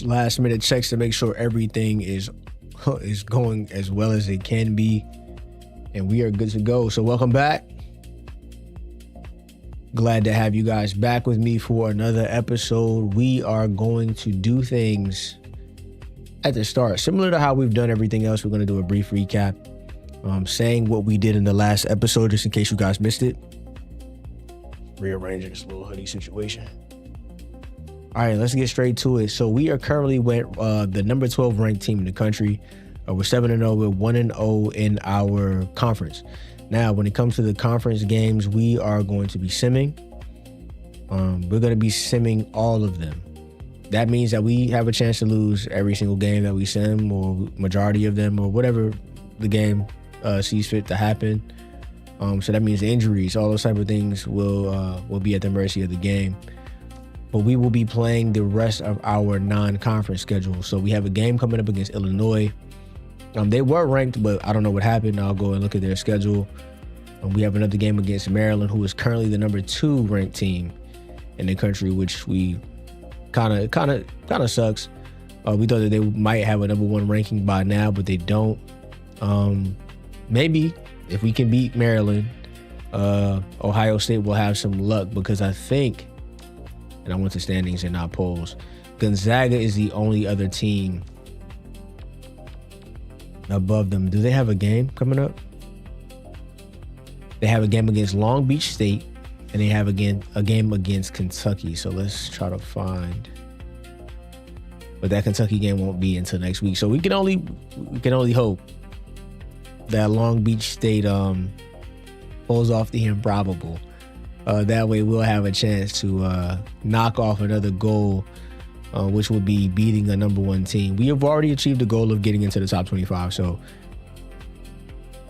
last minute checks to make sure everything is going as well as it can be, and we are good to go. So welcome back. Glad to have you guys back with me for another episode. We are going to do things at the start, similar to how we've done everything else. We're going to do a brief recap, saying what we did in the last episode, just in case you guys missed it. Rearranging this little hoodie situation. All right, let's get straight to it. So we are currently the number 12 ranked team in the country. We're 7-0. We're 1-0 in our conference. Now, when it comes to the conference games, we are going to be simming. We're going to be simming all of them. That means that we have a chance to lose every single game that we sim, or majority of them, or whatever the game sees fit to happen. So that means injuries, all those type of things will be at the mercy of the game. But we will be playing the rest of our non-conference schedule. So we have a game coming up against Illinois. They were ranked, but I don't know what happened. I'll go and look at their schedule. We have another game against Maryland, who is currently the number 2 ranked team in the country, which we kind of sucks. We thought that they might have a number 1 ranking by now, but they don't. Maybe if we can beat Maryland, Ohio State will have some luck, because I think, and I went to standings and not polls, Gonzaga is the only other team above them. Do they have a game coming up? They have a game against Long Beach State, and they have a game against Kentucky. So let's try to find. But that Kentucky game won't be until next week. So we can only hope that Long Beach State pulls off the improbable. That way we'll have a chance to knock off another goal, which would be beating a number 1 team. We have already achieved the goal of getting into the top 25, so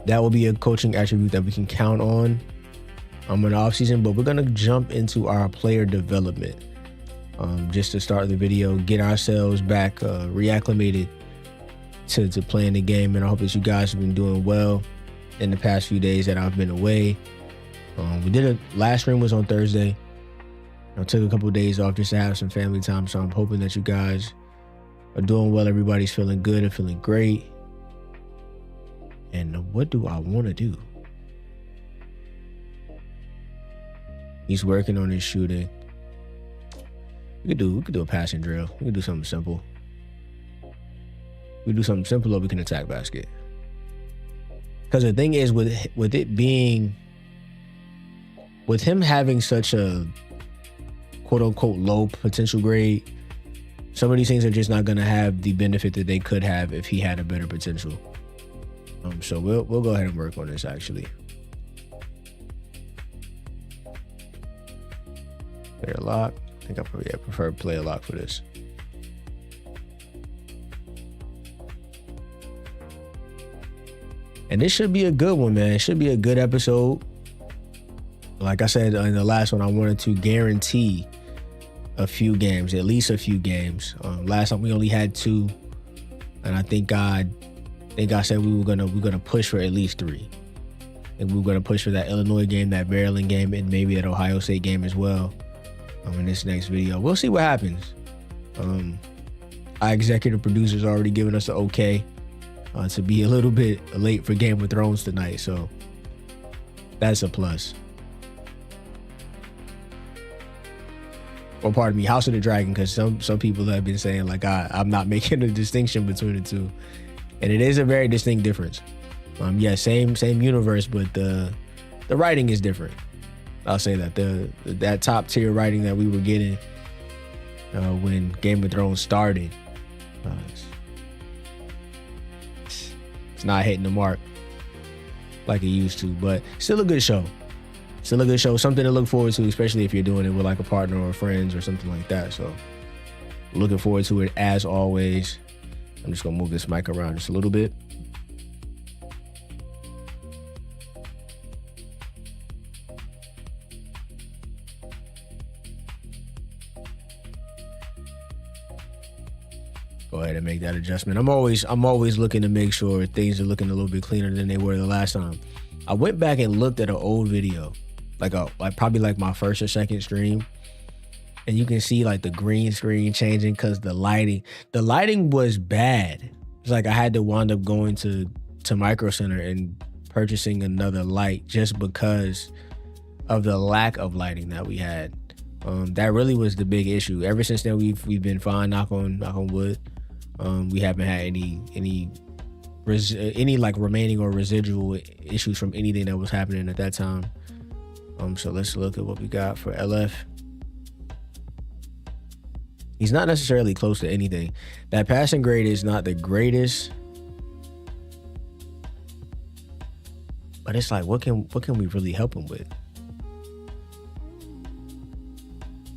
that will be a coaching attribute that we can count on in the offseason. But we're going to jump into our player development just to start the video, get ourselves back reacclimated to playing the game. And I hope that you guys have been doing well in the past few days that I've been away. Last stream was on Thursday. I took a couple of days off just to have some family time, so I'm hoping that you guys are doing well. Everybody's feeling good and feeling great. And what do I want to do? He's working on his shooting. We could do a passing drill. We could do something simple. We do something simple, or we can attack basket. Because the thing is, with it being, with him having such a quote-unquote low potential grade, some of these things are just not going to have the benefit that they could have if he had a better potential. So we'll go ahead and work on this, actually. Player lock. I think I prefer player lock for this. And this should be a good one, man. It should be a good episode. Like I said in the last one, I wanted to guarantee a few games, at least a few games. Last time we only had 2, and I think I said we were gonna push for at least 3, and we were gonna push for that Illinois game, that Maryland game, and maybe that Ohio State game as well. In this next video, we'll see what happens. Our executive producer's already given us the okay to be a little bit late for Game of Thrones tonight, so that's a plus. Or pardon me, House of the Dragon, because some people have been saying like I'm not making a distinction between the two, and it is a very distinct difference. Yeah, same universe, but the writing is different. I'll say that that top tier writing that we were getting when Game of Thrones started, it's not hitting the mark like it used to, but still a good show. Still a good show, something to look forward to, especially if you're doing it with like a partner or friends or something like that. So looking forward to it as always. I'm just gonna move this mic around just a little bit. Go ahead and make that adjustment. I'm always looking to make sure things are looking a little bit cleaner than they were the last time. I went back and looked at an old video, like probably like my first or second stream, and you can see like the green screen changing because the lighting was bad. It's like I had to wind up going to Micro Center and purchasing another light just because of the lack of lighting that we had. That really was the big issue. Ever since then, we've been fine. Knock on wood. We haven't had any like remaining or residual issues from anything that was happening at that time. So let's look at what we got for LF. He's not necessarily close to anything. That passing grade is not the greatest, but it's like, what can we really help him with?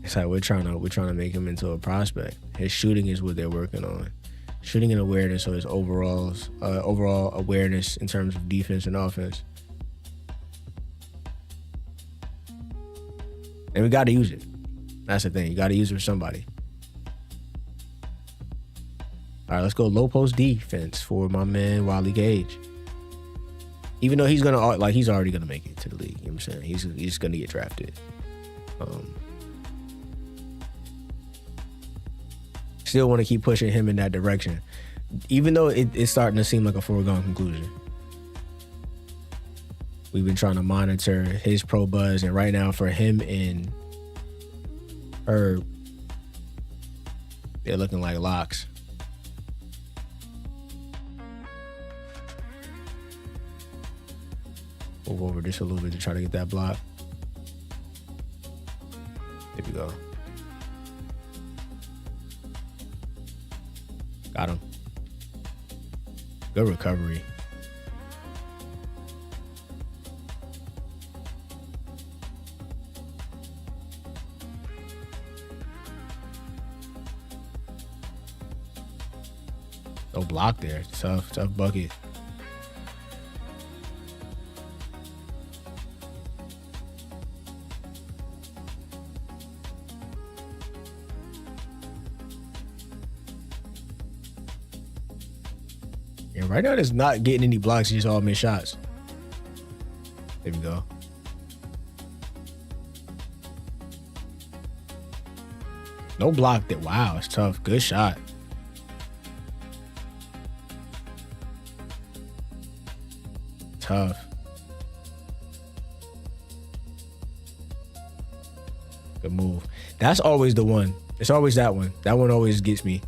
It's like we're trying to make him into a prospect. His shooting is what they're working on. Shooting and awareness, so his overall awareness in terms of defense and offense. And we got to use it. That's the thing. You got to use it for somebody. All right, let's go low post defense for my man Wiley Gage. Even though he's already gonna make it to the league. You know what I'm saying? He's gonna get drafted. Still want to keep pushing him in that direction, even though it's starting to seem like a foregone conclusion. We've been trying to monitor his pro buzz, and right now for him and Herb, they're looking like locks. Move over just a little bit to try to get that block. There we go. Got him. Good recovery. No block there. Tough bucket. And right now, it's not getting any blocks. It's just all missed shots. There we go. No block there. Wow, it's tough. Good shot. Tough. Good move. That's always the one. It's always that one. That one always gets me.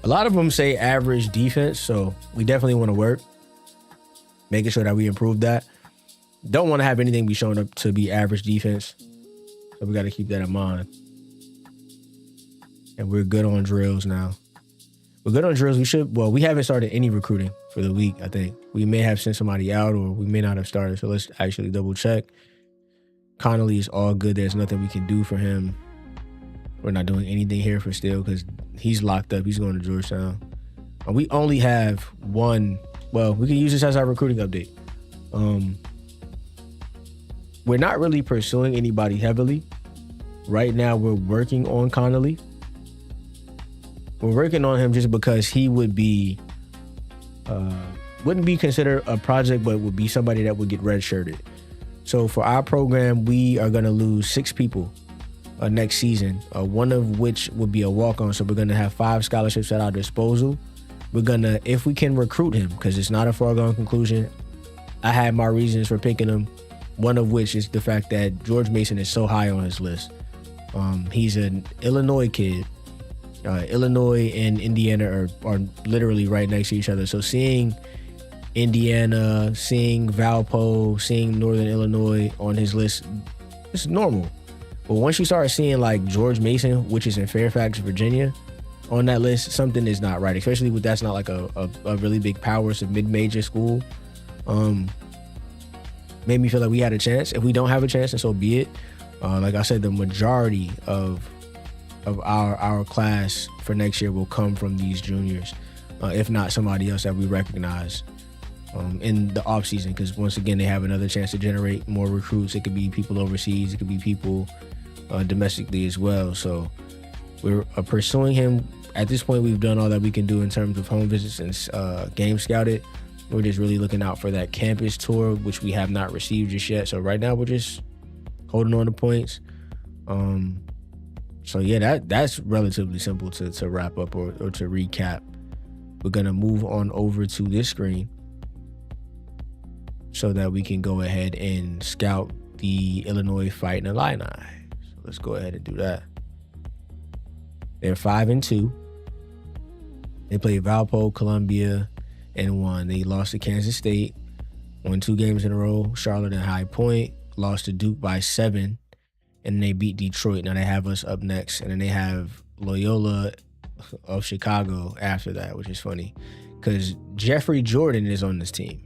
A lot of them say average defense, so we definitely want to work, making sure that we improve that. Don't want to have anything be shown up to be average defense, so we got to keep that in mind. And we're good on drills now. We're good on drills. We haven't started any recruiting for the week, I think. We may have sent somebody out or we may not have started, so let's actually double check. Connolly is all good. There's nothing we can do for him. We're not doing anything here for Steele because he's locked up. He's going to Georgetown. We only have one. Well, we can use this as our recruiting update. We're not really pursuing anybody heavily. Right now, we're working on Connolly. We're working on him just because he would be, wouldn't be considered a project, but would be somebody that would get redshirted. So for our program, we are going to lose 6 people next season, one of which would be a walk-on. So we're going to have 5 scholarships at our disposal. We're going to, if we can recruit him, because it's not a foregone conclusion. I had my reasons for picking him, one of which is the fact that George Mason is so high on his list. He's an Illinois kid. Illinois and Indiana are literally right next to each other. So seeing Indiana, seeing Valpo, seeing Northern Illinois on his list, it's normal. But once you start seeing like George Mason, which is in Fairfax, Virginia, on that list, something is not right. Especially with that's not like a really big power, it's a mid-major school. Made me feel like we had a chance. If we don't have a chance, then so be it. Like I said, the majority of our class for next year will come from these juniors, if not somebody else that we recognize. in the off season, because once again they have another chance to generate more recruits. It could be people overseas, it could be people domestically as well. So we're pursuing him. At this point, we've done all that we can do in terms of home visits and game scouted. We're just really looking out for that campus tour, which we have not received just yet. So right now we're just holding on to points. So yeah, that's relatively simple to wrap up or to recap. We're gonna move on over to this screen so that we can go ahead and scout the Illinois Fighting Illini. So let's go ahead and do that. They're 5-2. They played Valpo, Columbia, and won. They lost to Kansas State, won 2 games in a row. Charlotte and High Point lost to Duke by 7, and they beat Detroit. Now they have us up next, and then they have Loyola of Chicago after that, which is funny because Jeffrey Jordan is on this team.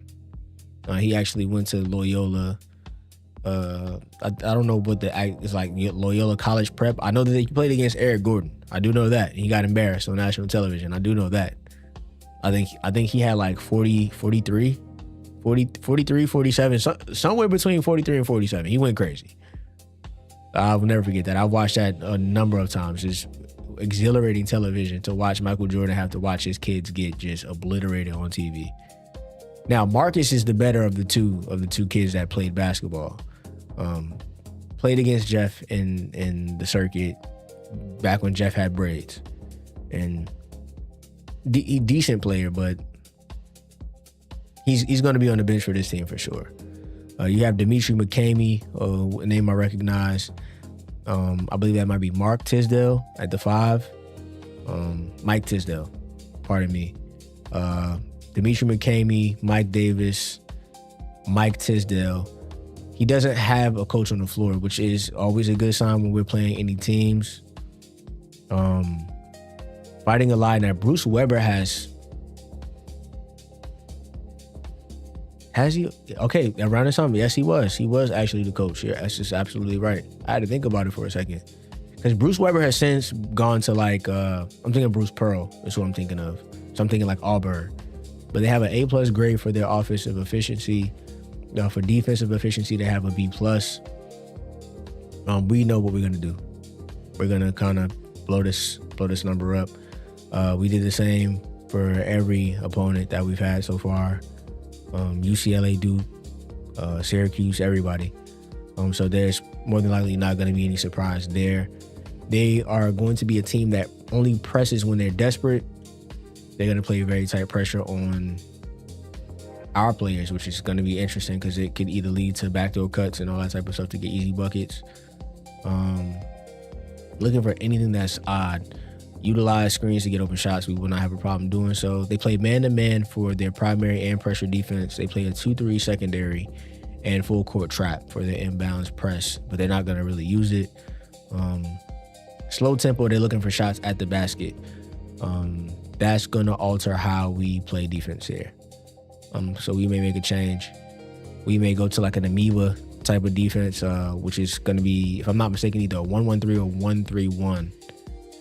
He actually went to Loyola. I don't know what it's like, Loyola College Prep. I know that he played against Eric Gordon. I do know that. He got embarrassed on national television. I do know that. I think he had like 43, 47, somewhere between 43 and 47. He went crazy. I will never forget that. I watched that a number of times. It's exhilarating television to watch Michael Jordan have to watch his kids get just obliterated on TV. Now, Marcus is the better of the two kids that played basketball. Played against Jeff in the circuit back when Jeff had braids, and decent player, but he's going to be on the bench for this team for sure. You have Dimitri McCamey, a name I recognize. I believe that might be Mark Tisdale at the 5. Mike Tisdale, pardon me. Dimitri McCamey, Mike Davis, Mike Tisdale. He doesn't have a coach on the floor, which is always a good sign when we're playing any teams. Fighting Illini. Now, Bruce Weber has he? Okay, around this time, yes, he was. He was actually the coach. Yeah, that's just absolutely right. I had to think about it for a second. Because Bruce Weber has since gone to like, I'm thinking Bruce Pearl is who I'm thinking of. So I'm thinking like Auburn. But they have an A+ grade for their offensive efficiency. For defensive efficiency, they have a B+. We know what we're gonna do. We're gonna kind of blow this number up. We did the same for every opponent that we've had so far. UCLA, Duke, Syracuse, everybody. So there's more than likely not going to be any surprise there. They are going to be a team that only presses when they're desperate. They're going to play very tight pressure on our players, which is going to be interesting because it could either lead to backdoor cuts and all that type of stuff to get easy buckets. Looking for anything that's odd. Utilize screens to get open shots. We will not have a problem doing so. They play man-to-man for their primary and pressure defense. They play a 2-3 secondary and full court trap for their inbounds press, but they're not going to really use it. Slow tempo, they're looking for shots at the basket. That's going to alter how we play defense here. So we may make a change. We may go to like an amoeba type of defense, which is going to be, if I'm not mistaken, either a 1-1-3 or 1-3-1.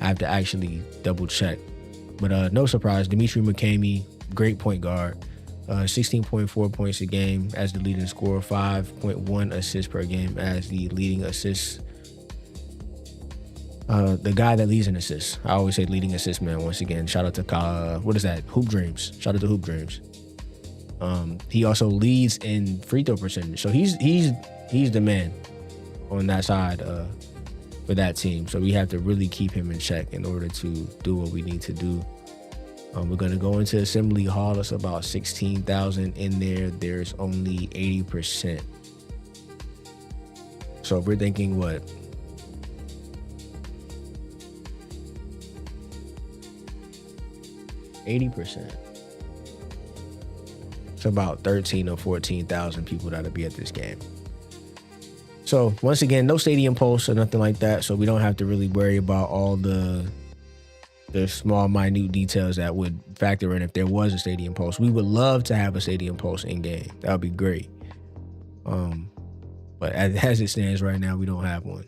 I have to actually double check. But no surprise, Dimitri McCamey, great point guard. 16.4 points a game as the leading scorer, 5.1 assists per game as the leading assist. The guy that leads in assists. I always say leading assist man once again. Shout out to, what is that? Hoop Dreams. Shout out to Hoop Dreams. He also leads in free throw percentage. So he's the man on that side for that team. So we have to really keep him in check in order to do what we need to do. We're going to go into Assembly Hall. It's about 16,000 in there. There's only 80%. So if we're thinking what? %. It's about 13 or 14,000 people that'll be at this game. So once again, no stadium pulse or nothing like that. So we don't have to really worry about all the small, minute details that would factor in if there was a stadium pulse. We would love to have a stadium pulse in game. That would be great. But as it stands right now, we don't have one.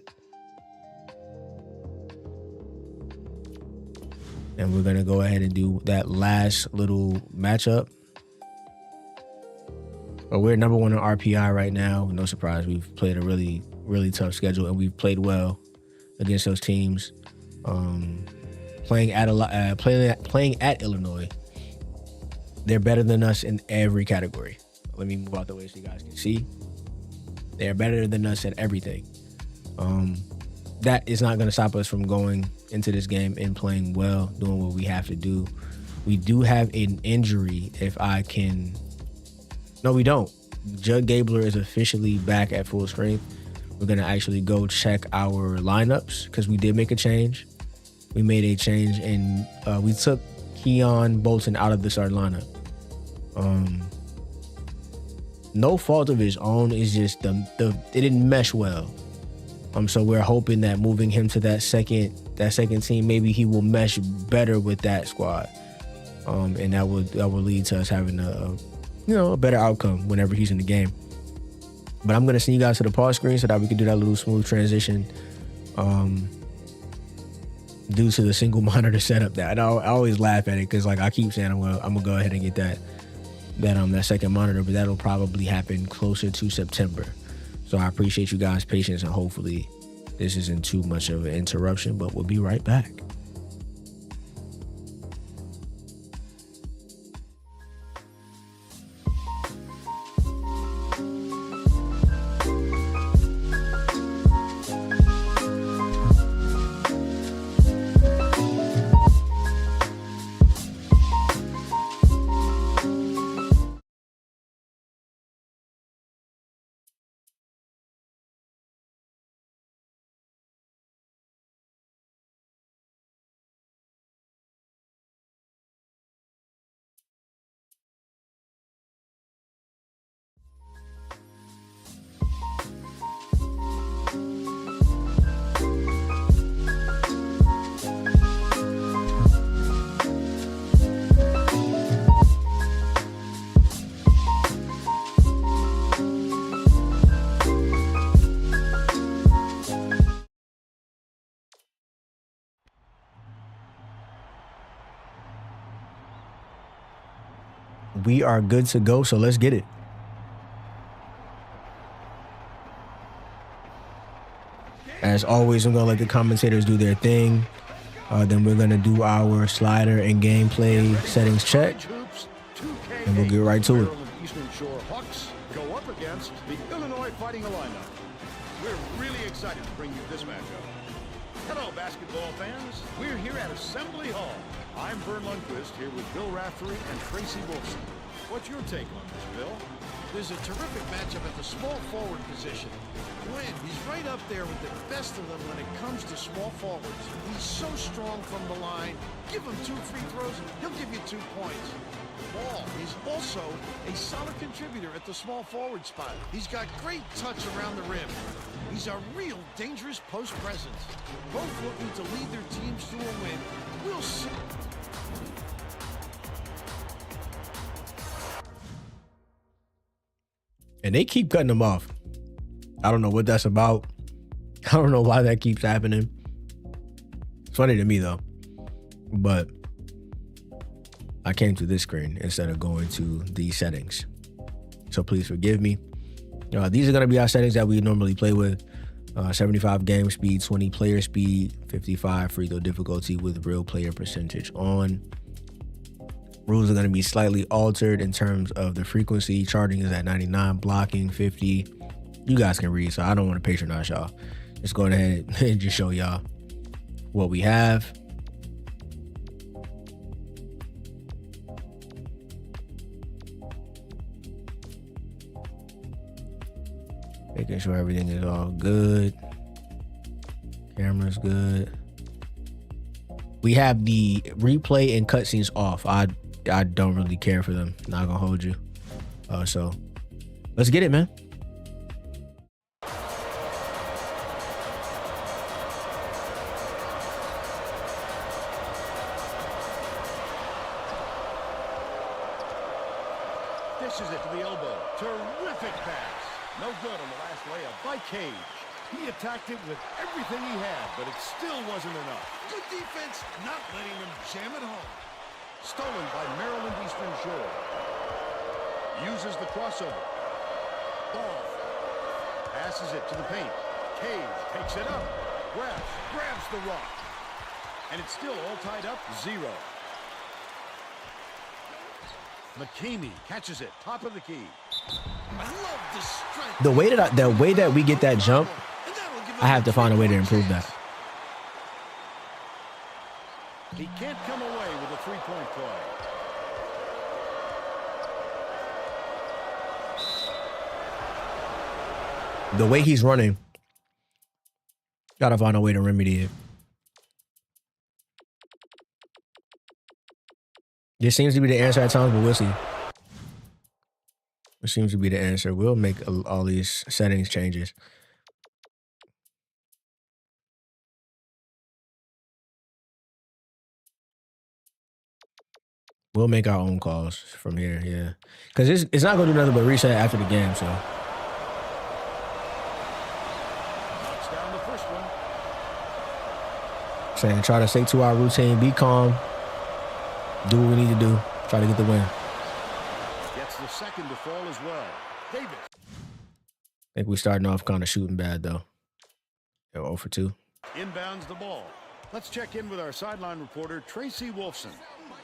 And we're going to go ahead and do that last little matchup. But we're number 1 in RPI right now. No surprise. We've played a really, really tough schedule, and we've played well against those teams. Playing at Illinois, they're better than us in every category. Let me move out the way so you guys can see. They're better than us at everything. That is not going to stop us from going into this game and playing well, doing what we have to do. We do have an injury. No, we don't. Judd Gabler is officially back at full strength. We're going to actually go check our lineups because we did make a change. We made a change, and we took Keon Bolton out of the starting lineup. No fault of his own. It's just it didn't mesh well. So we're hoping that moving him to that second team, maybe he will mesh better with that squad, and that will lead to us having a better outcome whenever he's in the game. But I'm gonna send you guys to the pause screen so that we can do that little smooth transition. Due to the single monitor setup, that I always laugh at it because I keep saying I'm gonna go ahead and get that second monitor, but that'll probably happen closer to September. So I appreciate you guys' patience, and hopefully this isn't too much of an interruption, but we'll be right back. We are good to go, so let's get it. As always, I'm going to let the commentators do their thing. Then we're going to do our slider and gameplay settings check, and we'll get right to it. Eastern Shore Hawks go up against the Illinois Fighting Illini. We're really excited to bring you this matchup. Hello, basketball fans. We're here at Assembly Hall. I'm Vern Lundquist here with Bill Raftery and Tracy Wilson. What's your take on this, Bill? There's a terrific matchup at the small forward position. Quinn, he's right up there with the best of them when it comes to small forwards. He's so strong from the line. Give him 2 free throws, he'll give you 2 points. Ball, he's also a solid contributor at the small forward spot. He's got great touch around the rim. He's a real dangerous post presence. Both looking to lead their teams to a win. We'll see. And they keep cutting them off. I don't know what that's about. I don't know why that keeps happening. It's funny to me though. But I came to this screen instead of going to the settings. So please forgive me. These are going to be our settings that we normally play with. 75 game speed, 20 player speed, 55 free throw difficulty with real player percentage on. Rules are going to be slightly altered in terms of the frequency. Charging is at 99, blocking 50. You guys can read, so I don't want to patronize y'all. Just go ahead and just show y'all what we have. Making sure everything is all good. Camera's good. We have the replay and cutscenes off. I don't really care for them. Not gonna hold you. So let's get it, man. Dishes it to the elbow. Terrific pass. No good on the last layup by Cage. He attacked it with everything he had, but it still wasn't enough. Good defense, not letting them jam it home. Stolen by Maryland Eastern Shore. Uses the crossover. Ball. Passes it to the paint. Cage takes it up. Grabs the rock. And it's still all tied up 0. McKamey catches it. Top of the key. I love the strength. The way that we get that jump, I have to find a way to improve that. He can't come away with a three-point play. The way he's running, gotta find a way to remedy it. This seems to be the answer at times, but we'll see. It seems to be the answer. We'll make all these settings changes. We'll make our own calls from here, yeah. Because it's not going to do nothing but reset after the game, so. Knocks down the first one. Saying try to stick to our routine, be calm, do what we need to do, try to get the win. Gets the second to fall as well. Davis. I think we're starting off kind of shooting bad, though. 0 for 2. Inbounds the ball. Let's check in with our sideline reporter, Tracy Wolfson,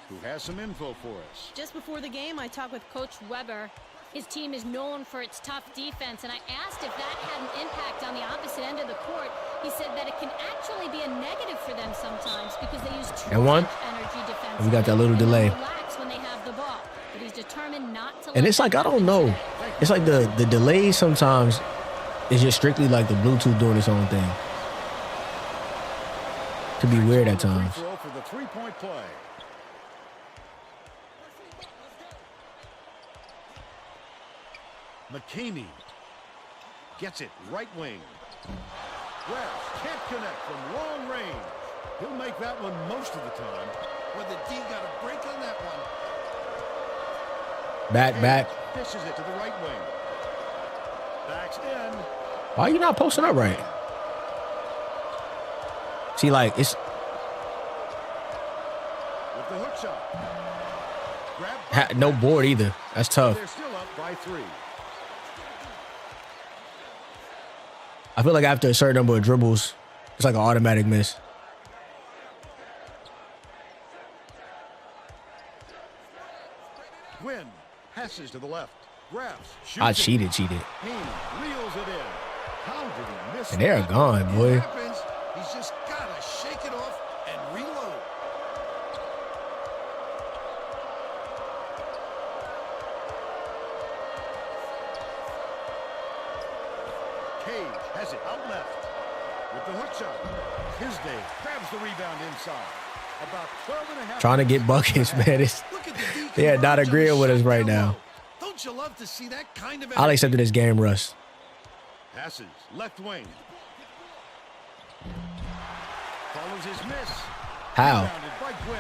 who has some info for us. Just before the game, I talked with Coach Weber. His team is known for its tough defense, and I asked if that had an impact on the opposite end of the court. He said that it can actually be a negative for them sometimes because they use too much energy defensively. We got that little delay. Relax when they have the ball, but he's determined not to. And it's like, I don't know. It's like the delay sometimes is just strictly like the Bluetooth doing its own thing. Could be weird at times. For the three-point play. McKamey gets it right wing. Grabs, can't connect from long range. He'll make that one most of the time. Well, the D got a break on that one. Back. Dishes it to the right wing. Backs in. Why are you not posting up right? See, like, it's... With the hook shot. no board either. That's tough. They're still up by 3. I feel like after a certain number of dribbles, it's like an automatic miss. Quinn passes to the left. Grabs. I cheated. Haynes reels it in. How did he miss And they're gone, boy. It happens. He's just got to shake it off and reload. Cage has it out left. With the hook shot. Tisdale grabs the rebound inside. About 12.5. Trying to get buckets, man. They are not agreeing with us right now. Don't you love to see that kind of I'll accept this game, Russ. Passes left wing. Follows his miss. How? Rebounded by Quinn.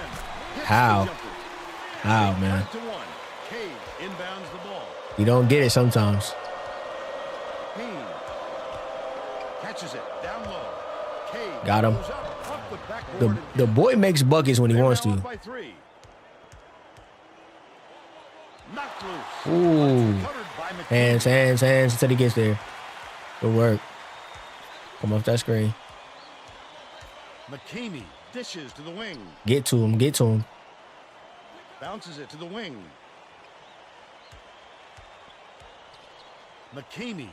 Hits How? the jumper. How, man? 5-1. Cage inbounds the ball. You don't get it sometimes. Haynes catches it down low. Cage Got him. goes up the backboard The boy makes buckets when he They're wants now up to. by 3. Knocked loose. Ooh. Covered by McKamey. Hands until he gets there. Good work. Come off that screen. McKamey dishes to the wing. Get to him. Bounces it to the wing. McKamey.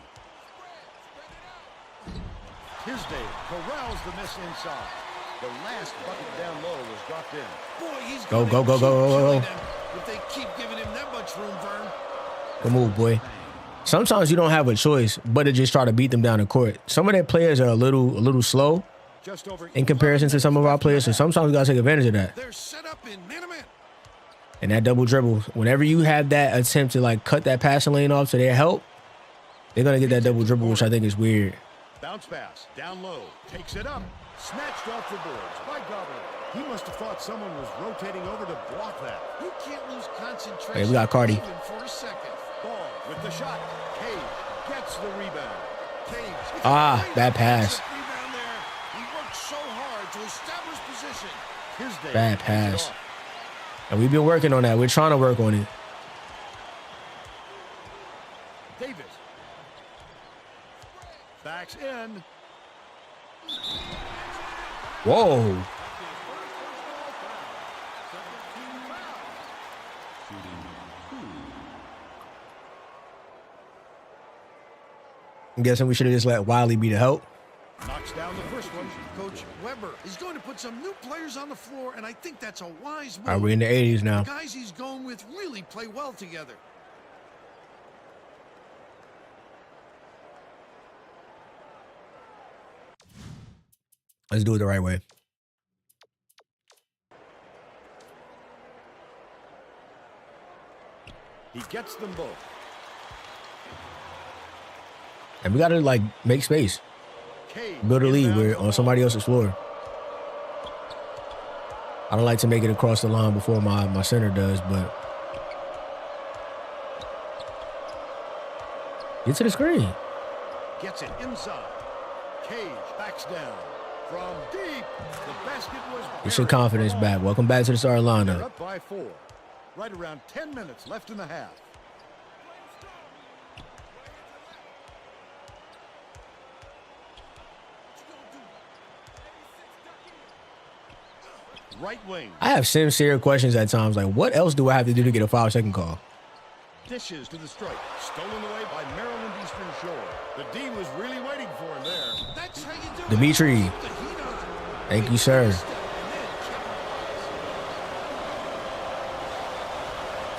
Tisdale corrals the miss inside. The last bucket down low was dropped in. Boy, he's Go. gonna keep killing them if they keep giving him that much room, Vern. Good move, boy. Sometimes you don't have a choice but to just try to beat them down the court. Some of their players are a little slow Just over in comparison to some of our players, so sometimes we gotta take advantage of that. They're set up in man-to-man. And that double dribble, whenever you have that attempt to like cut that passing lane off to their help, they're gonna get that double dribble, which I think is weird. bounce pass down low. Takes it up. Snatched off the boards by Gobbler. He must have thought someone was rotating over to block that. You can't lose concentration. Hey, we got Cardi. Even for a second. Ball with the shot. Cage gets the rebound. Cage. Bad pass. Rebound there. He worked so hard to establish position. Tisdale Bad takes it pass. off. And we've been working on that. We're trying to work on it. Davis backs in. Whoa. I'm guessing we should have just let Wiley be the help. Knocks down the first one. Coach Weber is going to put some new players on the floor, and I think that's a wise move. All right, we're in the 80s now. The guys he's going with really play well together. Let's do it the right way. He gets them both. And we got to, like, make space. Build a lead. We're on somebody else's floor. I don't like to make it across the line before my center does, but get to the screen. Gets it inside. Cage backs down. From deep, the basket was Get your confidence back. Welcome back to the starting They're lineup. up by 4. Right around 10 minutes left in the half. Right wing. I have sincere questions at times. Like, what else do I have to do to get a 5-second call? Dishes to the strike. Stolen away by Maryland Eastern Shore. The D was really waiting for him there. That's how you do Dimitri. it. Thank you, sir.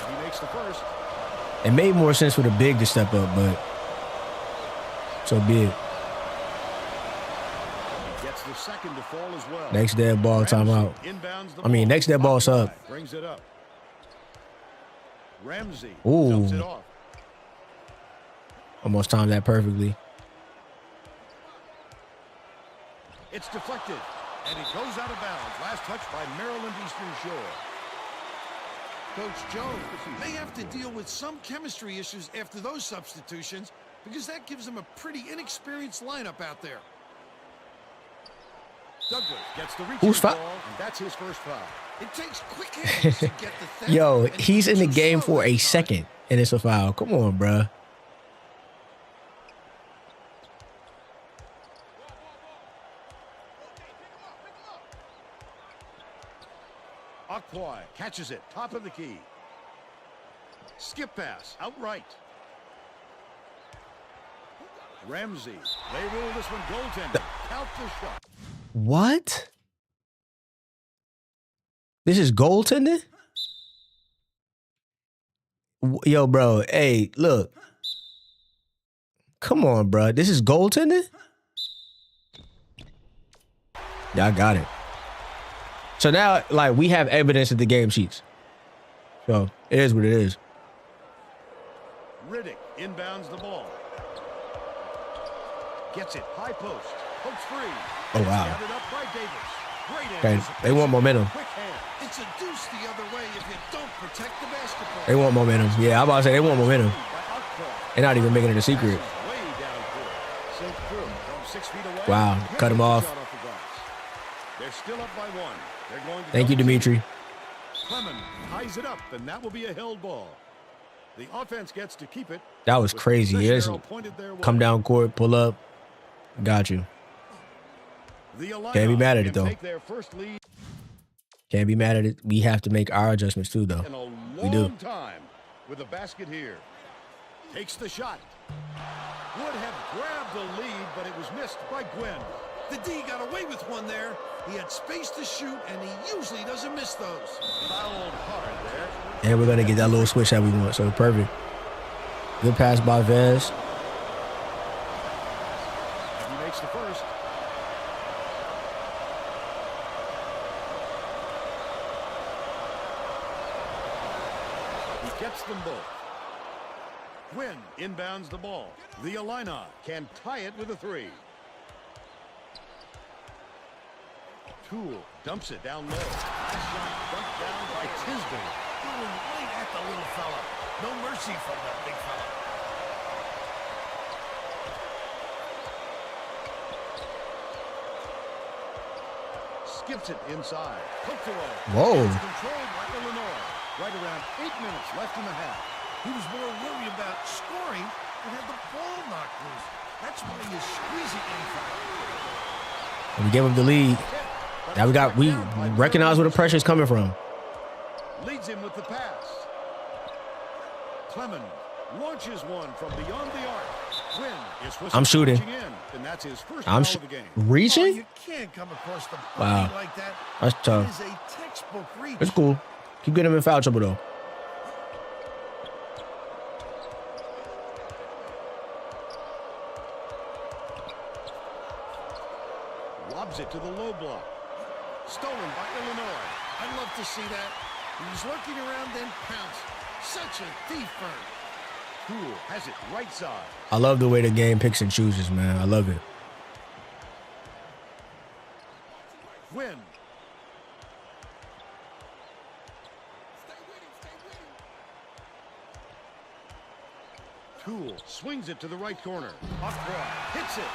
He makes the first. It made more sense for the big to step up, but so be it. Gets the second to fall as well. Next dead ball, timeout. Inbounds the I mean, ball. next dead ball sub. Brings it up. Ramsey Ooh. dumps it off. Almost timed that perfectly. It's deflected, and it goes out of bounds. Last touch by Maryland Eastern Shore. Coach Jones may have to deal with some chemistry issues after those substitutions because that gives him a pretty inexperienced lineup out there. Douglas gets the reach Who's ball, foul? and that's his first foul. It takes quick hands to get the theft. Yo, and he's in the too game slow for that a time. second, and it's a foul. Come on, bruh. Akpoy catches it, top of the key. Skip pass, outright. Ramsey, they rule this one goaltender. Count the shot. What? This is goaltending? Yo, bro. Hey, look. Come on, bro. This is goaltending? Yeah, I got it. So now, like, we have evidence of the game sheets. So, it is what it is. Riddick inbounds the ball. Gets it, high post. Pokes free. Oh, wow. Gathered up by Davis. Great Okay, anticipation. they want momentum. Quick hand. It's a deuce the other way if you don't protect the basketball. They want momentum. Yeah, I'm about to say they want momentum. By Akpoy. They're not even making it a secret. Way down court. Sink through from 6 feet away. Wow, cut him off. Shot the glass. They're still up by 1. They're going to Thank you, double team. Dimitri. Clement ties it up, and that will be a held ball. The offense gets to keep it. That was with crazy. possession Yes. arrow pointed their way. Come down court, pull up. Got you. The Can't be Illini mad at it, can though. take their first lead Can't be mad at it. We have to make our adjustments too, though. in a We do. long time with a basket here. Takes the shot. Would have grabbed the lead, but it was missed by Gwynn. The D got away with one there. He had space to shoot, and he usually doesn't miss those. Fouled hard there. And we're going to get that little switch that we want. So, perfect. Good pass by Vez. And he makes the first. He gets them both. Gwynn inbounds the ball. The Illini can tie it with a 3. Toole dumps it down low. Last shot dumped down by Tisdale. Going right at the little fella. No mercy from that big fella. Skips it inside. Poked away. Whoa. It's controlled by Illinois. Right around 8 minutes left in the half. He was more worried about scoring and had the ball knocked loose. That's why you squeeze it in front. We gave him the lead. Now we recognize where the pressure is coming from. Leads him with the pass. Clement launches one from beyond the arc. Quinn is I'm shooting. in, and that's his first I'm foul of the game. reaching? Oh, you can't come across the Wow. like that. That's It tough. is a textbook reach. It's cool. Keep getting him in foul trouble, though. Lobs it to the low block. Stolen by Illinois. I'd love to see that. He's lurking around, then pounce. Such a thief bird. Poole has it right side. I love the way the game picks and chooses, man. I love it. Win. Toole swings it to the right corner. Buckeyes hits it.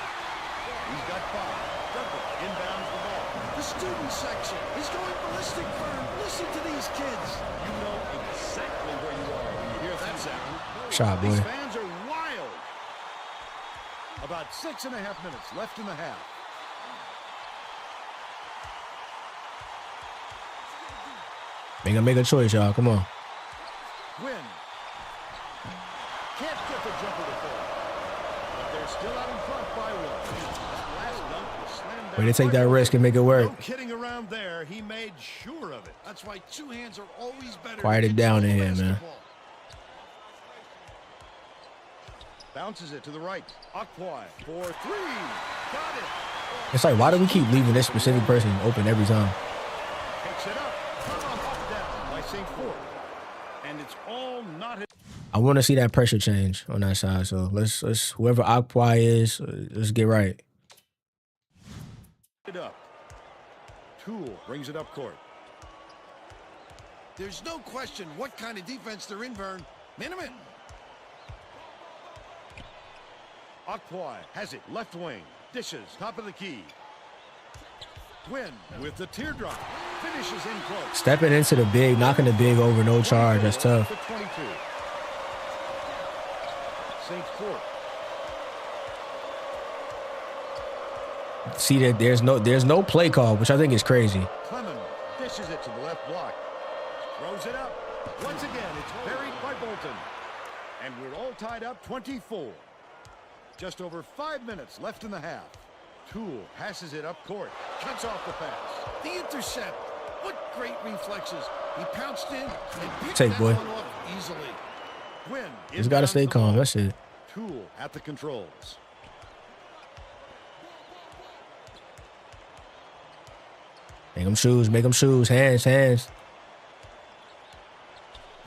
He's got 5. Douglas inbounds the ball. The student section is going ballistic, Fern. Listen to these kids. You know exactly where you are when you hear that sound. Shot, boy. These fans are wild. About 6.5 minutes left in the half. Make a choice, y'all. Come on. Win. Can't get the jumper to fall. But they're still out in front by 1. That last dunk was slammed down. Way to take that risk and make it work. No kidding around there. He made sure of it. That's why two hands are always better. Quiet it down in here, man. Basketball. Bounces it to the right. Buckeyes for 3. Got it. It's like, why do we keep leaving this specific person open every time? Picks it up. Tomahawk down by St. Ford. And it's all not his. I want to see that pressure change on that side. So let's whoever Akpoi is, let's get right. It up. Toole brings it up court. There's no question what kind of defense they're in, Vern. Minimum. Buckeyes has it left wing. Dishes top of the key. Win with the teardrop. Finishes in close. Stepping into the big, knocking the big over, no charge. That's tough. To 22. St. Ford. See that there's no play call, which I think is crazy. Clement dishes it to the left block. Throws it up. Once again, it's buried by Bolton. And we're all tied up 24. Just over 5 minutes left in the half. Toole passes it up court. Cuts off the pass. The intercept. What great reflexes. He pounced in and picked Take, that boy. one off easily. Win. He's got to stay calm. That's it. Toole at the controls. Make them shoes. Make them shoes. Hands.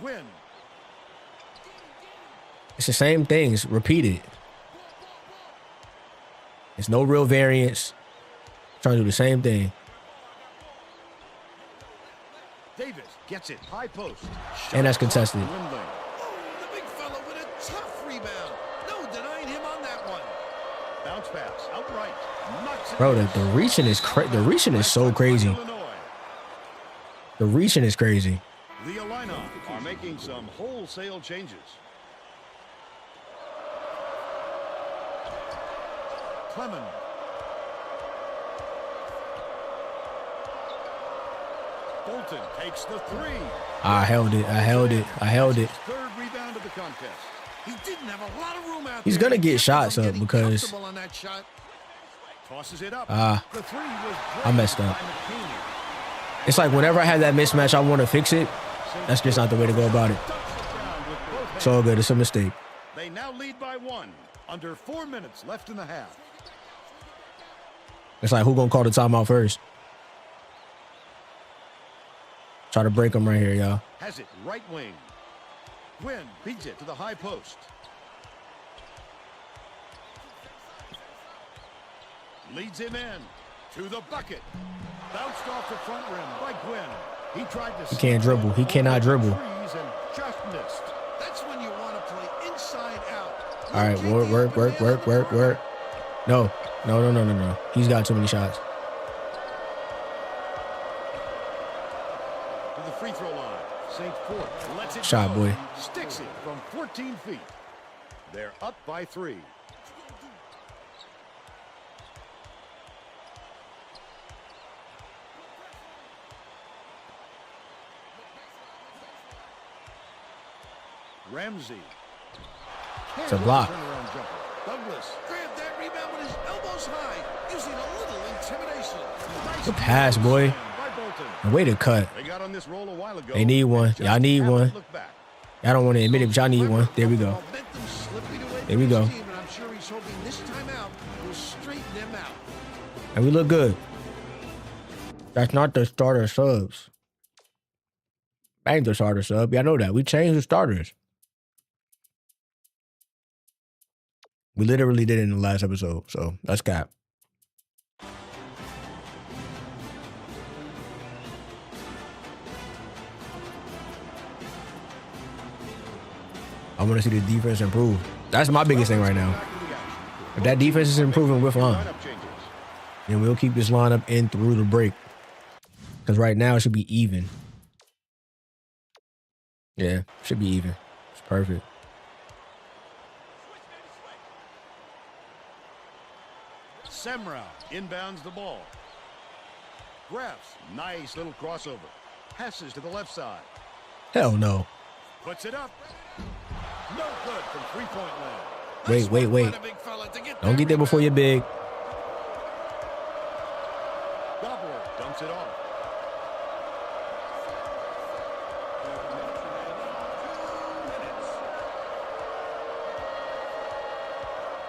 Win. It's the same thing. It's repeated. It's no real variance. Trying to do the same thing. Davis gets it. High post. And that's contested. Windling. Oh, the big fella with a tough rebound. No denying him on that one. Bounce pass. Outright. Knocks it Bro, in. the reaching is the reaching is so crazy. Illinois. The reaching is crazy. The Illini are making some wholesale changes. Clement. Bolton takes the 3. I held it. Third rebound of the contest. He didn't have a lot of room out He's there. gonna get He kept shots from up getting because- comfortable on that shot. Tosses it up. The 3 was I messed up. by McKinney. It's like whenever I have that mismatch, I want to fix it. That's just not the way to go about it. Ducks it down with both It's all good. It's a mistake. They now lead by 1. Under 4 minutes left in the half. It's like, who gonna call the timeout first? Try to break them right here, y'all. Has it right wing. Win beats it to the high post. Leads him in to the bucket. Bounced off the front rim by Gwynn. He tried to. He can't dribble. He cannot dribble. Trees and just missed. That's when you want to play inside out. All right, work. No. He's got too many shots. To the free throw line. St. Ford lets it Shot, go. boy. Sticks it from 14 feet. They're up by 3. Ramsey. It's a block. Turnaround jumper. Douglas grabbed that rebound with his elbows high, using a little intimidation. Nice Good pass, boy. by Bolton. And way to cut. They got on this roll a while ago. They need one. Just Y'all need haven't one. looked back. Y'all don't want to admit it, but y'all need one. There we go. There we go. And I'm sure he's hoping this time out will straighten them out. And we look good. That's not the starter subs. That ain't the starter sub. Y'all know that. We changed the starters. We literally did it in the last episode, so that's cap. I want to see the defense improve. That's my biggest thing right now. If that defense is improving, we're fine. And we'll keep this lineup in through the break. Because right now it should be even. Yeah, should be even. It's perfect. Semrau inbounds the ball. Grabs. Nice little crossover. Passes to the left side. Hell no. Puts it up. No good from three-point land. Wait. Don't get there before you're big. Gobbler dumps it off.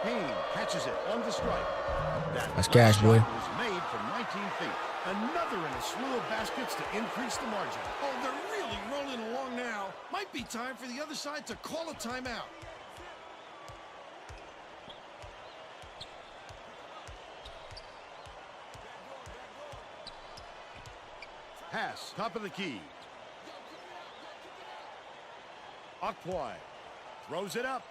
Payne catches it on the strike. That's cash, boy. Was made from 19 feet. Another in a slew of baskets to increase the margin. Oh, they're really rolling along now. Might be time for the other side to call a timeout. Pass, top of the key. Ockwai throws it up.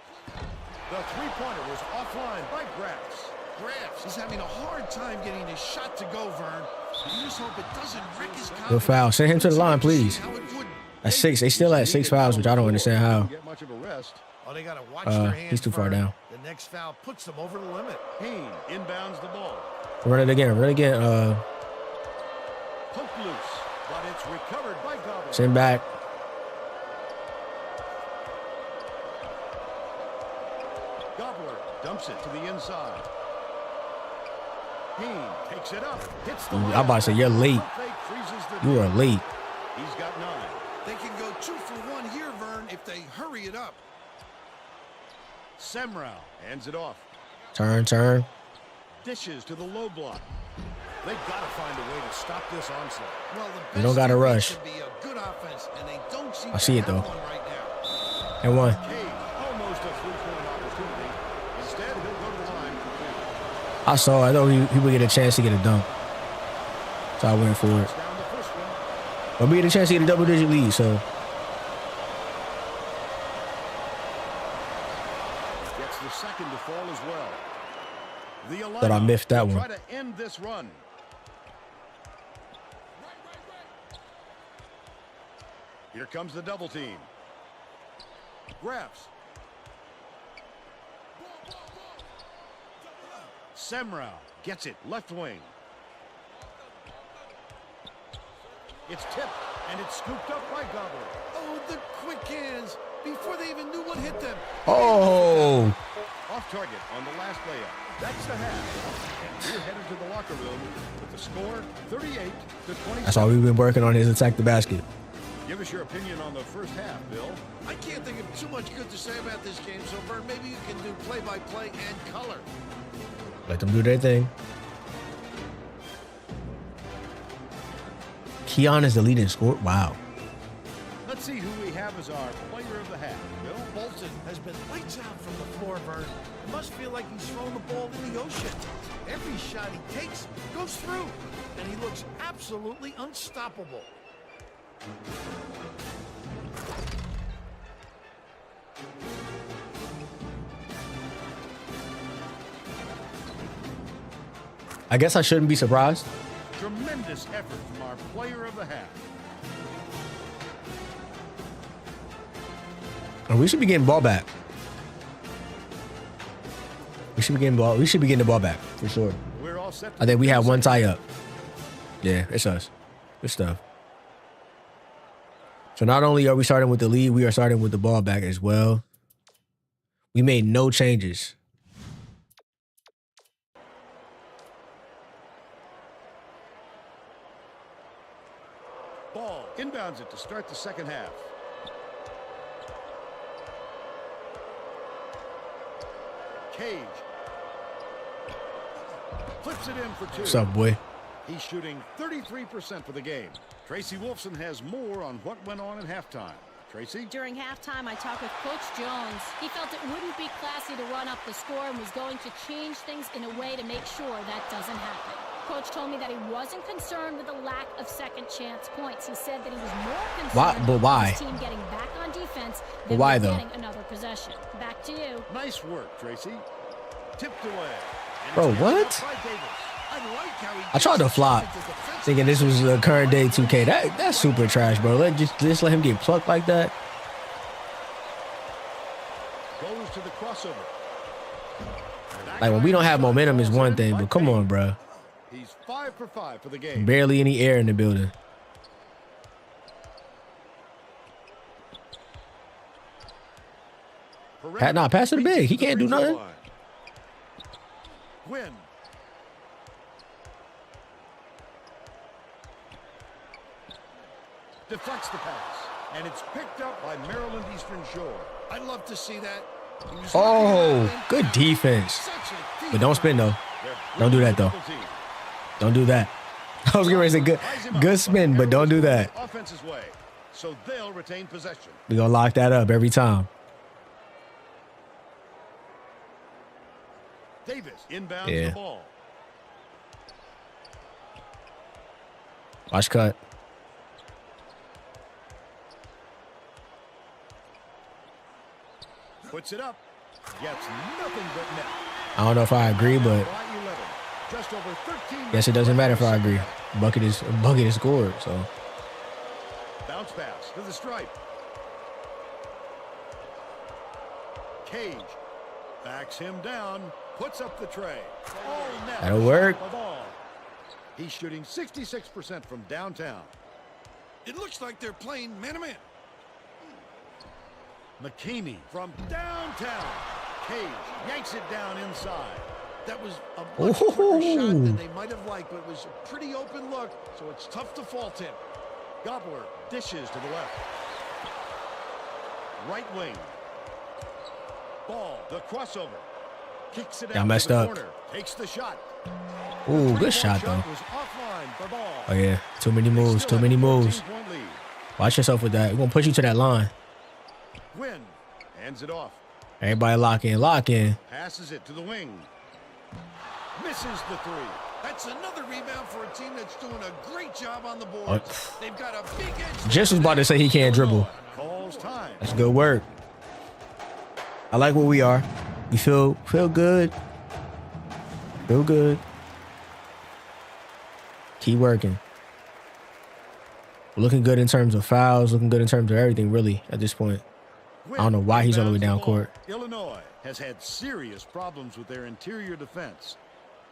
The three-pointer was offline by Grass. Graves is having a hard time getting his shot to go, Vern. You just hope it doesn't wreck his confidence. Good foul. Send him to the line, please. That's 6. They still at 6 fouls, which I don't understand how. Get much of a rest. Oh, they gotta watch their hands, he's too far Vern. down. The next foul puts them over the limit. Payne inbounds the ball. Run it again. Poke loose, but it's recovered by Gobbler. Send back. Gobbler dumps it to the inside. Payne takes it up, hits the I'm about to say, you're late. You are late. He's got 9. They can go 2 for 1 here, Vern, if they hurry it up. Semrau hands it off. Turn. Dishes to the low block. They've got to find a way to stop this onslaught. Well, the We don't gotta rush. to be a good offense, and they don't seem I see to it, have though. one right now. And one. Cage, almost a three-point opportunity. Instead, he'll go to the line for 2. I thought he would get a chance to get a dunk. So I went for it. Down the first one. But we get a chance to get a double-digit lead, so. Gets the second to fall as well. The Thought I miffed that one. Try to end this run. Here comes the double team. Grabs. Semrau gets it left wing. It's tipped and it's scooped up by Gobbler. Oh, the quick hands before they even knew what hit them. Oh. Off target on the last layup. That's the half. And we're headed to the locker room with the score 38-20. That's all we've been working on is attack the basket. Give us your opinion on the first half, Bill. I can't think of too much good to say about this game, so Vern, maybe you can do play-by-play and color. Let them do their thing. Keon is the leading scorer. Wow. Let's see who we have as our player of the half. Bill? Bolton has been lights out from the floor, Vern. It must feel like he's throwing the ball in the ocean. Every shot he takes goes through, and he looks absolutely unstoppable. I guess I shouldn't be surprised. Tremendous effort from our player of the half. And we should be getting ball back. We should be getting the ball back for sure. We're all set. I think we have one tie up. Yeah, it's us. Good stuff. So not only are we starting with the lead, we are starting with the ball back as well. We made no changes. Ball inbounds it to start the second half. Cage flips it in for 2. What's up, boy? He's shooting 33% for the game. Tracy Wolfson has more on what went on in halftime. Tracy? During halftime, I talked with Coach Jones. He felt it wouldn't be classy to run up the score and was going to change things in a way to make sure that doesn't happen. Coach told me that he wasn't concerned with the lack of second chance points. He said that he was more concerned with his team getting back on defense than getting another possession. Back to you. Nice work, Tracy. Tipped away. Bro, what? I tried to flop, thinking this was the current day 2K. That's super trash, bro. Just let him get plucked like that. Goes to the crossover. Like, when we don't have momentum is one thing, but come on, bro. He's 5 for 5 for the game. Barely any air in the building. Nah, pass it to big. He can't do nothing. Win. Deflects the pass, and it's picked up by Maryland Eastern Shore. I'd love to see that. Oh, good defense. But don't spin, though. Don't do that, though. Don't do that. I was getting ready to say good spin, but don't do that. Offense's way, so they'll retain possession. We're going to lock that up every time. Davis inbounds the ball. Watch cut. Puts it up. Gets nothing but net. I don't know if I agree, but just over 13. Guess it doesn't matter if I agree. Bucket is scored, so. Bounce pass to the stripe. Cage backs him down. Puts up the tray. That'll work. He's shooting 66% from downtown. It looks like they're playing man-to-man. McKamey from downtown. Cage yanks it down inside. That was a much quicker shot than they might have liked, but it was a pretty open look, so it's tough to fault him. Gobbler dishes to the left. Right wing. Ball, the crossover. Kicks it out messed to the up. corner. Takes the shot. Ooh, good shot, though. Was offline for ball. Oh, yeah. Too many moves. Too many moves. Watch yourself with that. We're going to push you to that line. Win. Hands it off. Everybody lock in. Lock in. Passes it to the wing. Misses the 3. That's another rebound for a team that's doing a great job on the board. They've got a big edge. Just was about to say he can't dribble. Calls time. That's good work. I like where we are. We feel good. Feel good. Keep working. We're looking good in terms of fouls. Looking good in terms of everything, really, at this point. I don't know why he's all the way down court. Illinois has had serious problems with their interior defense.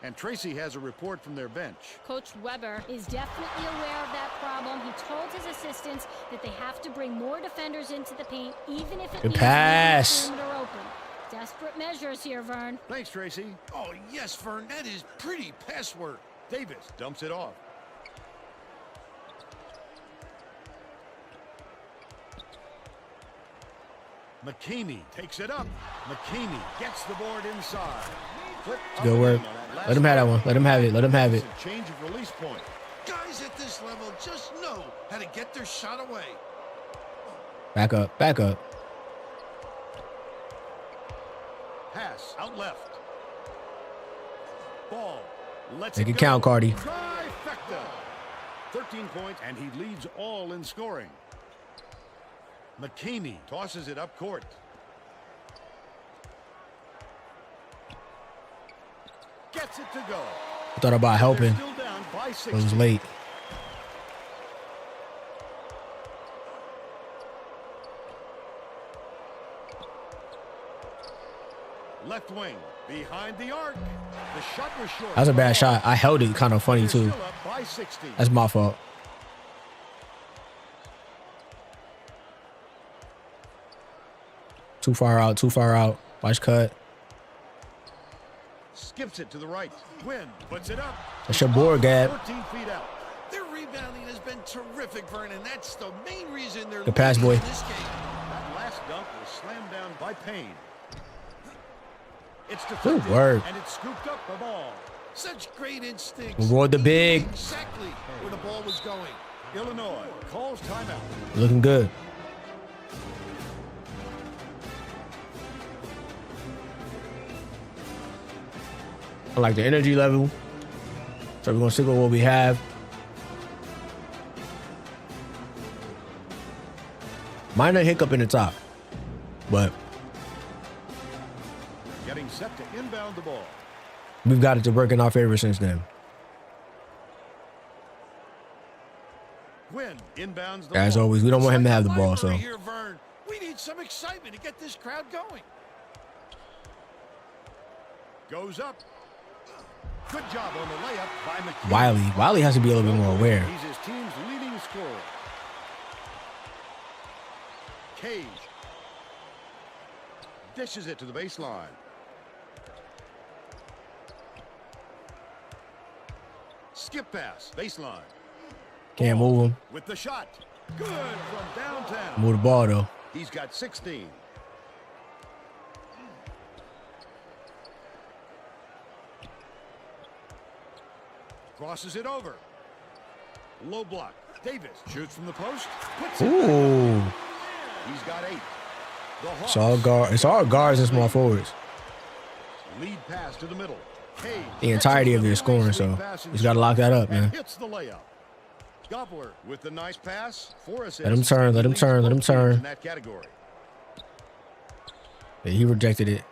And Tracy has a report from their bench. Coach Weber is definitely aware of that problem. He told his assistants that they have to bring more defenders into the paint, even if it means pass. the perimeter open. Desperate measures here, Vern. Thanks, Tracy. Oh, yes, Vern. That is pretty pass work. Davis dumps it off. McKamey takes it up. McKamey gets the board inside. Good work. Let him have that one. Let him have it. Let him have it. Change of release point. Guys at this level just know how to get their shot away. Back up. Back up. Pass out left. Ball. Let's Make it count, Cardi. Trifecta. 13 points, and he leads all in scoring. McKamey tosses it up court. Gets it to go. I thought about helping. Still down by 60. It was late. Left wing behind the arc. The shot was short. That was a bad shot. I held it kind of funny, too. Still up by 60. That's my fault. Too far out. Too far out. Watch cut. Skips it to the right. Quinn puts it up. That's your board, Gab. 14 feet out. Their rebounding has been terrific, Vernon. That's the main reason they're Good pass, leading boy. in this game. That last dunk was slammed down by Payne. It's Good deflected, work. and it scooped up the ball. Such great instincts. Reward the big. Exactly where the ball was going. Illinois calls timeout. Looking good. I like the energy level. So we're going to stick with what we have. Minor hiccup in the top. But Getting set to inbound the ball. we've got it to work in our favor since then. Quinn inbounds the As ball. always, we don't want him to have the ball. Library So here, Vern. We need some excitement to get this crowd going. Goes up. Good job on the layup by McKinney. Wiley has to be a little bit more aware. He's his team's leading scorer. Cage dishes it to the baseline. Skip pass, baseline. Can't move him. With the shot. Good from downtown. Move the ball though. He's got 16. Crosses it over. Low block. Davis shoots from the post. Puts it back. Ooh. He's got 8. The Hawks It's all guard. It's all guards and small forwards. lead pass to the middle. Cage The entirety of their scoring, so he's got to lock that up, and man. hits the layup. Gobbler with the nice pass. 4 assists. Let him turn, let him He turn, leads let him both teams turn. in that category. Yeah, he rejected it.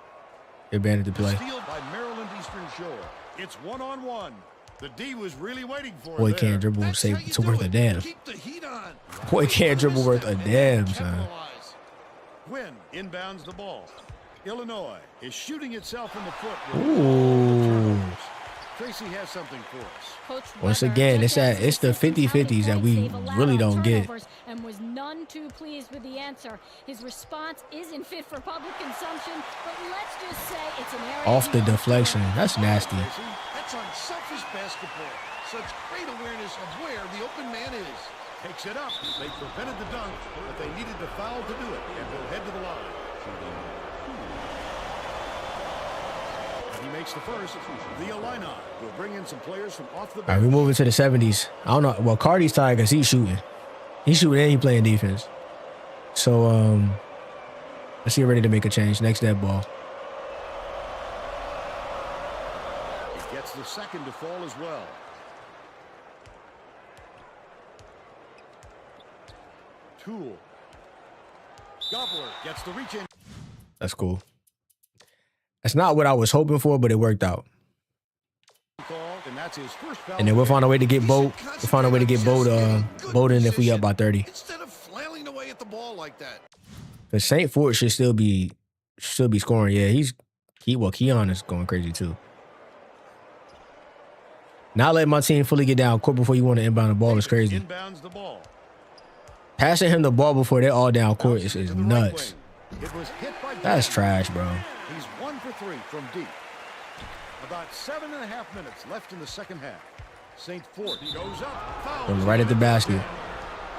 They banned the play. Steal by Maryland Eastern Shore. It's 1-on-1. The D was really waiting for Boy it there. can't dribble That's say how you to do worth a it. damn. Keep the heat on. Boy can't dribble worth a damn, son. Capitalize. Quinn inbounds the ball. Illinois is shooting itself in the foot. with Ooh. Tracy has something for us. Coach Once Weber again, just it's the asked assistants how many 50-50s that points we they've allowed really on don't get. turnovers and was none too pleased with the answer. His response isn't fit for public consumption, but let's just say it's an area Off the he wants to deflection. improve. That's nasty. Tracy, That's unselfish basketball. Such great awareness of where the open man is. takes it up. They prevented the dunk, but they needed the foul to do it, and will head to the line. He makes the first. The Illini will bring in some players from off the All right, we bench. moving to the 70s. I don't know. Well, Cardi's tired because he's shooting. He's shooting and he's playing defense. So, let's get ready to make a change. Next dead ball. He gets the second to fall as well. Tool. Gobbler gets the reach in. That's cool. That's not what I was hoping for, but it worked out. Call, and that's his first foul. And then we'll find a way to get Boat. We'll find a way to get Boat in if we up by 30. Instead of flailing away at the ball like that. Because St. Fort should still be scoring. Yeah, Keon is going crazy too. Not letting my team fully get down court before you want to inbound the ball is crazy. Inbounds the ball. Passing him the ball before they're all down court Bounces is to the right nuts. wing. It was hit by That's Gavin. trash, bro. He's 1 for 3 from deep. About 7.5 minutes left in the second half. St. Fort goes up. Fouls. Right at the basket.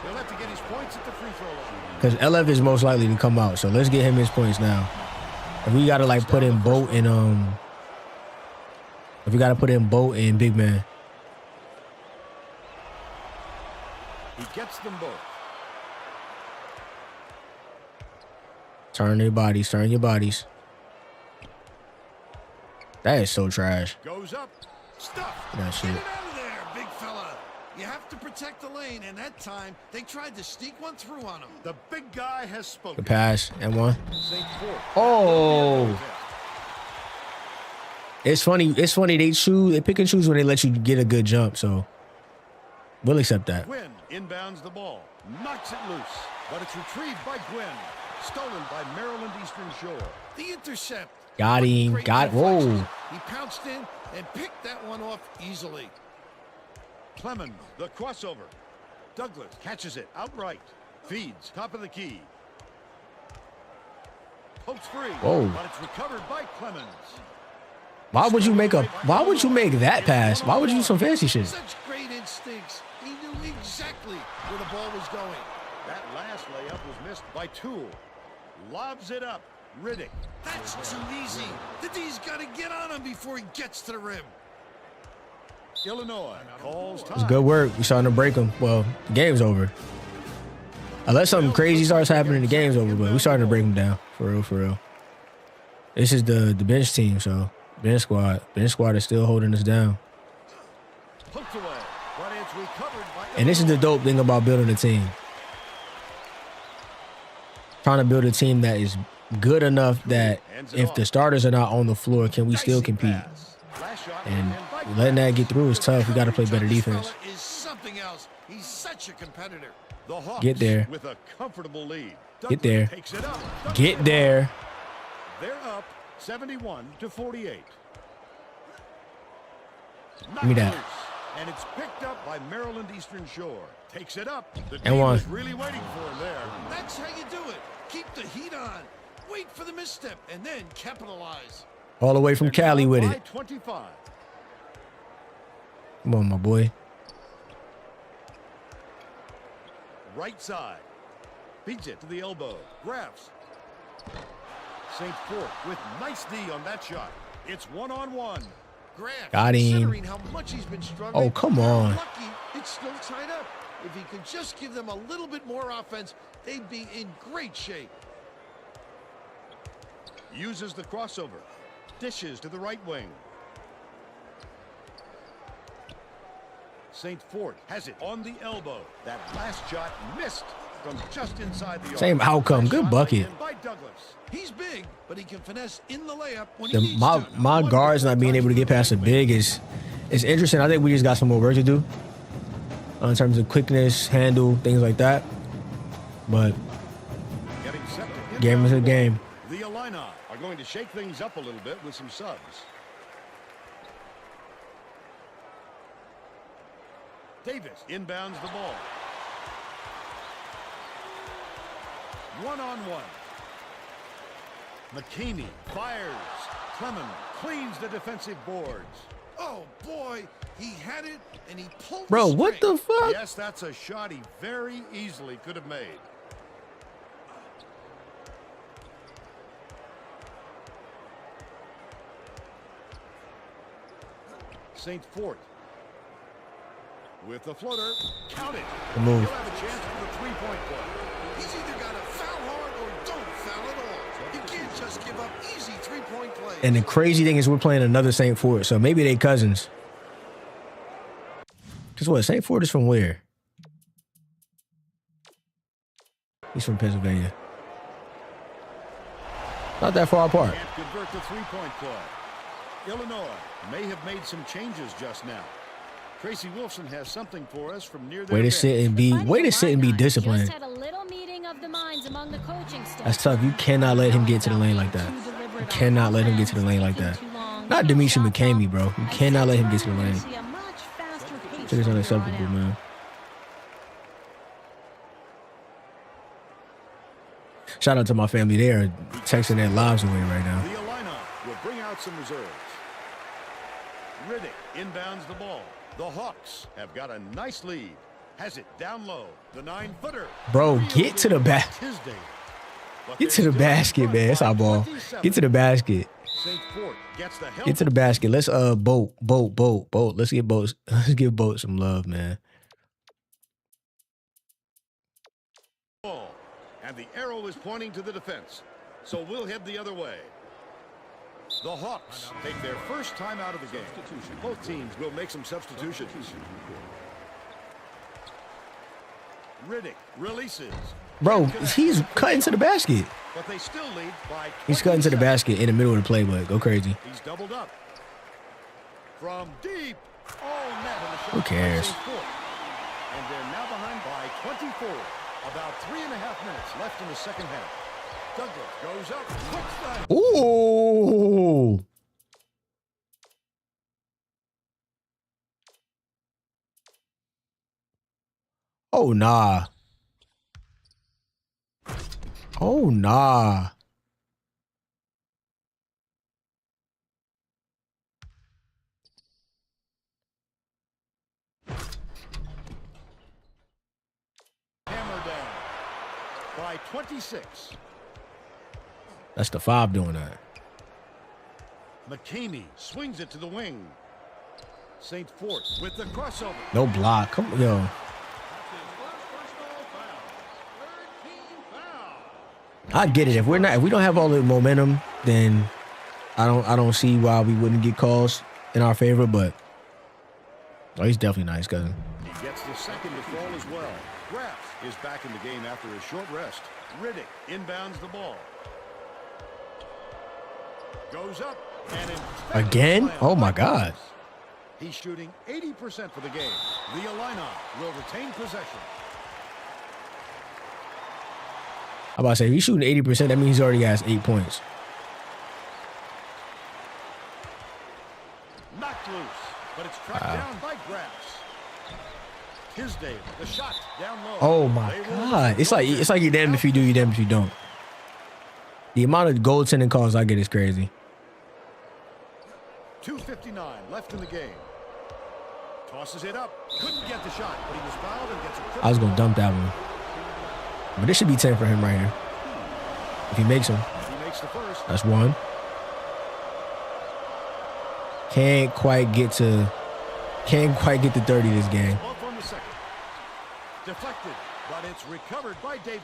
He'll have to get his points at the free throw line. Because LF is most likely to come out. So let's get him his points now. If we gotta like put in Boat and if we gotta put in Boat and Big Man. He gets them both. Turn your bodies, turn your bodies. That is so trash. Goes up. Stuff. That shit. Get it out of there, big fella. You have to protect the lane, and that time they tried to sneak one through on him. The big guy has spoken. The pass and one. St. Fort. Oh. It's funny. They pick and choose when they let you get a good jump. So we'll accept that. Gwynn inbounds the ball. Knocks it loose. But it's retrieved by Gwynn. Stolen by Maryland Eastern Shore. The intercept. Got him. Great Whoa. reflexes. He pounced in and picked that one off easily. Clemens, the crossover. Douglas catches it outright. Feeds, top of the key. Pokes free. Whoa. But it's recovered by Clemens. Why would you make that pass? Why would you do some fancy shit? Such great instincts. He knew exactly where the ball was going. That last layup was missed by Toole. Lobs it up. Riddick. That's too easy. The D's got to get on him before he gets to the rim. Illinois calls time. It's good work. We starting to break them. Well, the game's over. Unless something crazy starts happening, the game's over. But we starting to break them down. For real, for real. This is the bench team, so bench squad. Bench squad is still holding us down. Poked away, but it's recovered by And this is the dope thing about building a team. Trying to build a team that is good enough that if the starters are not on the floor, can we still compete? And letting that get through is tough. We got to play better defense. Is something else. He's such a competitor. The Hawks Get there. with a comfortable lead. Get there. Takes it up. Get there. They're up 71-48. Give me that. Knocked loose, and it's picked up by Maryland Eastern Shore. Takes it up. The And team one. was really waiting for him there. That's how you do it. Keep the heat on. Wait for the misstep and then capitalize. All the way from Cali with By it. 25. Come on, my boy. Right side. Beats it to the elbow. Grabs. St. Fort with nice D on that shot. It's one-on-one. Grant, Got him. considering how much he's been struggling, Oh, come they're on. lucky it's still tied up. If he could just give them a little bit more offense, they'd be in great shape. Uses the crossover. Dishes to the right wing. St. Fort has it on the elbow. That last shot missed from just inside the arc. Same outcome. Good Shot bucket. in by Douglas. He's big, but he can finesse in the layup when he needs My to. guards not being able to get past the big is interesting. I think we just got some more work to do in terms of quickness, handle, things like that. But Getting set to game is a inbound game. The Illini are going to shake things up a little bit with some subs. Davis inbounds the ball. One-on-one. McKamey fires. Clemens cleans the defensive boards. Oh, boy, he had it, and he pulled Bro, the what string. the fuck? Yes, that's a shot he very easily could have made. St. Fort with the floater. Count it. The move. He'll have a chance for the three-point play. He's either got to foul hard or don't foul at all. You can't just give up easy three-point plays. And the crazy thing is we're playing another St. Fort, so maybe they cousins. Because what, St. Fort is from where? He's from Pennsylvania. Not that far apart. Can't convert the three-point play. Illinois may have made some changes just now. Tracy Wilson has something for us from near their Way to bench. sit and be disciplined. Just had a little meeting of the minds among the coaching staff. That's tough. You cannot let him get to the lane like that. You cannot let him get to the lane like that. Not Demetri McKamey, bro. You cannot let him get to the lane. It is unacceptable, man. Shout out to my family. They are texting their lives away right now. The Illini will bring out some reserves. Riddick inbounds the ball. The Hawks have got a nice lead. Has it down low. The 9-footer. Bro, get to the back. Get to the basket, man. It's our ball. Get to the basket. St. Fort gets the help. Get to the basket. Let's boat. Let's give boat some love, man. Ball. And the arrow is pointing to the defense. So we'll head the other way. The Hawks take their first time out of the game. Both teams will make some substitutions. Riddick releases. Bro, he's cutting to the basket. But they still lead by He's cutting to the 27. basket in the middle of the play, but go crazy. He's doubled up. From deep. All net in the shot. Who cares? by St. Fort. And they're now behind by 24. About 3.5 minutes left in the second half. Douglas goes up. Quick strike. Ooh. Oh, nah. Oh, nah. by 26. That's the 5 doing that. McCamey swings it to the wing. St. Fort with the crossover. No block. Come on, yo. I get it. If we don't have all the momentum, then I don't see why we wouldn't get calls in our favor. But he's definitely nice, cousin. He gets the second to fall as well. Graff is back in the game after a short rest. Riddick inbounds the ball. Goes up and again. Oh my God. He's shooting 80% for the game. The Illini will retain possession. I'm about to say, if he's shooting 80%, that means he already has 8 points. Knocked loose, but it's tracked down by Grass. Tisdale, the shot down low. Oh my God. It's like you're damned if you do, you're damned if you don't. The amount of goaltending calls I get is crazy. 2:59 left in the game. Tosses it up. Couldn't get the shot, but he was fouled and gets a I was going to dump that one. But this should be 10 for him right here. If he makes them. He makes the first. That's 1. Can't quite get to 30 this game. Off on the second. Deflected, but it's recovered by Davis.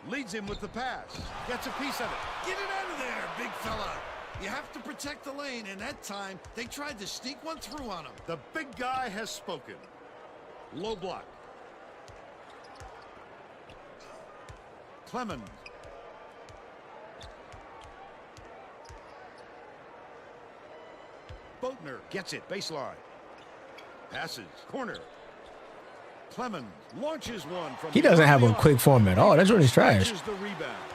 Leads him with the pass. Gets a piece of it. Get it out of there, big fella. You have to protect the lane, and that time they tried to sneak one through on him. The big guy has spoken. Low block. Clemens. Boatner gets it, baseline. Passes, corner. Clemens launches one from. He doesn't have a quick form at all. That's really trash. The rebound.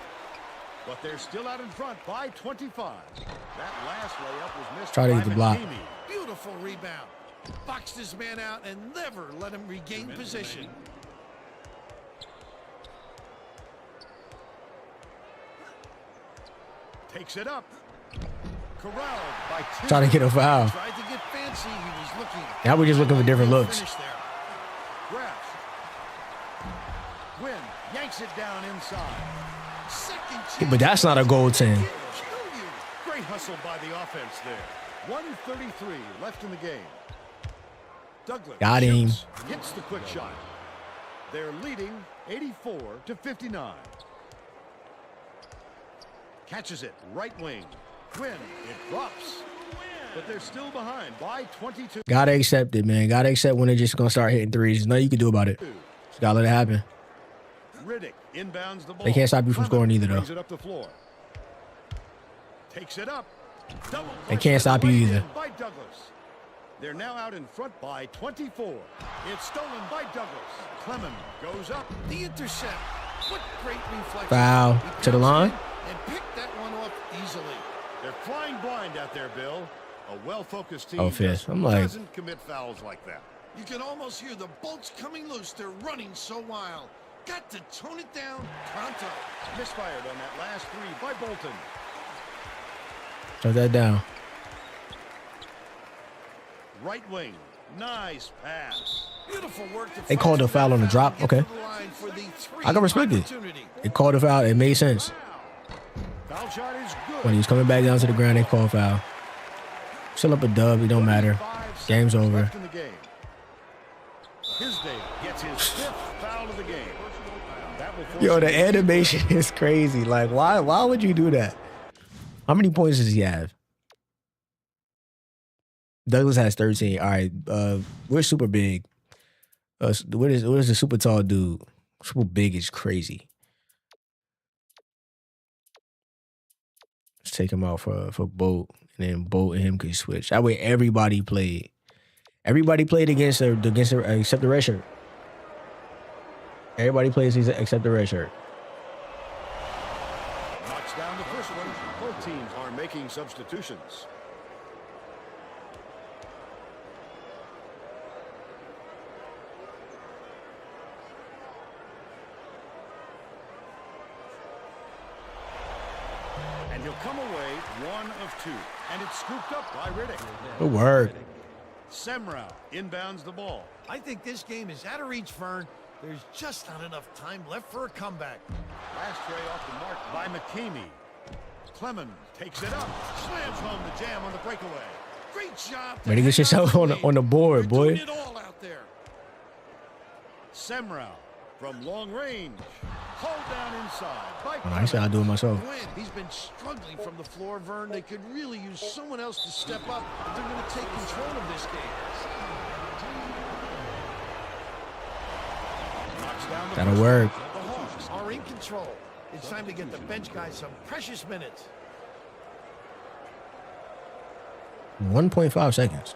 But they're still out in front by 25. That last layup was missed. Try to get the block. Beautiful rebound. Boxed his man out and never let him regain position. Takes it up. Corralled by two. Trying to get a foul. Tried to get fancy. He was looking. Now we're just looking for different looks. Graff. Win. Yanks it down inside. But that's not a goaltend. Great hustle by the offense there. 1:33 left in the game. Douglas got him. Hits the quick shot. They're leading 84-59. Catches it right wing. Win. It drops. But they're still behind by 22. Gotta accept it, man. Gotta accept when they're just gonna start hitting threes. There's nothing you can do about it. Just gotta let it happen. Riddick inbounds the ball. They can't stop you from scoring either, though. Brings it up the floor. Takes it up. They can't stop you either. By Douglas. They're now out in front by 24. It's stolen by Douglas. Clemens goes up. The intercept. What great reflection. Foul to the line. And picked that one off easily. They're flying blind out there, Bill. A well-focused team doesn't commit fouls like that. You can almost hear the bolts coming loose. They're running so wild. Got to tone it down pronto. Misfired on that last three by Bolton. Shut that down. Right wing. Nice pass. Beautiful work. They called a foul on the drop. Okay. I can respect it. They called a foul. It made sense. Foul shot is good. When he was coming back down to the ground, they called foul. Still up a dub. It don't matter. Game's over. Tisdale gets his 5th foul of the game. Yo, the animation is crazy. Like, why would you do that? How many points does he have? Douglas has 13. All right, we're super big. What is the super tall dude? Super big is crazy. Let's take him out for Bolt, and then Bolt and him can switch. That way, everybody played. Everybody played against except the red shirt. Everybody plays except the red shirt. Knocks down the first one. Both teams are making substitutions. And he'll come away 1 of 2. And it's scooped up by Riddick. Good work. Semrau inbounds the ball. I think this game is out of reach, Vern. There's just not enough time left for a comeback. Last tray off the mark by McKamey. Clemens takes it up, slams home the jam on the breakaway. Great job. Ready to get yourself on the board, boy. Doing it all out there. Semrau from long range. Hold down inside. I said I'll do it myself. He's been struggling from the floor, Vern. They could really use someone else to step up if they're going to take control of this game. That'll work. The Hawks are in control. It's time to get the bench guys some precious minutes. 1.5 seconds.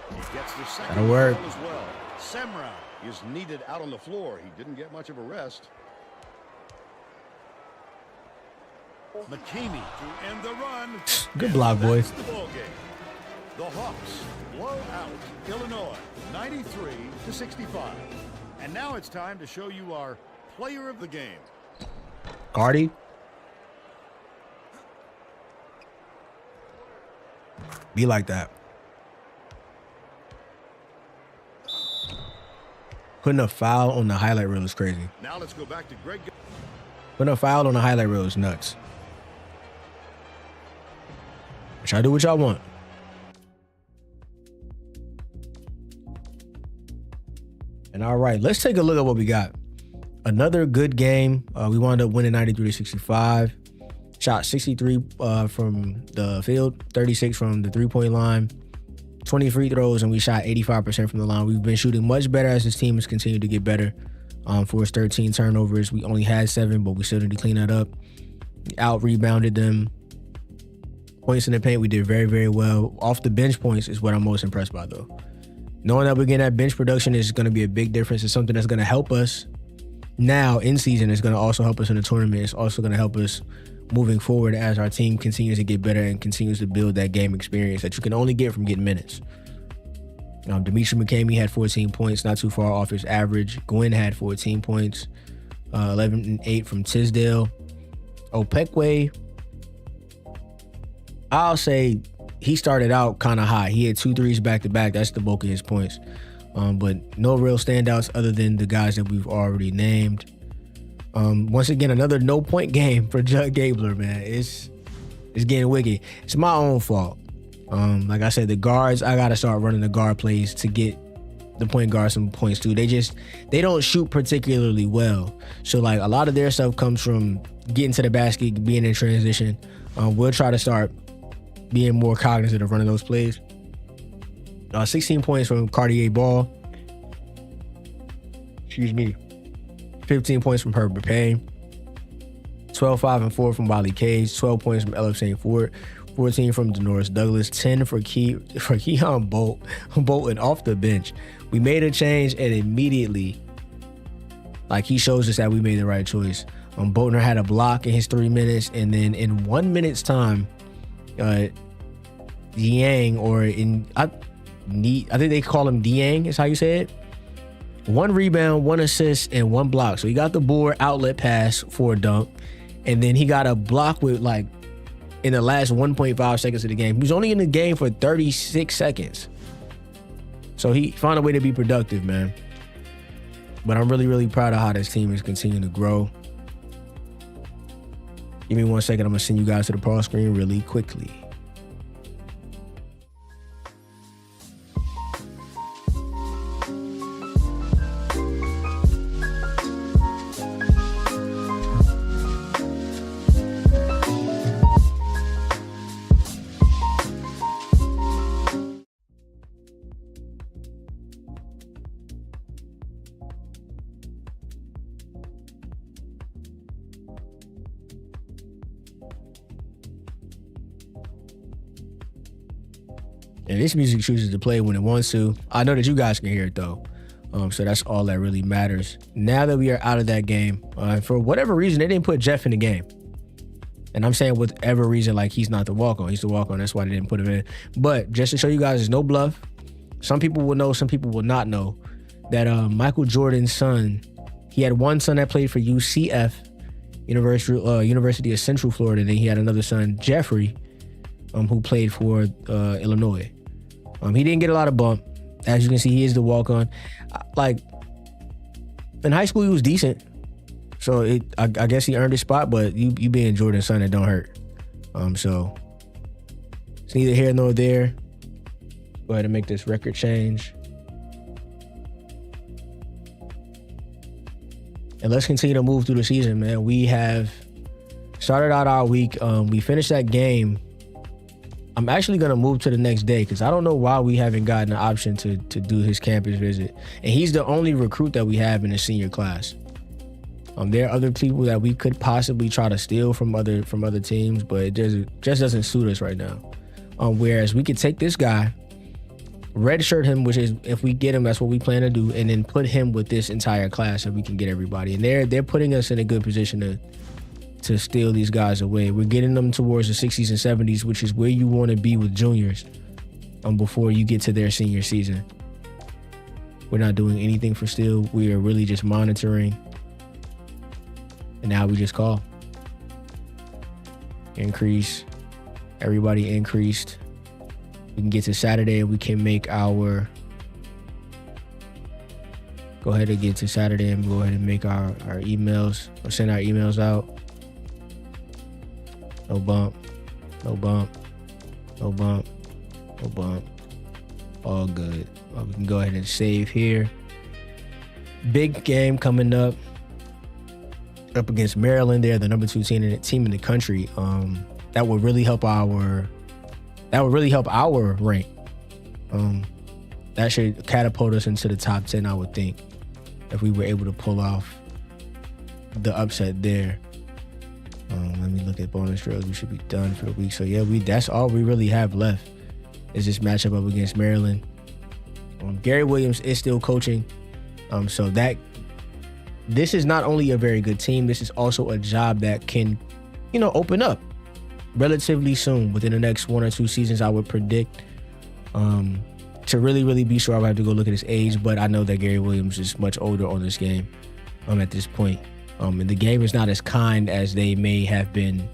He gets the second That'll work. foul as well. Semrau is needed out on the floor. He didn't get much of a rest. McKamey to end the run. Good block, boys. The ball game. The Hawks blow out Illinois 93-65. And now it's time to show you our player of the game. Cardi. Be like that. Putting a foul on the highlight reel is crazy. Now let's go back to Greg. Putting a foul on the highlight reel is nuts. But y'all do what y'all want. And all right, let's take a look at what we got. Another good game. We wound up winning 93-65. Shot 63 from the field, 36 from the three-point line, 20 free throws, and we shot 85% from the line. We've been shooting much better as this team has continued to get better. Forced 13 turnovers. We only had 7, but we still need to clean that up. Out-rebounded them. Points in the paint, we did very, very well. Off the bench points is what I'm most impressed by, though. Knowing that we're getting that bench production is going to be a big difference. It's something that's going to help us now in season. It's going to also help us in the tournament. It's also going to help us moving forward as our team continues to get better and continues to build that game experience that you can only get from getting minutes. Demetri McKamey had 14 points, not too far off his average. Gwynn had 14 points, 11 and 8 from Tisdale. Opekwe, I'll say he started out kind of high. He had 2 threes back-to-back. That's the bulk of his points. But no real standouts other than the guys that we've already named. Once again, another no-point game for Judd Gabler, man. It's getting wicked. It's my own fault. Like I said, the guards, I got to start running the guard plays to get the point guard some points too. They don't shoot particularly well. So, like, a lot of their stuff comes from getting to the basket, being in transition. We'll try to start being more cognizant of running those plays. 16 points from Cartier Ball. Excuse me. 15 points from Herbert Payne. 12, 5, and 4 from Wally Cage. 12 points from Elif St. Fort. 14 from Denoris Douglas. 10 for Keon Bolton off the bench. We made a change and immediately, like, he shows us that we made the right choice. Bolton had a block in his 3 minutes, and then in 1 minute's time, Dieng, I think they call him Dieng, is how you say it. 1 rebound, 1 assist, and 1 block. So he got the board outlet pass for a dunk, and then he got a block with, like, in the last 1.5 seconds of the game. He was only in the game for 36 seconds. So he found a way to be productive, man. But I'm really, really proud of how this team is continuing to grow. Give me 1 second. I'm going to send you guys to the pause screen really quickly. And this music chooses to play when it wants to. I know that you guys can hear it though. So that's all that really matters. Now that we are out of that game, for whatever reason, they didn't put Jeff in the game. And I'm saying whatever reason, like, he's not the walk-on. He's the walk-on. That's why they didn't put him in. But just to show you guys, there's no bluff. Some people will know, some people will not know that Michael Jordan's son, he had one son that played for UCF, University of Central Florida. And then he had another son, Jeffrey, who played for Illinois. He didn't get a lot of bump. As you can see, he is the walk-on. Like, in high school, he was decent. So I guess he earned his spot, but you being Jordan's son, it don't hurt. So it's neither here nor there. Go ahead and make this record change. And let's continue to move through the season, man. We have started out our week. We finished that game. I'm actually going to move to the next day because I don't know why we haven't gotten the option to do his campus visit. And he's the only recruit that we have in the senior class. There are other people that we could possibly try to steal from other teams, but it just doesn't suit us right now. Whereas we could take this guy, redshirt him, which is, if we get him, that's what we plan to do, and then put him with this entire class so we can get everybody. And they're putting us in a good position to steal these guys away. We're getting them towards the 60s and 70s, which is where you want to be with juniors before you get to their senior season. We're not doing anything for steal. We are really just monitoring. And now we just call. Increase. Everybody increased. We can get to Saturday and we can make our... Go ahead and get to Saturday and go ahead and make our emails, or send our emails out. No bump. No bump. No bump. No bump. All good. We can go ahead and save here. Big game coming up against Maryland. They're the number 2 team in the country. That would really help our rank. That should catapult us into the top 10, I would think, if we were able to pull off the upset there. Let me look at bonus drills. We should be done for the week. So yeah, that's all we really have left is this matchup up against Maryland. Gary Williams is still coaching. So that this is not only a very good team, this is also a job that can, open up relatively soon, within the next 1 or 2 seasons, I would predict. To really, really be sure, I would have to go look at his age, but I know that Gary Williams is much older on this game at this point. And the game is not as kind as they may have been.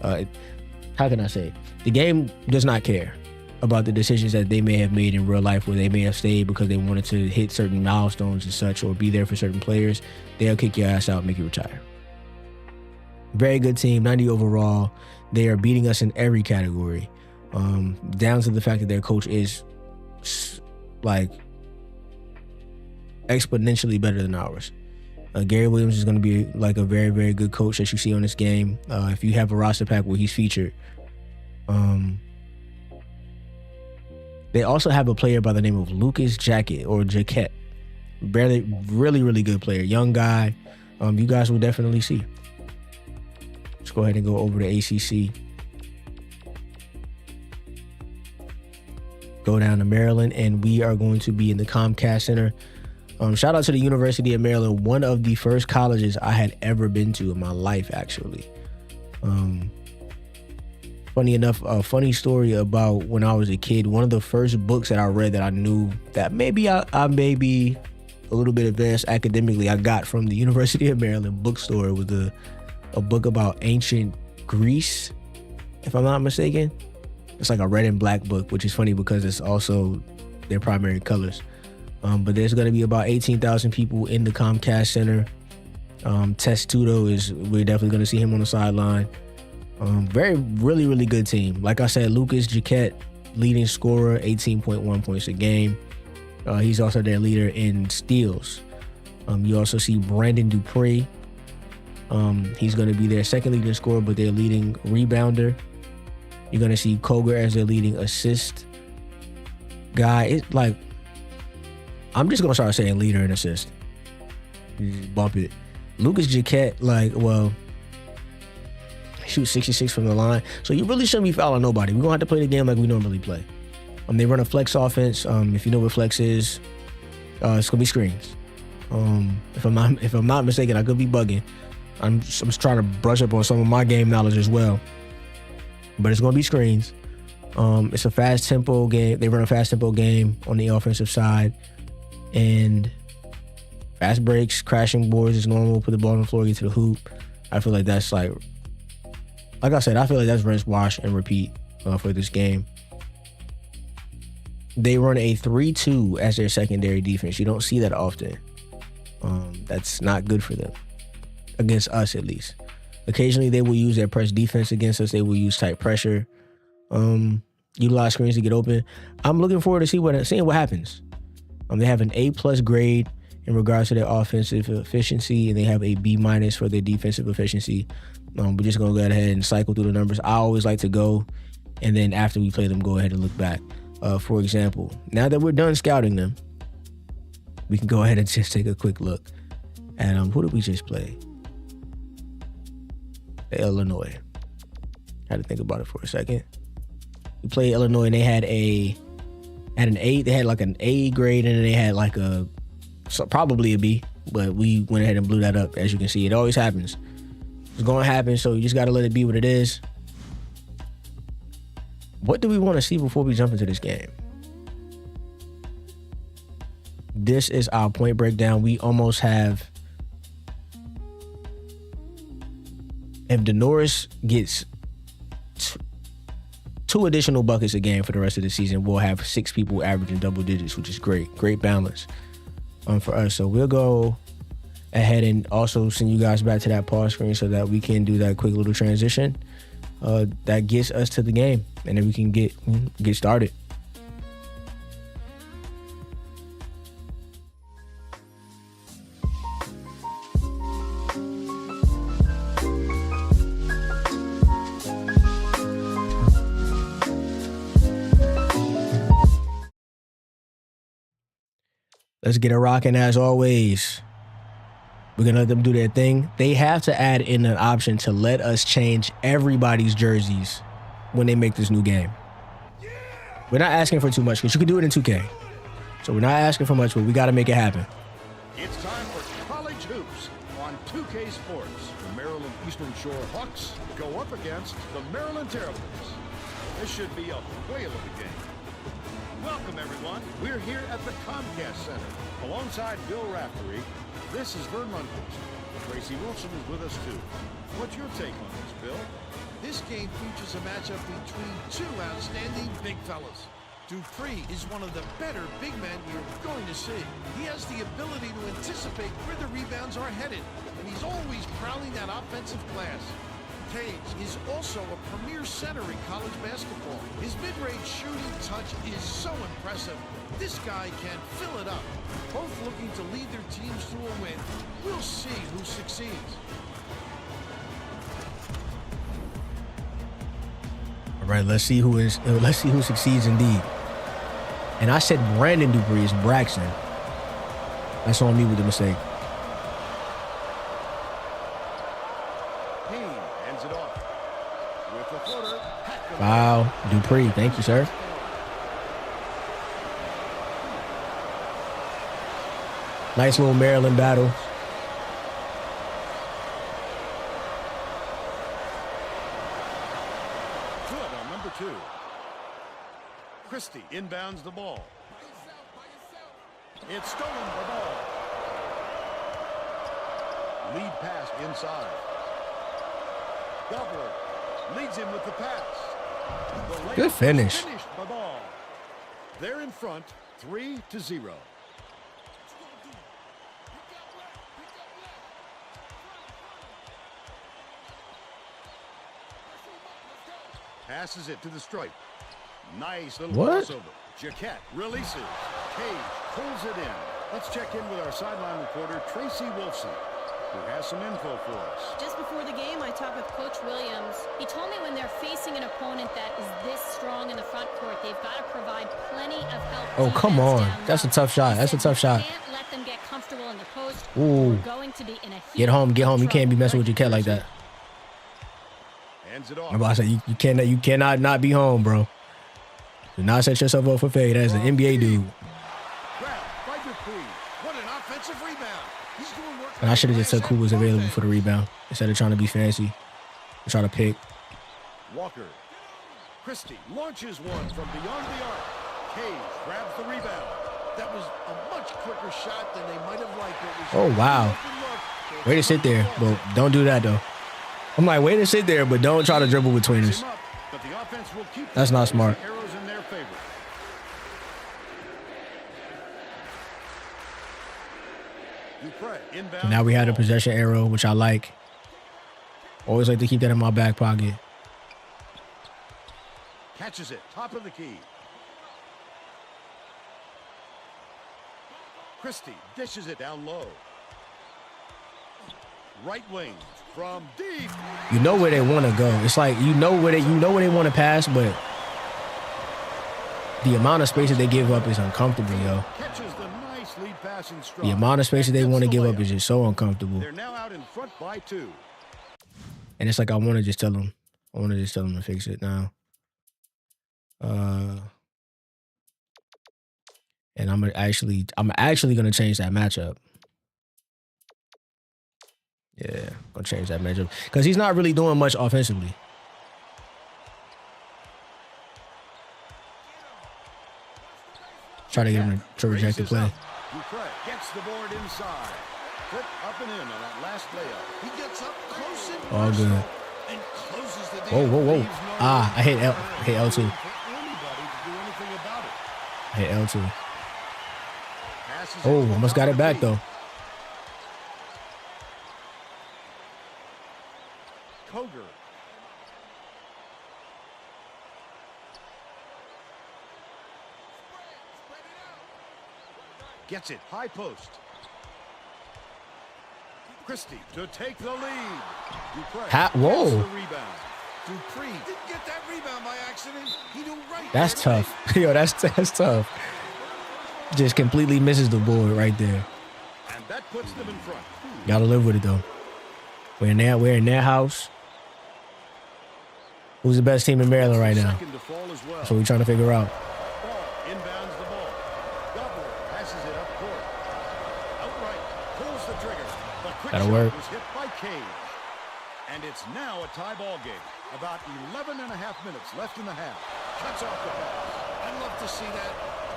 How can I say it? The game does not care about the decisions that they may have made in real life, where they may have stayed because they wanted to hit certain milestones and such, or be there for certain players. They'll kick your ass out and make you retire. Very good team, 90 overall. They are beating us in every category, down to the fact that their coach is like exponentially better than ours. Gary Williams is going to be like a very, very good coach that you see on this game. If you have a roster pack where he's featured. They also have a player by the name of Lucas Jaquette. Really, really good player. Young guy. You guys will definitely see. Let's go ahead and go over to ACC. Go down to Maryland, and we are going to be in the Comcast Center. Shout out to the University of Maryland, one of the first colleges I had ever been to in my life, actually. Funny enough, a funny story about when I was a kid, one of the first books that I read that I knew that maybe I may be a little bit advanced academically, I got from the University of Maryland bookstore. It was a book about ancient Greece, if I'm not mistaken. It's like a red and black book, which is funny because it's also their primary colors. But there's going to be about 18,000 people in the Comcast Center. Testudo we're definitely going to see him on the sideline. Really, really good team. Like I said, Lucas Jaquette, leading scorer, 18.1 points a game. He's also their leader in steals. You also see Brandon Dupree. He's going to be their second leading scorer, but their leading rebounder. You're going to see Koger as their leading assist guy. It's like, I'm just going to start saying leader and assist. Just bump it. Lucas Jaquette, shoots 66 from the line. So you really shouldn't be fouling nobody. We're going to have to play the game like we normally play. They run a flex offense. If you know what flex is, it's going to be screens. If I'm not mistaken, I could be bugging. I'm just trying to brush up on some of my game knowledge as well. But it's going to be screens. It's a fast tempo game. They run a fast tempo game on the offensive side. And fast breaks, crashing boards is normal. Put the ball on the floor, get to the hoop. I feel like that's like I said, I feel like that's rinse, wash, and repeat for this game. They run a 3-2 as their secondary defense. You don't see that often. That's not good for them. Against us, at least. Occasionally, they will use their press defense against us. They will use tight pressure. Utilize screens to get open. I'm looking forward to seeing what happens. They have an A+ grade in regards to their offensive efficiency, and they have a B- for their defensive efficiency. We're just going to go ahead and cycle through the numbers. I always like to go, and then after we play them, go ahead and look back. For example, now that we're done scouting them, we can go ahead and just take a quick look at who did we just play? Illinois. Had to think about it for a second. We played Illinois, and they had an A. They had like an A grade, and then they had like probably a B, but we went ahead and blew that up. As you can see, it always happens. It's going to happen, so you just got to let it be what it is. What do we want to see before we jump into this game? This is our point breakdown. We almost have... If Denoris gets two additional buckets a game for the rest of the season, we'll have 6 people averaging double digits, which is great. Great balance for us. So we'll go ahead and also send you guys back to that pause screen so that we can do that quick little transition that gets us to the game, and then we can get started. Let's get it rocking as always. We're going to let them do their thing. They have to add in an option to let us change everybody's jerseys when they make this new game. We're not asking for too much because you can do it in 2K. So we're not asking for much, but we got to make it happen. It's time for college hoops on 2K Sports. The Maryland Eastern Shore Hawks go up against the Maryland Terrapins. This should be a whale of a game. Welcome, everyone. We're here at the Comcast Center. Alongside Bill Raftery, this is Vern Lundquist. Tracy Wilson is with us, too. What's your take on this, Bill? This game features a matchup between 2 outstanding big fellas. Dupree is one of the better big men you're going to see. He has the ability to anticipate where the rebounds are headed, and he's always prowling that offensive glass. Cage is also a premier center in college basketball. His mid-range shooting touch is so impressive. This guy can fill it up. Both looking to lead their teams to a win. We'll see who succeeds. All right, let's see who succeeds indeed. And I said Brandon Dupree is Braxton. That's on me with the mistake. Wow, Dupree, thank you, sir. Nice little Maryland battle. Good on number 2. Christie inbounds the ball. It's stolen the ball. Lead pass inside. Gobler leads him with the pass. Good finish. The ball. They're in front, 3-0. Passes it to the stripe. Nice little crossover. Jaquette releases. Cage pulls it in. Let's check in with our sideline reporter, Tracy Wolfson, who has some info for us. Just before the game, I talked with Coach Williams. He told me when they're facing an opponent that is this strong in the front court, they've got to provide plenty of help. Oh, come on. That's a tough shot. That's a tough shot. You can't let them get comfortable in the post. Ooh. We're going to be in a Get home. You can't be messing with your cat like that. Hands it off. I'm about to say, you cannot not be home, bro. Do not set yourself up for failure. That is an NBA dude. What an offensive rebound. He's doing work. And I should have just took who was available for the rebound instead of trying to be fancy and try to pick. Walker. Christie launches one from beyond the arc. Cage grabs the rebound. That was a much quicker shot than they might have liked. Oh, wow. Way to sit there, but don't do that, though. I'm like, way to sit there, but don't try to dribble between us. That's not smart. Dupre, inbound. So now we have a possession arrow, which I like. Always like to keep that in my back pocket. Catches it, top of the key. Christie dishes it down low. Right wing from deep. You know where they want to go. It's like you know where they want to pass, but the amount of space that they give up is uncomfortable, yo. Catches the nice lead pass in stride. The amount of space that they want to give up is just so uncomfortable. They're now out in front by 2. And it's like I want to just tell them. I want to just tell them to fix it now. And I'm actually gonna change that matchup. Yeah, gonna change that matchup because he's not really doing much offensively. Try to get him to reject the play. Dupre gets the board inside. Flip up and in on that last layup. He gets up close and All good. and closes the Whoa, whoa, whoa. Ah, I hit L2. Anybody to do anything about it. I hit L2. Passes Oh, it to almost the got top it of back the key. though. Koger. Gets it, high post. Christie to take the lead. Dupre Whoa. gets the rebound. Dupree didn't get that rebound by accident. He knew right. That's where to tough. Yo, that's tough. Just completely misses the board right there. And that puts them in front. Gotta live with it though. We're in their house. Who's the best team in Maryland right now? Second to fall as well. That's what we're trying to figure out. Ball inbounds the ball. Gobler passes it up court. Outright pulls the trigger. The quick That'll shot work. was hit by Cage. And it's now a tie ball game. About 11 and a half minutes left in the half. Cuts off the pass. I'd love to see that.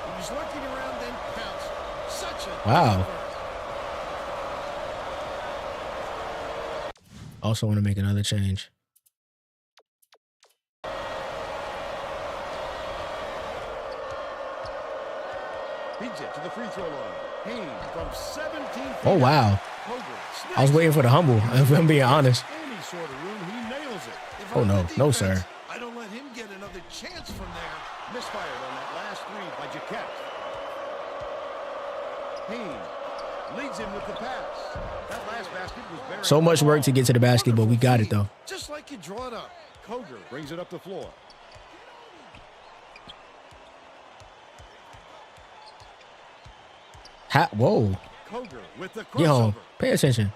He was looking around, then pounced. Such a Wow. Also want to make another change. Beats it to the free throw line. Haynes from 17 feet. Oh, wow. Koger I was waiting for the humble, if I'm being honest. any sort of room, he nails it. If Oh, I'm no. the No, defense, sir. I don't let him get another chance from there. Misfired on that last three by Jaquette. Haynes leads him with the pass. That last basket was buried. So much work to get to the basket, but we got it though. Just like you draw it up. Koger brings it up the floor. Whoa. Koger with the Get home. crossover. Pay attention.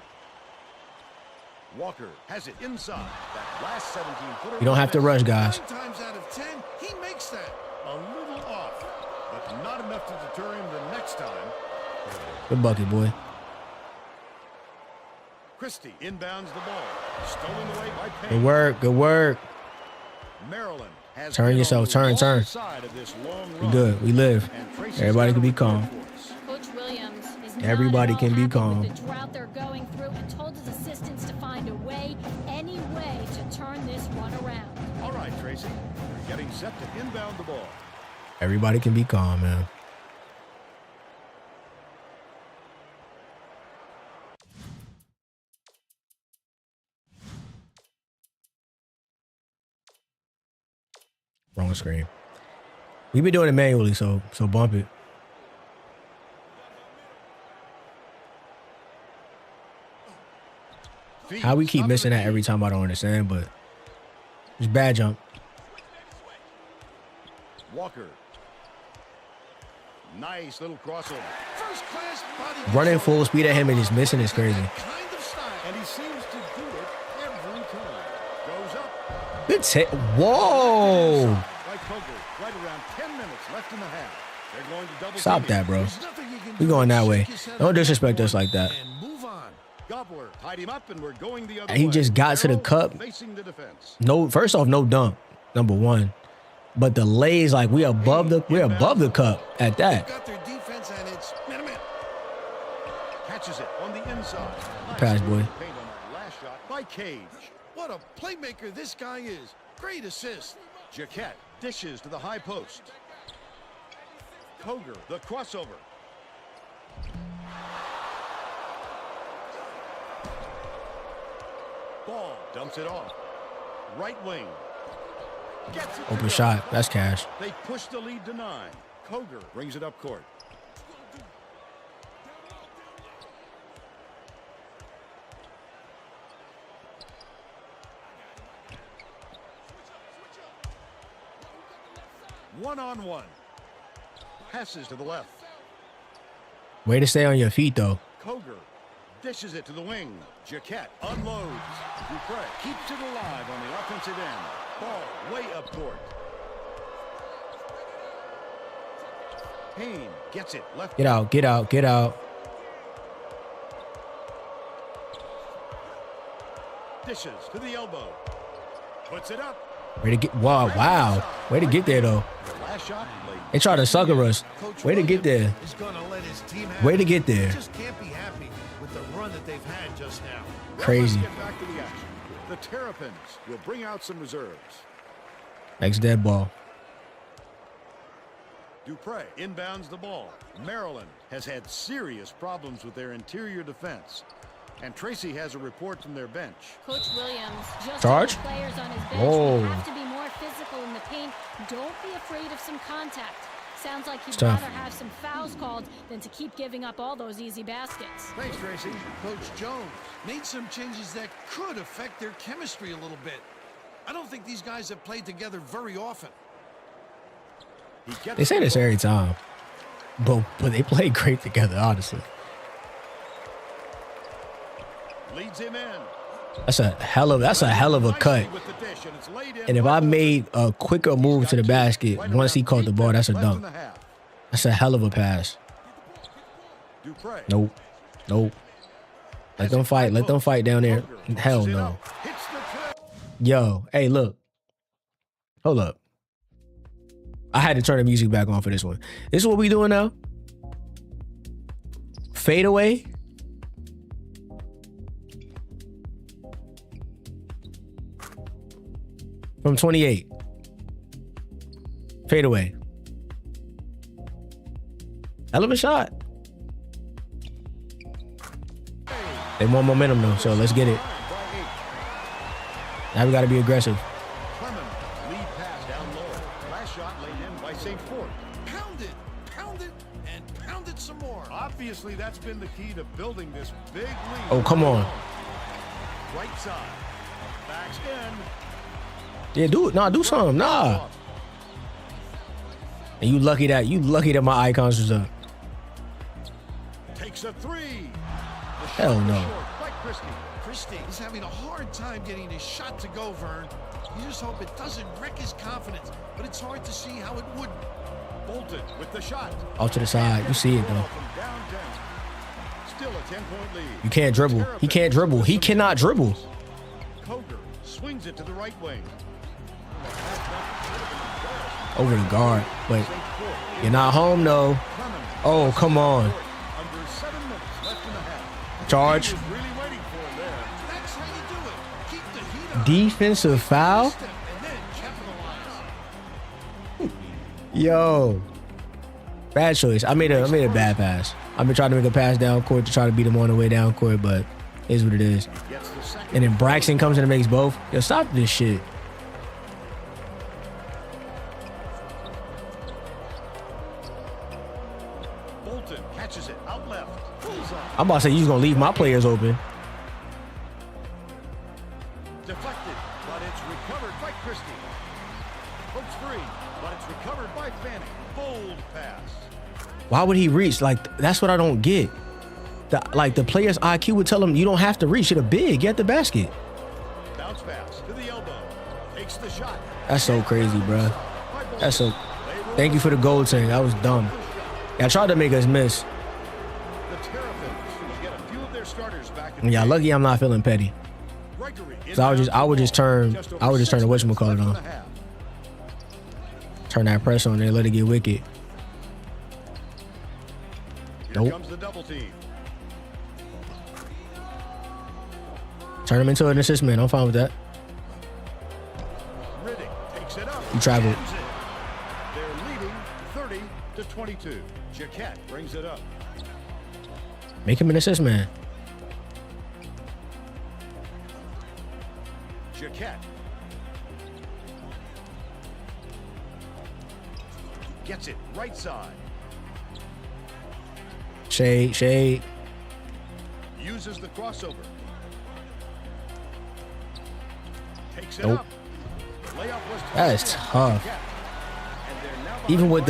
Walker has it inside. That last 17-footer. You don't have to rush, guys. 9 times out of 10, he makes that. A little off, but not enough to deter him the next time. Good bucket, boy. Christie inbounds the ball. Stolen away by Payne. Good work. Good work. Maryland has Turn been yourself, on the turn. long side of this long We run. good. We live. And Tracy's Everybody got can a be calm. report for us. Coach Williams is not Everybody at all can be happy calm. with the drought they're going through and told his assistants to find a way, any way, to turn this one around. All right, Tracy. You're getting set to inbound the ball. Everybody can be calm, man. Wrong screen. We've been doing it manually, so bump it. How we keep missing that every time, I don't understand, but it's bad jump. Walker. Nice little crossover. First class body Running control. full speed at him and just missing is crazy. Kind of style. And he seems to do it every time. Goes up. Good take. Whoa! By Koger. Right around 10 minutes left in the half. They're going to double Stop team that, him. bro. There's nothing you can We do going but that way. shake his head Don't up disrespect that us like that. and move on. Gobler tied him up, and we're going the other And he way. just got to the Merrill cup. Facing the defense. No, first off, no dunk. Number one. But the lays, like we above the cup at that. Got their defense, and it's minute. Catches it on the inside. Nice Pass, boy. paint on that last shot by Cage. What a playmaker this guy is. Great assist. Jaquette dishes to the high post. Koger, the crossover. Ball dumps it off. Right wing. Gets it to Open go. shot. That's cash. They push the lead to 9. Koger brings it up court. One-on-one. Passes to the left. Way to stay on your feet, though. Koger dishes it to the wing. Jaquette unloads. Dupre keeps it alive on the offensive end. Ball way up court. Payne gets it left. Get out, get out, get out. Dishes to the elbow. Puts it up. Way to get, wow. Way to get there, though. The last shot late. They try to sucker us. Way to get there. Is going to let his team have Way to it. get there. He just can't be happy with the run that they've had just now. Crazy. Let's get back to the action. The Terrapins will bring out some reserves. Next dead ball. Dupre inbounds the ball. Maryland has had serious problems with their interior defense. And Tracy has a report from their bench. Coach Williams just Charge? told players on his bench Oh. will have to be more physical in the paint. Don't be afraid of some contact. Sounds like he'd Tough. rather have some fouls called than to keep giving up all those easy baskets. Thanks, Tracy. Coach Jones made some changes that could affect their chemistry a little bit. I don't think these guys have played together very often. He gets They say the this ball. every time. But they play great together, honestly. Leads him in. That's a hell of a cut. With the dish, and it's laid in And if by I Bolton. made a quicker move to the basket Right once he around caught the 8 ball, that's a minutes left dunk. in the half. That's a hell of a pass. Dupre. Nope. Nope. Let them fight. Let them fight down there. Hell no. Hits the trap. Yo, hey, look. Hold up. I had to turn the music back on for this one. This is what we doing now. Fade away. From 28. Fade away. Hell of a shot. They want momentum though, so let's get it. Now we got to be aggressive. Clemens, lead pass down low. Last shot laid in by St. Fort. Pound it, and pound it some more. Obviously, that's been the key to building this big lead. Oh, come on. Right side. Backs in. Yeah, do it. Nah, do something. Nah. And you lucky that my icons was up. Takes a three. The Hell shot no. was short by Christie. Christie is having a hard time getting his shot to go, Vern. You just hope it doesn't wreck his confidence, but it's hard to see how it would. Bolton with the shot. Off to the side. You see it though. From downtown. Still a 10-point lead. You can't dribble. He can't dribble. He cannot dribble. Koger swings it to the right wing. Over the guard. But you're not home though. Oh, come on. Under 7 minutes left in the half. Charge. He was really waiting for him there. That's how you do it. Keep the heat on. Defensive foul? Step and then capitalize. Yo. Bad choice. I made a bad pass. I've been trying to make a pass down court to try to beat him on the way down court, but it is what it is. Gets the second. And then Braxton comes in and makes both. Yo, stop this shit. Bolton catches it out left. Pulls up. I'm about to say you just gonna leave my players open. Deflected, but it's recovered by Christie. Pokes free, but it's recovered by Fanning. Bold pass. Why would he reach? Like, that's what I don't get. The player's IQ would tell him you don't have to reach. You're big. Get the basket. Bounce pass to the elbow. Takes the shot. That's so crazy, bro. By Bolton. That's so. Thank you for the gold thing. That was dumb. Y'all tried to make us miss. The Terrapins will get a few of their starters back in the Yeah, game. lucky I'm not feeling petty. Gregory So I would just turn over the 6 minutes whatchamacallit left in on. the half. Turn that press on there. Let it get wicked. Here Nope. comes the double team. Turn him into an assist man. I'm fine with that. Riddick takes it up. You traveled. Jams it. They're leading 30-22. Jaquette brings it up. Make him an assist man. Jaquette. Gets it right side. Shade, shade. Uses the crossover. Takes it Nope. up. The layup was That is tough. Even with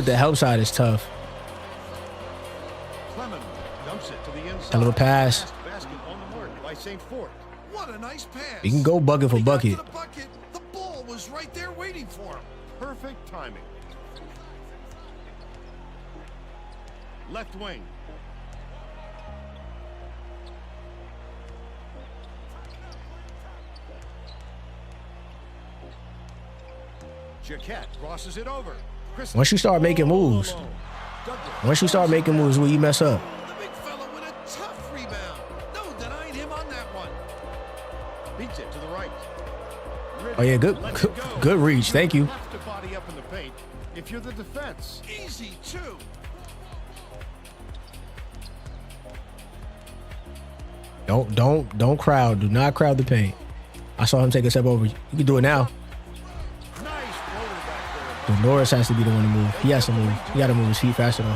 the help side is tough. Clement dumps it to the inside. A little pass. Last basket on the mark by St. Fort. What a nice pass. You can go bucket for He got bucket. to the bucket. The ball was right there waiting for him. Perfect timing. Left wing. Jaquette crosses it over. Once you start making moves, once you start making moves, will you mess up? The big fella with a tough rebound. No denying him on that one. Beats it to the right. Oh yeah, good reach. Thank you. Have to body up in the paint if you're the defense. Easy, too. Don't crowd. Do not crowd the paint. I saw him take a step over. You can do it now. Nice floater back there. But Norris has to be the one to move. He has to move. He got to move his feet faster though.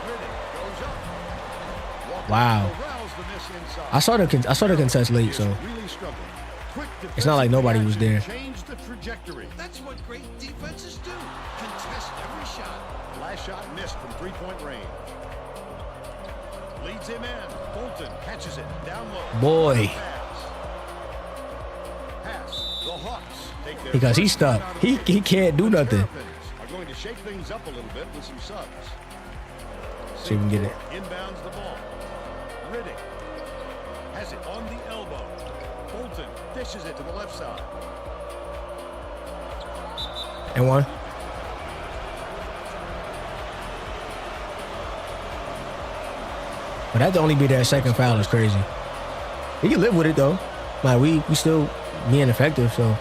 Riddick goes up. Walker Wow. corrals the miss inside. I saw the contest late, so Really struggling. Quick it's not like nobody was there. Change the trajectory. That's what great defenses do. Contest every shot. Last shot missed from three-point range. Leads him in. Bolton catches it down low. Boy. Pass. The Hawks take their Because he's first stuck. shot out of He the can't do nothing. Terrapins are going to shake things up a little bit with some subs. See if we can get it. Inbounds the ball. Riddick has it on the elbow. Bolton dishes it to the left side. And one. But that to only be their second foul is crazy. He can live with it though. Like we still being effective, so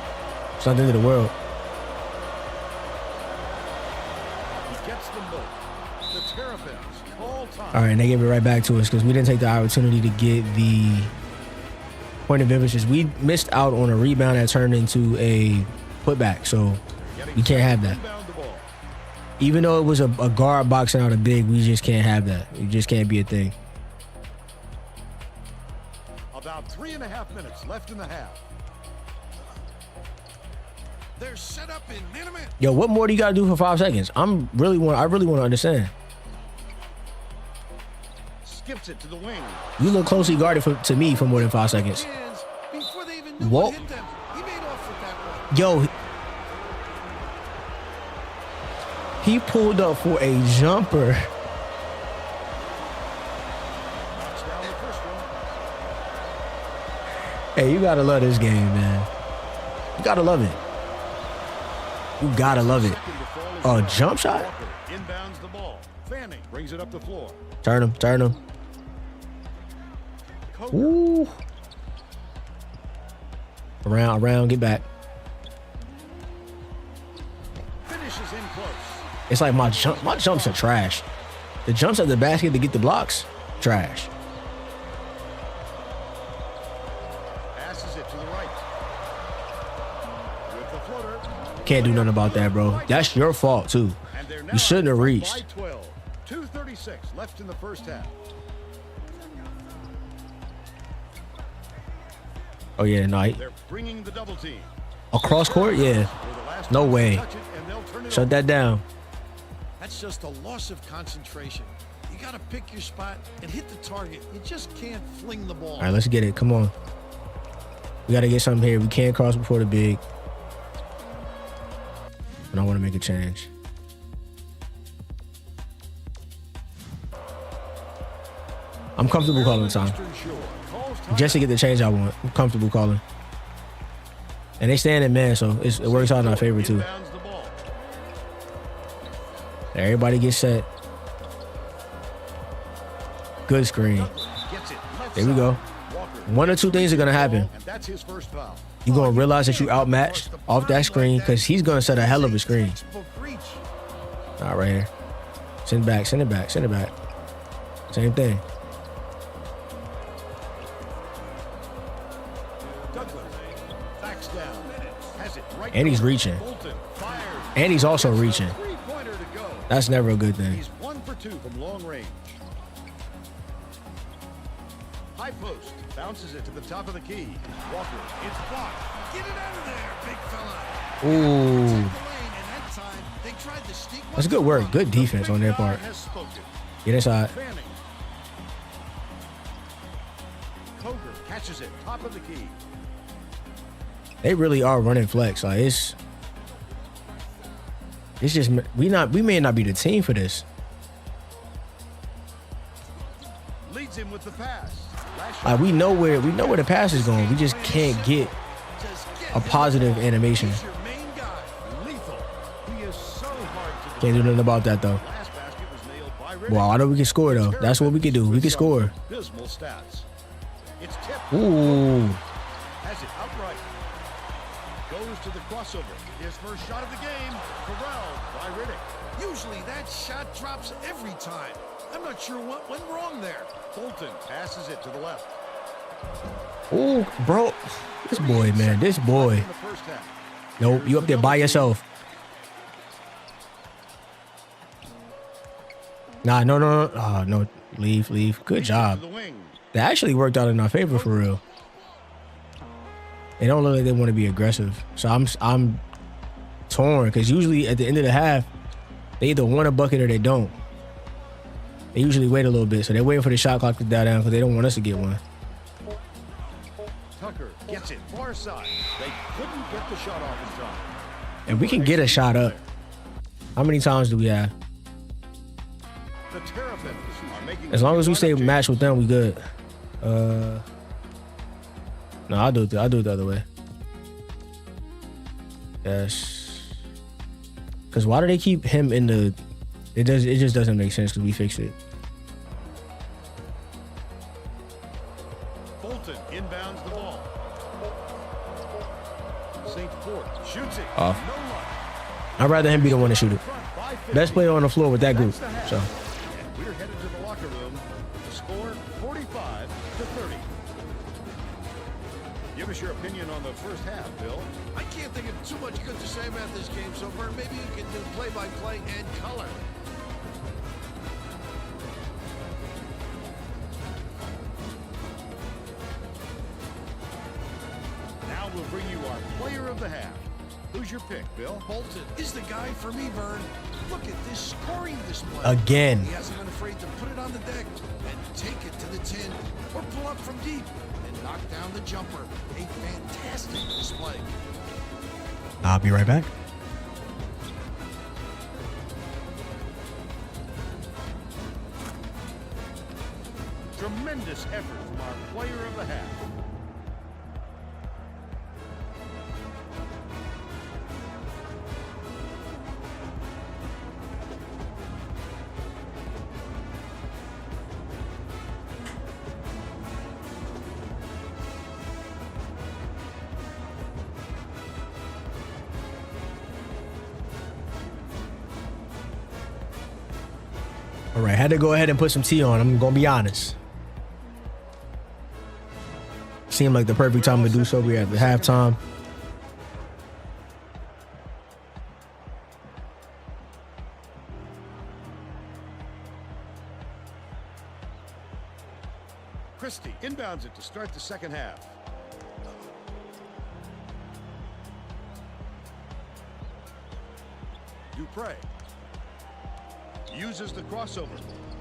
it's not the end of the world. He gets them both. The Terrapins call time. All right, and they gave it right back to us because we didn't take the opportunity to get the point of emphasis. We missed out on a rebound that turned into a putback, so we can't have that. Inbound the ball. Even though it was a guard boxing out a big, we just can't have that. It just can't be a thing. About 3.5 minutes left in the half. They're set up in minute. Yo, what more do you got to do for 5 seconds? I really want to understand. Skips it to the wing. You look closely guarded to me for more than 5 seconds. Hands before they even knew Whoa. what hit them. He made off with that one. Yo, he pulled up for a jumper. Knocks down the first one. Hey, you gotta love this game, man. You gotta love it. You gotta love it. Second to fall is A jump shot? Walker inbounds the ball. Fanning brings it up the floor. Turn him. Coker Ooh. Around, get back. finishes in close. It's like my jumps are trash. The jumps at the basket to get the blocks, trash. Passes it to the right. With the floater. Can't do nothing about that, bro. That's your fault too. And they're now You shouldn't have by reached. 12. 2:36 left in the first half. Oh yeah, no. They're bringing the double team. Across court, yeah. Where the last No one way. touch it and they'll turn it Shut over. that down. That's just a loss of concentration. You got to pick your spot and hit the target. You just can't fling the ball. All right, let's get it. Come on. We got to get something here. We can't cross before the big. And I want to make a change. I'm comfortable calling time. Eastern Shore calls time. Just to get the change I want. I'm comfortable calling. And they stand in man, so it works out in our favor too. Inbounds the ball. Everybody gets set. Good screen. Gets it left There we go. side. Walker One or two things are going to happen. and that's his first foul. You're going to realize that you outmatched off that screen because he's going to set a hell of a screen. Textbook reach. All right, right here. Send it back. Same thing. Douglas And he's reaching. Bolton fires. And he's also reaching. Three-pointer to go. That's never a good thing. He's 1 for 2 from long range. High post. Bounces it to the top of the key. Walker. It's blocked. Get it out of there, big fella. Ooh. Take the lane, and that time they tried to sneak one That's good work. Good The defense big on their guy part. has spoken. Get inside. Fanning. Coger catches it. Top of the key. They really are running flex. Like it's just we may not be the team for this. Leads him with the pass. Last Like shot. we know where the pass is going. We just can't get Just get a positive animation. He's your main guy. Lethal. He is so hard to Can't do nothing about that though. Last basket was nailed by Riddick. Well, I know we can score though. That's what we can do. We can score. Abysmal stats. It's tipped. Ooh. Has it outright. Goes to the crossover. His first shot of the game. Corralled by Riddick. Usually that shot drops every time. I'm not sure what went wrong there. Bolton passes it to the left. Ooh, bro. This boy, man. This boy. In the first half. Nope. You up there by yourself. Nah, no. Oh, no. Leave. Good job. To the wing. That actually worked out in our favor for real. They don't look like they want to be aggressive. So I'm torn because usually at the end of the half, they either want a bucket or they don't. They usually wait a little bit. So they're waiting for the shot clock to die down because they don't want us to get one. Tucker gets it far side. They couldn't get the shot off in time. And we can get a shot up. How many times do we have? The Terrapins are making As long as we stay lineup change. matched with them, we good. No, I'll do it the other way. Yes. Because why do they keep him in the... It just doesn't make sense because we fixed it. Bolton inbounds the ball. St. Fort shoots it. Off. No luck. I'd rather him be the one to shoot it. Front by 50. Best player on the floor with that group. That's the half. So And we're headed to the locker room. The score 45-30. Give us your opinion on the first half, Bill. I can't think of too much good to say about this game so far. Maybe you can do play-by-play and color. Now we'll bring you our player of the half. Who's your pick, Bill? Bolton is the guy for me, Vern. Look at this scoring display. again, He hasn't been afraid to put it on the deck and take it to the tin or pull up from deep and knock down the jumper. A fantastic display. I'll be right back. Tremendous effort from our player of the half. All right, had to go ahead and put some tea on. I'm gonna be honest. Seemed like the perfect time to do so. We're at the halftime. Christie inbounds it to start the second half. Dupre uses the crossover.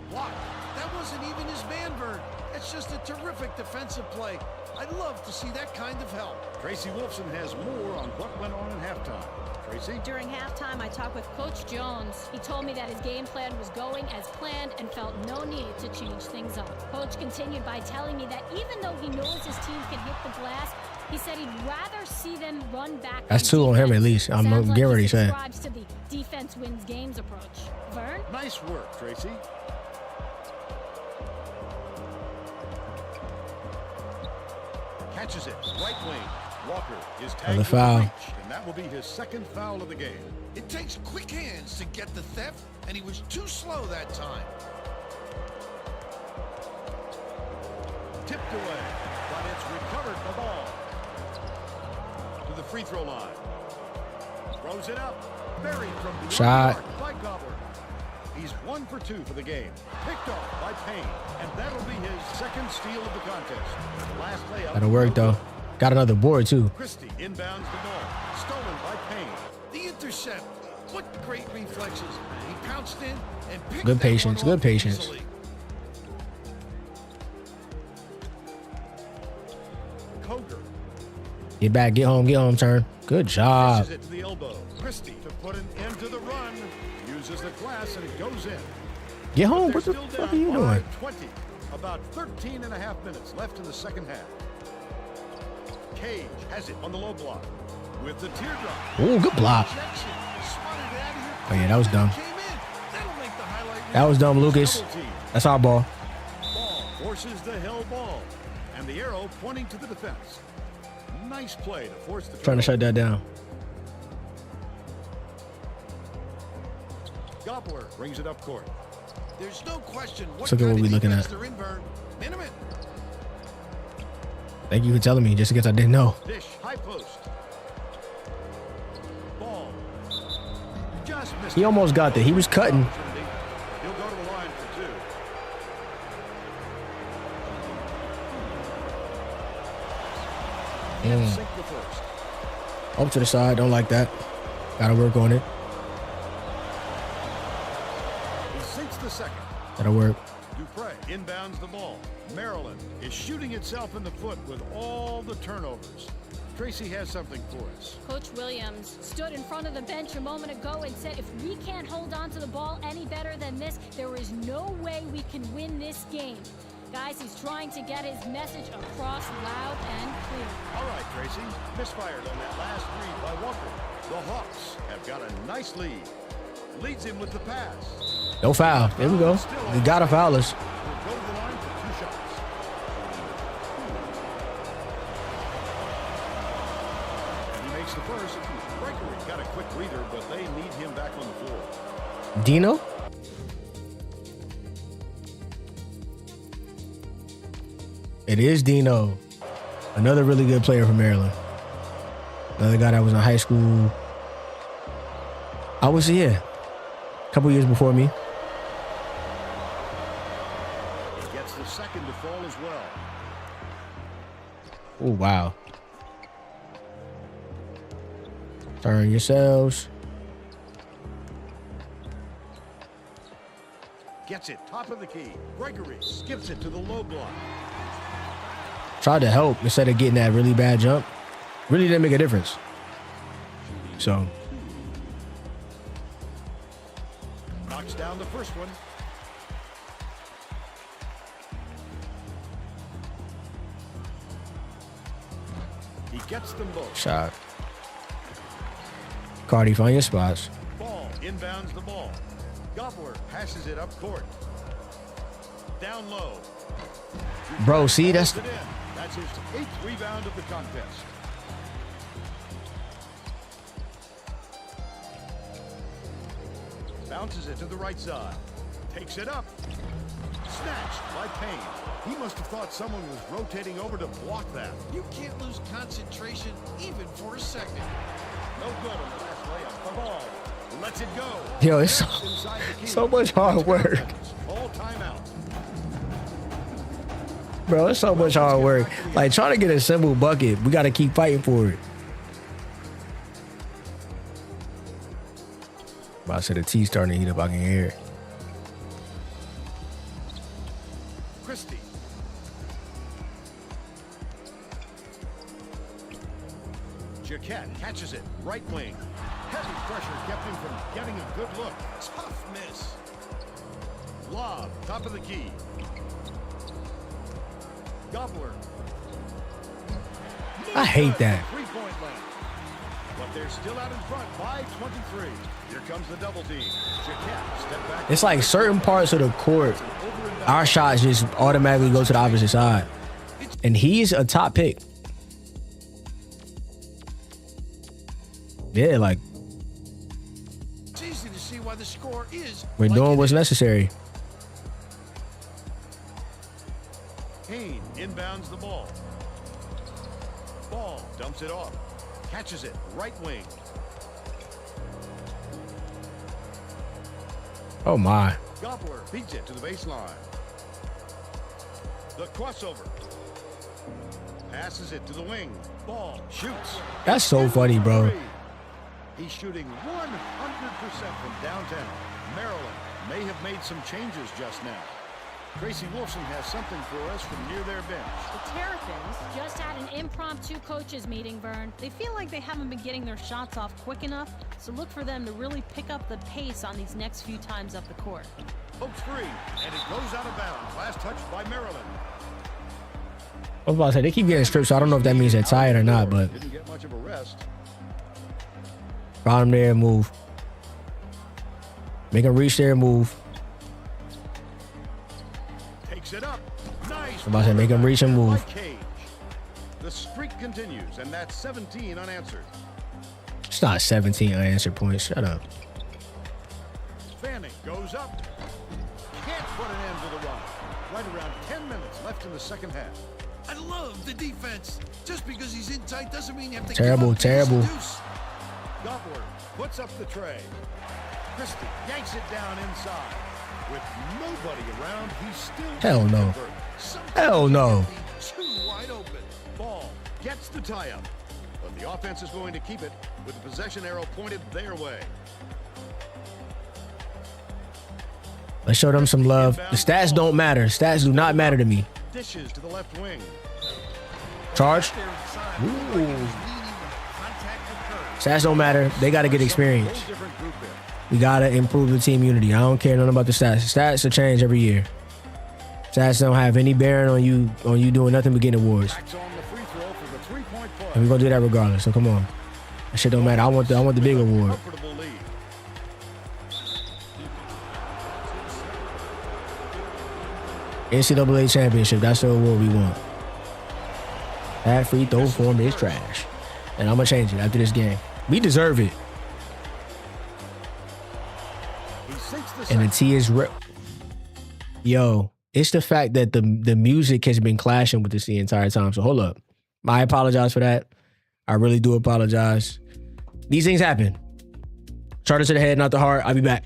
Block. That wasn't even his man, Vern. That's just a terrific defensive play. I'd love to see that kind of help. Tracy Wolfson has more on what went on in halftime. Tracy? During halftime, I talked with Coach Jones. He told me that his game plan was going as planned and felt no need to change things up. Coach continued by telling me that even though he knows his team can hit the glass, he said he'd rather see them run back. That's two on him at least. I'm Sounds like getting ready he to say. subscribes to the defense wins games approach. Vern? Nice work, Tracy. Catches it. Right wing. Walker is tagged Another with the foul. reach, and that will be his second foul of the game. It takes quick hands to get the theft, and he was too slow that time. Tipped away, but it's recovered the ball. To the free throw line. Throws it up. Buried from the Shot. by Gobbler. He's 1 for 2 for the game. Picked off by Payne. And that'll be his second steal of the contest. Last layup. That'll work, though. Got another board, too. Christie inbounds the ball. Stolen by Payne. The intercept. What great reflexes. He pounced in and picked Good that patience, one good off patience. easily. Koger Get back, get home, turn. Good job. pushes it to the elbow. Christie to put an end to the run. Uses the glass and it goes in. Get home. They're What the still fuck down are you doing? by 20. About 13 and a half minutes left in the second half. Cage has it on the low block with the teardrop. Ooh, good block. Rejection. Swatted it out of here. Oh, yeah, that was dumb. Came in. That'll make the highlight That was dumb, Lucas. Double team. That's our ball. Ball forces the hell ball. And the arrow pointing to the defense. Nice play to force the Trying to shut that down. Gobbler brings it up court. There's no question what Look at what kind we of looking defense at. they're in, Vern. Minimum. Thank you for telling me, just in case I didn't know. Dish, high post. Ball. Just missed. He almost got there. He was cutting. He'll go to the line for 2. And sink the first. Up to the side. Don't like that. Gotta work on it. He sinks the second. That'll work. Dupre inbounds the ball. Maryland is shooting itself in the foot with all the turnovers. Tracy has something for us. Coach Williams stood in front of the bench a moment ago and said, if we can't hold on to the ball any better than this, there is no way we can win this game. Guys, he's trying to get his message across loud and clear. All right, Tracy. Misfired on that last read by Walker. The Hawks have got a nice lead. Leads him with the pass. No foul. There we go. We gotta foul us. Will go to the line for 2 shots. And he makes the first. Gregory got a quick breather, but they need him back on the floor. Dino? It is Dino. Another really good player from Maryland. Another guy that was in high school. I was, yeah, a couple years before me. He gets the second to fall as well. Oh, wow. Turn yourselves. Gets it, top of the key. Gregory skips it to the low block. Tried to help instead of getting that really bad jump. Really didn't make a difference. So, Knocks down the first one. He gets them both. shot. Cardi, find your spots. Ball inbounds the ball. Gobbler passes it up court. Down low. Bro, see, that's Pulls it in. That's his 8th rebound of the contest. Bounces it to the right side. Takes it up. Snatched by Payne. He must have thought someone was rotating over to block that. You can't lose concentration even for a second. No good on the last layup. The ball. Lets it go. Yo, it's That's inside the key. so much hard work. All timeout. Bro, it's so much hard work. Like, trying to get a simple bucket, we got to keep fighting for it. About to say the tea's starting to heat up. I can hear it. Christie. Jaquette catches it. Right wing. Heavy pressure kept him from getting a good look. Tough miss. Lob. Top of the key. Gobbler. I hate that. 3-point land. But they're still out in front by 23. Here comes the double team. Jaquette step back. It's like certain parts of the court, our shots just automatically go to the opposite side. And he's a top pick. Yeah, like, It's easy to see why the score is. we're like doing it what's is. necessary. Hayne inbounds the ball. Ball dumps it off. Catches it. Right wing. Oh my. Gobbler beats it to the baseline. The crossover. Passes it to the wing. Ball shoots. That's so funny, bro. He's shooting 100% from downtown. Maryland may have made some changes just now. Tracy Wolfson has something for us from near their bench. The Terrapins just had an impromptu coaches meeting, Vern. They feel like they haven't been getting their shots off quick enough, so look for them to really pick up the pace on these next few times up the court. Hooks free, and it goes out of bounds. Last touch by Maryland. I was about to say, they keep getting stripped, so I don't know if that means they're tired or not, but didn't get much of a rest. bottom there and move. Make them reach there and move. Takes it up. Nice. I'm about to say, make them reach and move. The streak continues, and that's 17 unanswered. It's not 17 unanswered points. Shut up. Fanning goes up. Can't put an end to the run. Right around 10 minutes left in the second half. I love the defense. Just because he's in tight doesn't mean you have to Terrible, give up terrible. the deuce. Gobbler puts up the tray. Christie yanks it down inside. With nobody around, he's still... Hell no. Hell no. Too wide open. Ball gets the tie-up. But the offense is going to keep it with the possession arrow pointed their way. Let's show them some love. The stats don't matter. Stats do not matter to me. Dishes to the left wing. Charge. Stats don't matter. They got to get experience. We got to improve the team unity. I don't care nothing about the stats. Stats will change every year. Stats don't have any bearing on you doing nothing but getting awards. And we're going to do that regardless. So come on. That shit don't matter. I want the big award. NCAA championship. That's the award we want. That free throw form is trash. And I'm going to change it after this game. We deserve it. And the T is... Yo, it's the fact that the music has been clashing with this the entire time. So hold up. I apologize for that. I really do apologize. These things happen. Charter to the head, not the heart. I'll be back.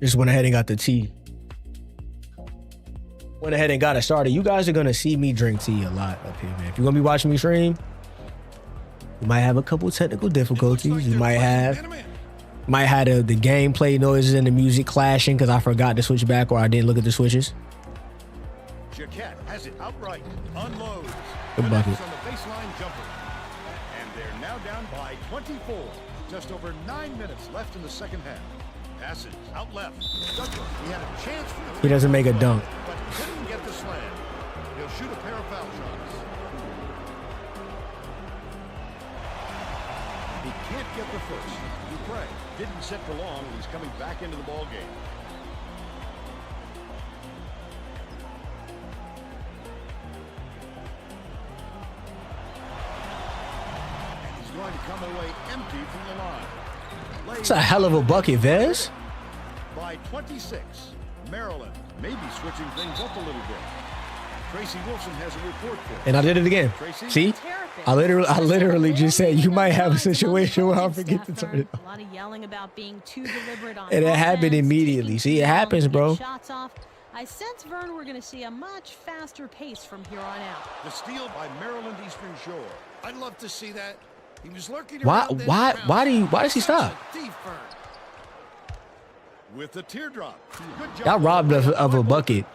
Just went ahead and got the tea. Went ahead and got it started. You guys are going to see me drink tea a lot up here, man. If you're going to be watching me stream, you might have a couple technical difficulties. You might have the gameplay noises and the music clashing because I forgot to switch back or I didn't look at the switches. Jaquette has it outright. Unloads. Good bucket. On the baseline jumper. And they're now down by 24. Just over 9 minutes left in the second half. Passes out left. Douglas, he had a chance for the... He doesn't make a dunk. But couldn't get the slam. He'll shoot a pair of foul shots. He can't get the first. Dupre didn't sit for long, and he's coming back into the ball game. And he's going to come away empty from the line. It's a hell of a bucket, Vez. By 26, Maryland may be switching things up a little bit. Tracy Wolfson has a report for us. And I did it again. Tracy? See? I literally just said you might have a situation where I'll forget to turn it off. A lot of yelling about being too deliberate on and it happened immediately. See, it happens, bro. Shots off. I sense, Vern, we're going to see a much faster pace from here on out. The steal by Maryland Eastern Shore. I'd love to see that. He was lurking why does he stop? With the teardrop. Y'all robbed us of a bucket.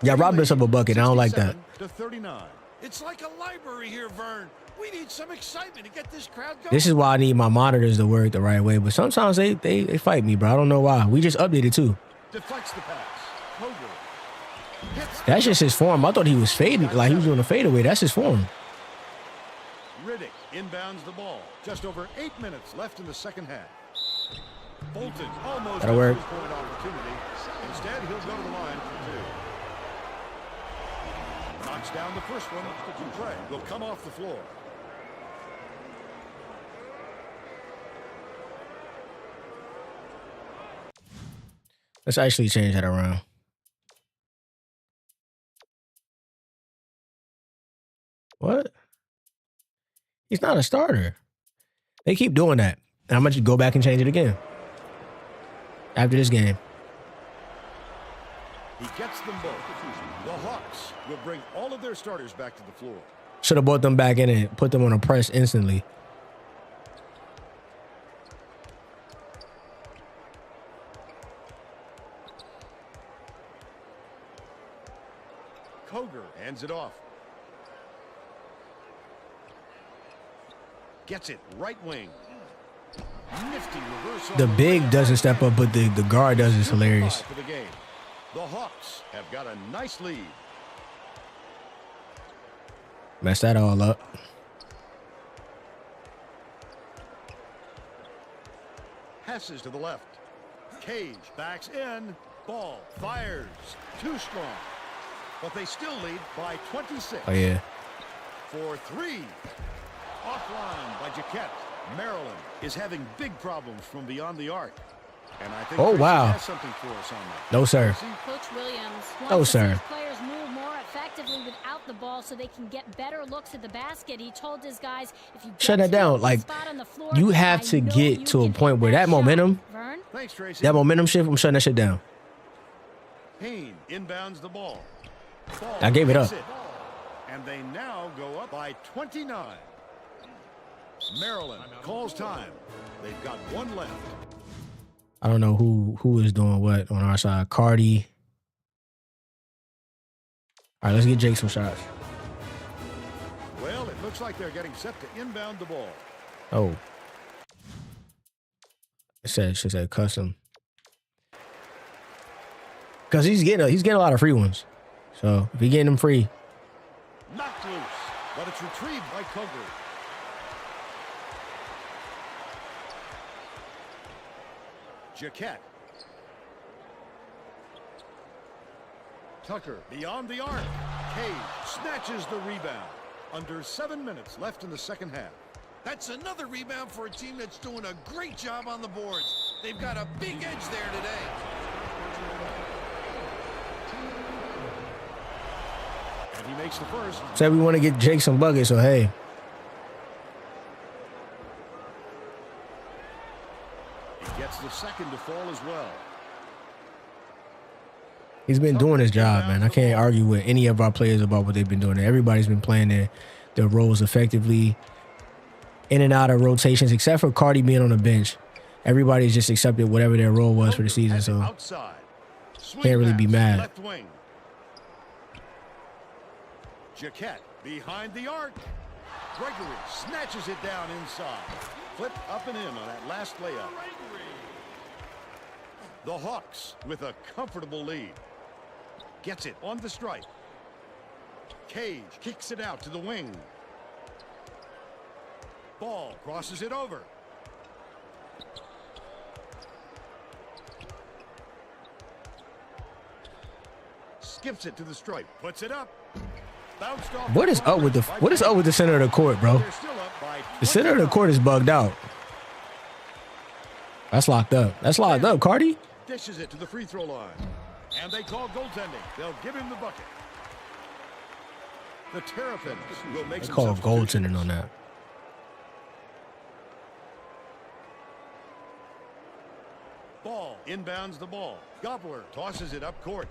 Y'all robbed us of a bucket. I don't like that. To 39. It's like a library here, Vern. We need some excitement to get this crowd going. This is why I need my monitors to work the right way. But sometimes they fight me, bro. I don't know why. We just updated too. deflects the pass. Koger hits. That's just his form. I thought he was fading, like he was doing a fadeaway. That's his form. Riddick inbounds the ball. Just over 8 minutes left in the second half. Bolton almost That'll work. his point opportunity. Instead, he'll go to the line for 2. Knocks down the first one. Dupre will come off the floor. Let's actually change that around. What? He's not a starter. They keep doing that. And I'm going to go back and change it again after this game. He gets them both. The Hawks will bring all of their starters back to the floor. Should have brought them back in and put them on a press instantly. Koger hands it off. Gets it right wing. Nifty reverse. The big doesn't step up, but the guard does. Is hilarious. For the game. The Hawks have got a nice lead. Mess that all up. Passes to the left. Cage backs in. Ball fires. Too strong. But they still lead by 26. Oh, yeah. For 3. Offline by Jaquette. Maryland is having big problems from beyond the arc. And I think Tracy has something for us on that. No, sir. Coach Williams No, wants sir. to see players move more effectively without the ball so they can get better looks at the basket. He told his guys, if you shut get that down. to Like, spot on the floor, you have to I know get you to a can point hit where that shot. momentum, Vern? Thanks, Tracy. that momentum shift, I'm shutting that shit down. Payne inbounds the ball. I gave it up. And they now go up by 29. Maryland calls time. They've got one left. I don't know who is doing what on our side. Cardi. All right, let's get Jake some shots. Well, it looks like they're getting set to inbound the ball. Oh. She said custom. Because he's getting a lot of free ones. So if he's getting them free. Knocked loose, but it's retrieved by Koger. Jaquette. Tucker beyond the arc. Cage snatches the rebound. Under 7 minutes left in the second half. That's another rebound for a team that's doing a great job on the boards. They've got a big edge there today. And he makes the first. Said we want to get Jake some buckets, so hey. He gets the second to fall as well. He's been doing his job, man. I can't argue with any of our players about what they've been doing. Everybody's been playing their roles effectively, in and out of rotations, except for Cardi being on the bench. Everybody's just accepted whatever their role was for the season, so can't really be mad. Left wing. Jaquette behind the arc. Gregory snatches it down inside. Flip up and in on that last layup. The Hawks with a comfortable lead. Gets it on the strike. Cage kicks it out to the wing. Ball crosses it over. Skips it to the stripe. Puts it up. Bounced off. What is up with the center of the court, bro? The center of the court is bugged out. That's locked up. That's locked up, Cardi. Dishes it to the free throw line. And they call goaltending. They'll give him the bucket. The Terrapins will make some Call substitutions. goaltending on that. Ball inbounds the ball. Gobbler tosses it up court.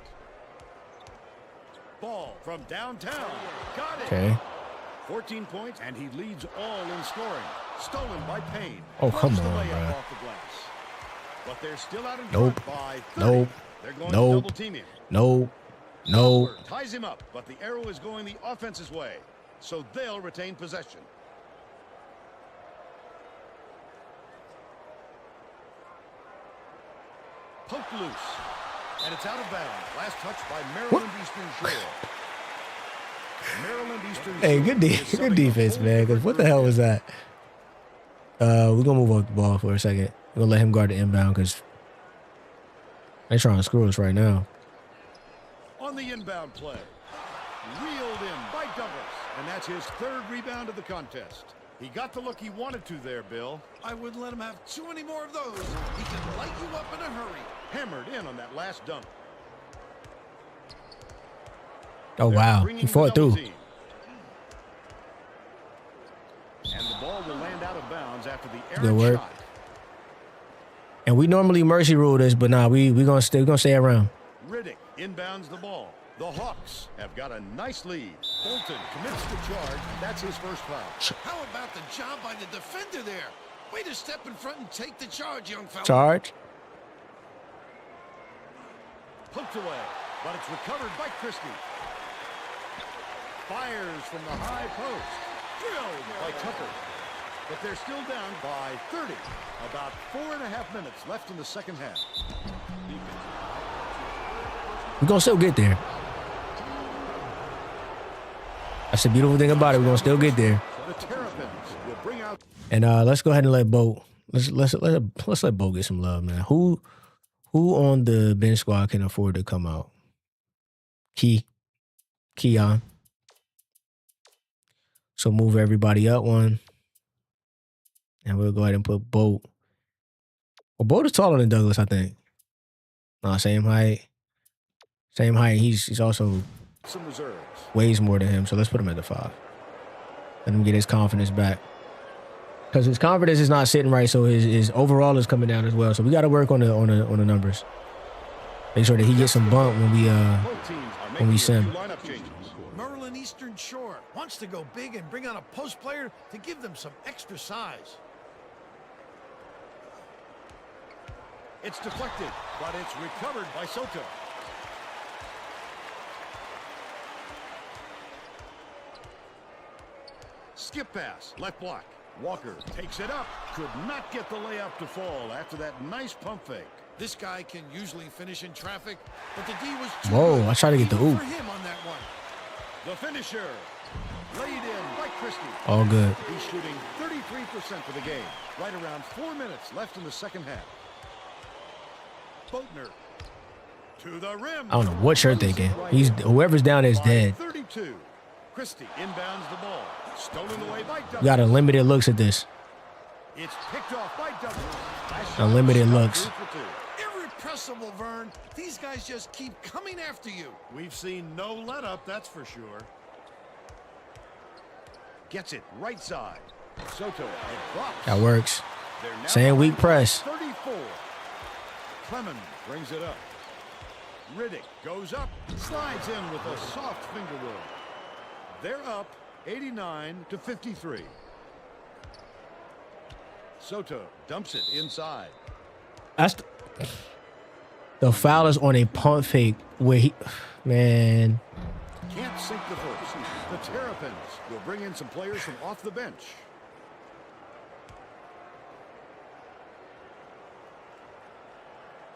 Ball from downtown. Got it. Okay. 14 points, and he leads all in scoring. Stolen by Payne. Oh, come Forced the on, layup bro. off the glass. But they're still out in Nope. front by 30. Nope. They're going Nope. to double team him. No. No. Gobbler ties him up, but the arrow is going the offense's way, so they'll retain possession. Poked loose. And it's out of bounds. Last touch by Maryland Eastern Shore. Maryland Eastern Shore. Hey, good defense, man. 'Cause what the hell was that? We're gonna move off the ball for a second. We're gonna let him guard the inbound because they're trying to screw us right now. On the inbound play. Reeled in by Douglas. And that's his third rebound of the contest. He got the look he wanted to there, Bill. I wouldn't let him have too many more of those. He can light you up in a hurry. Hammered in on that last dunk. Oh, wow. He fought through. And the ball will land out of bounds after the Good errant work. shot. And we normally mercy rule this, but nah, we're gonna stay around. Riddick inbounds the ball. The Hawks have got a nice lead. Bolton commits the charge. That's his first foul. How about the job by the defender there? Way to step in front and take the charge, young fella. Charge. Poked away, but it's recovered by Christie. Fires from the high post. Drilled by Tucker. But they're still down by 30. About 4.5 minutes left in the second half. We're gonna still get there. That's the beautiful thing about it. We're gonna still get there. The Terrapins will bring out. And let's go ahead and let Bo. Let's let Bo get some love, man. Who on the bench squad can afford to come out? Keon. So move everybody up one. And we'll go ahead and put Bo. Well, Bo is taller than Douglas, I think. No, same height. Same height. He's also Some reserves. weighs more than him. So let's put him at the 5. Let him get his confidence back. Because his confidence is not sitting right, so his overall is coming down as well. So we got to work on the numbers. Make sure that he gets some bump when we sim. Maryland Eastern Shore wants to go big and bring on a post player to give them some extra size. It's deflected, but it's recovered by Soto. Skip pass, left block. Walker takes it up. Could not get the layup to fall after that nice pump fake. This guy can usually finish in traffic, but the D was too Whoa, good I tried to get the even oop. for him on that one. The finisher. Laid in by Christie. All good. He's shooting 33% for the game. Right around 4 minutes left in the second half. Boatner to the rim. I don't know what shirt they get. Whoever's down there is dead. 32. Christie inbounds the ball. Stolen away by Douglas. We got unlimited looks at this. It's picked off by Douglas. Unlimited looks. Irrepressible, Vern. These guys just keep coming after you. We've seen no let up, that's for sure. Gets it right side. Soto and drops. That works. They're now Same weak behind press. 34. Clemens brings it up. Riddick goes up, slides in with a soft finger roll. They're up 89-53. Soto dumps it inside. That's the foul is on a pump fake where man. Can't sink the first. The Terrapins will bring in some players from off the bench.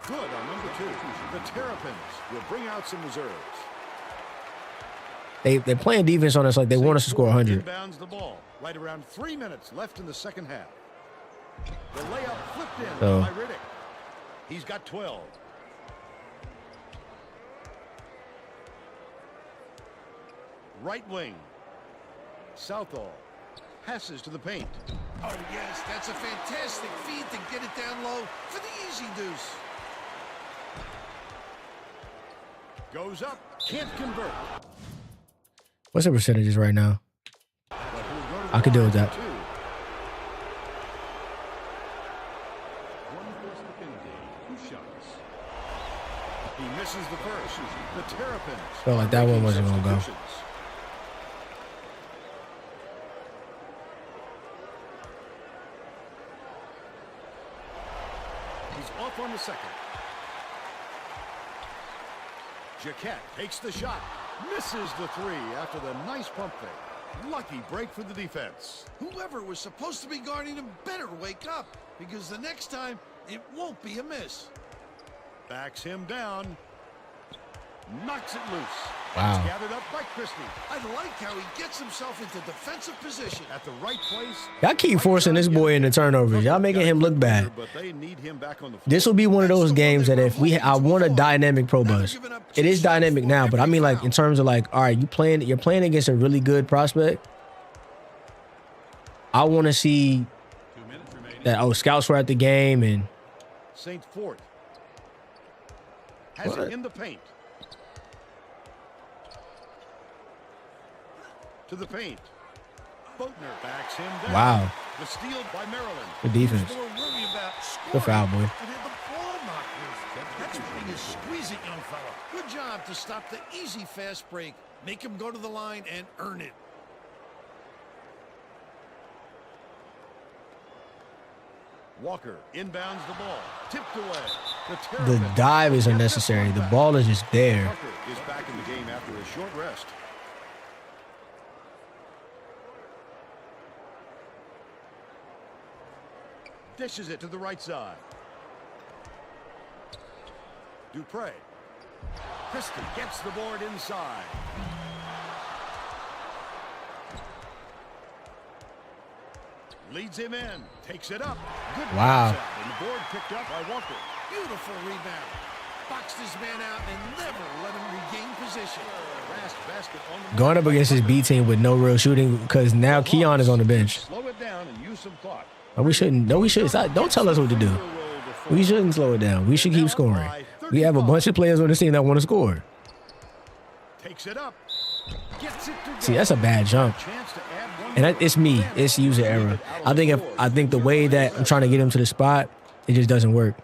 Good on number 2. The Terrapins will bring out some reserves. They're playing defense on us like they want us to score 100. Inbounds the ball. Right around 3 minutes left in the second half. The layup flipped in by Riddick. He's got 12. Right wing. Southall passes to the paint. Oh, yes, that's a fantastic feed to get it down low for the easy deuce. Goes up, can't convert. What's the percentages right now? I could deal with that. He misses the first. The Terrapins. Felt like that one wasn't gonna go. He's off on the second. Jaquette takes the shot. Misses the 3 after the nice pump fake. Lucky break for the defense. Whoever was supposed to be guarding him better wake up, because the next time it won't be a miss. Backs him down. knocks it loose. Wow. It's gathered up by Christie. I like how he gets himself into defensive position. At the right place. Y'all keep forcing this boy into turnovers. Y'all making him look bad. But they need him back on the floor. This will be one of those games that I want a dynamic pro buzz. It is dynamic now, but I mean like in terms of like, all right, you're playing against a really good prospect. I want to see that, scouts were at the game and St. Fort has it in the paint. To the paint. Boatner backs him down. wow, The steal by Maryland. good defense. More worry about Good foul, boy. and had the ball knocked loose. That's when you squeeze it, young fella. Good job to stop the easy fast break. Make him go to the line and earn it. Walker inbounds the ball. Tipped away. The dive is unnecessary. The ball is just there. Walker is back in the game after a short rest. Dishes it to the right side. Dupre. Christie gets the board inside. Leads him in. Takes it up. Good Wow. pass out, and the board picked up by Walker. Beautiful rebound. Boxed his man out and never let him regain position. Last basket on the Going up against this B team with no real shooting because now Keon is on the bench. Slow it down and use some thought. No, we shouldn't. No, we should. Don't tell us what to do. We shouldn't slow it down. We should keep scoring. We have a bunch of players on this team that want to score. Takes it up. Gets it to See, that's a bad jump. chance to add one. And it's me. It's user error. I think the way that I'm trying to get him to the spot, it just doesn't work.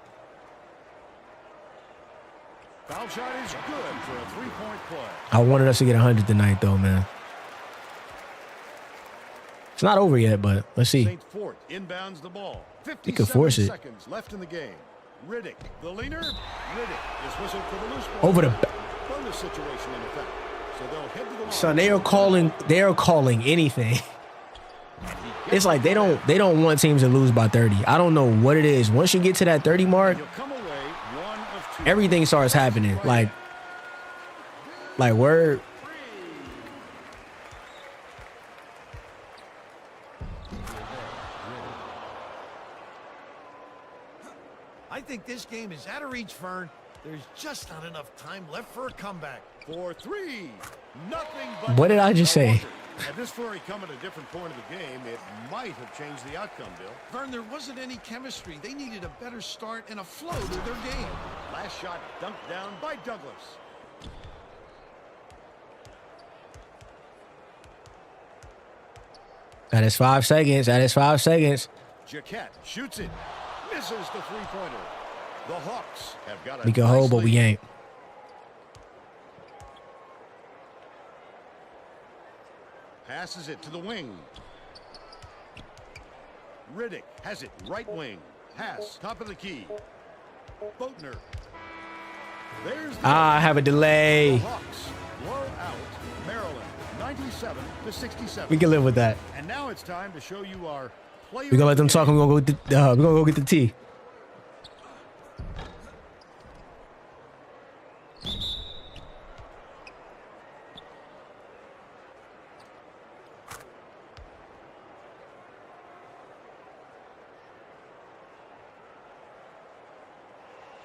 Foul shot is good for a three-point play. I wanted us to get 100 tonight, though, man. It's not over yet, but let's see. St. Fort inbounds the ball. He could force 57 it. seconds left in the game. Riddick, the leaner. Riddick is whistled for the loose ball. Over the. Bonus situation in effect. So they'll head to the line. So they are calling anything. It's like they don't want teams to lose by 30. I don't know what it is. Once you get to that 30 mark, He'll come away one of two. everything starts happening. Like word. I think this game is out of reach, Fern. There's just not enough time left for a comeback. For three. Nothing but. What did I just say? Had this flurry come at a different point of the game, it might have changed the outcome, Bill. Vern, there wasn't any chemistry. They needed a better start and a flow to their game. Last shot dunked down by Douglas. That is 5 seconds. That is 5 seconds. Jaquette shoots it. Misses the three-pointer. The Hawks have got a We can nice hold, but we lead. ain't. Passes it to the wing. Riddick has it right wing. Pass, top of the key. Boatner. There's the I have a the delay. Hawks blow out Maryland 97-67. We can live with that. And now it's time to show you our player. We're gonna let them talk. We're gonna go get the tea.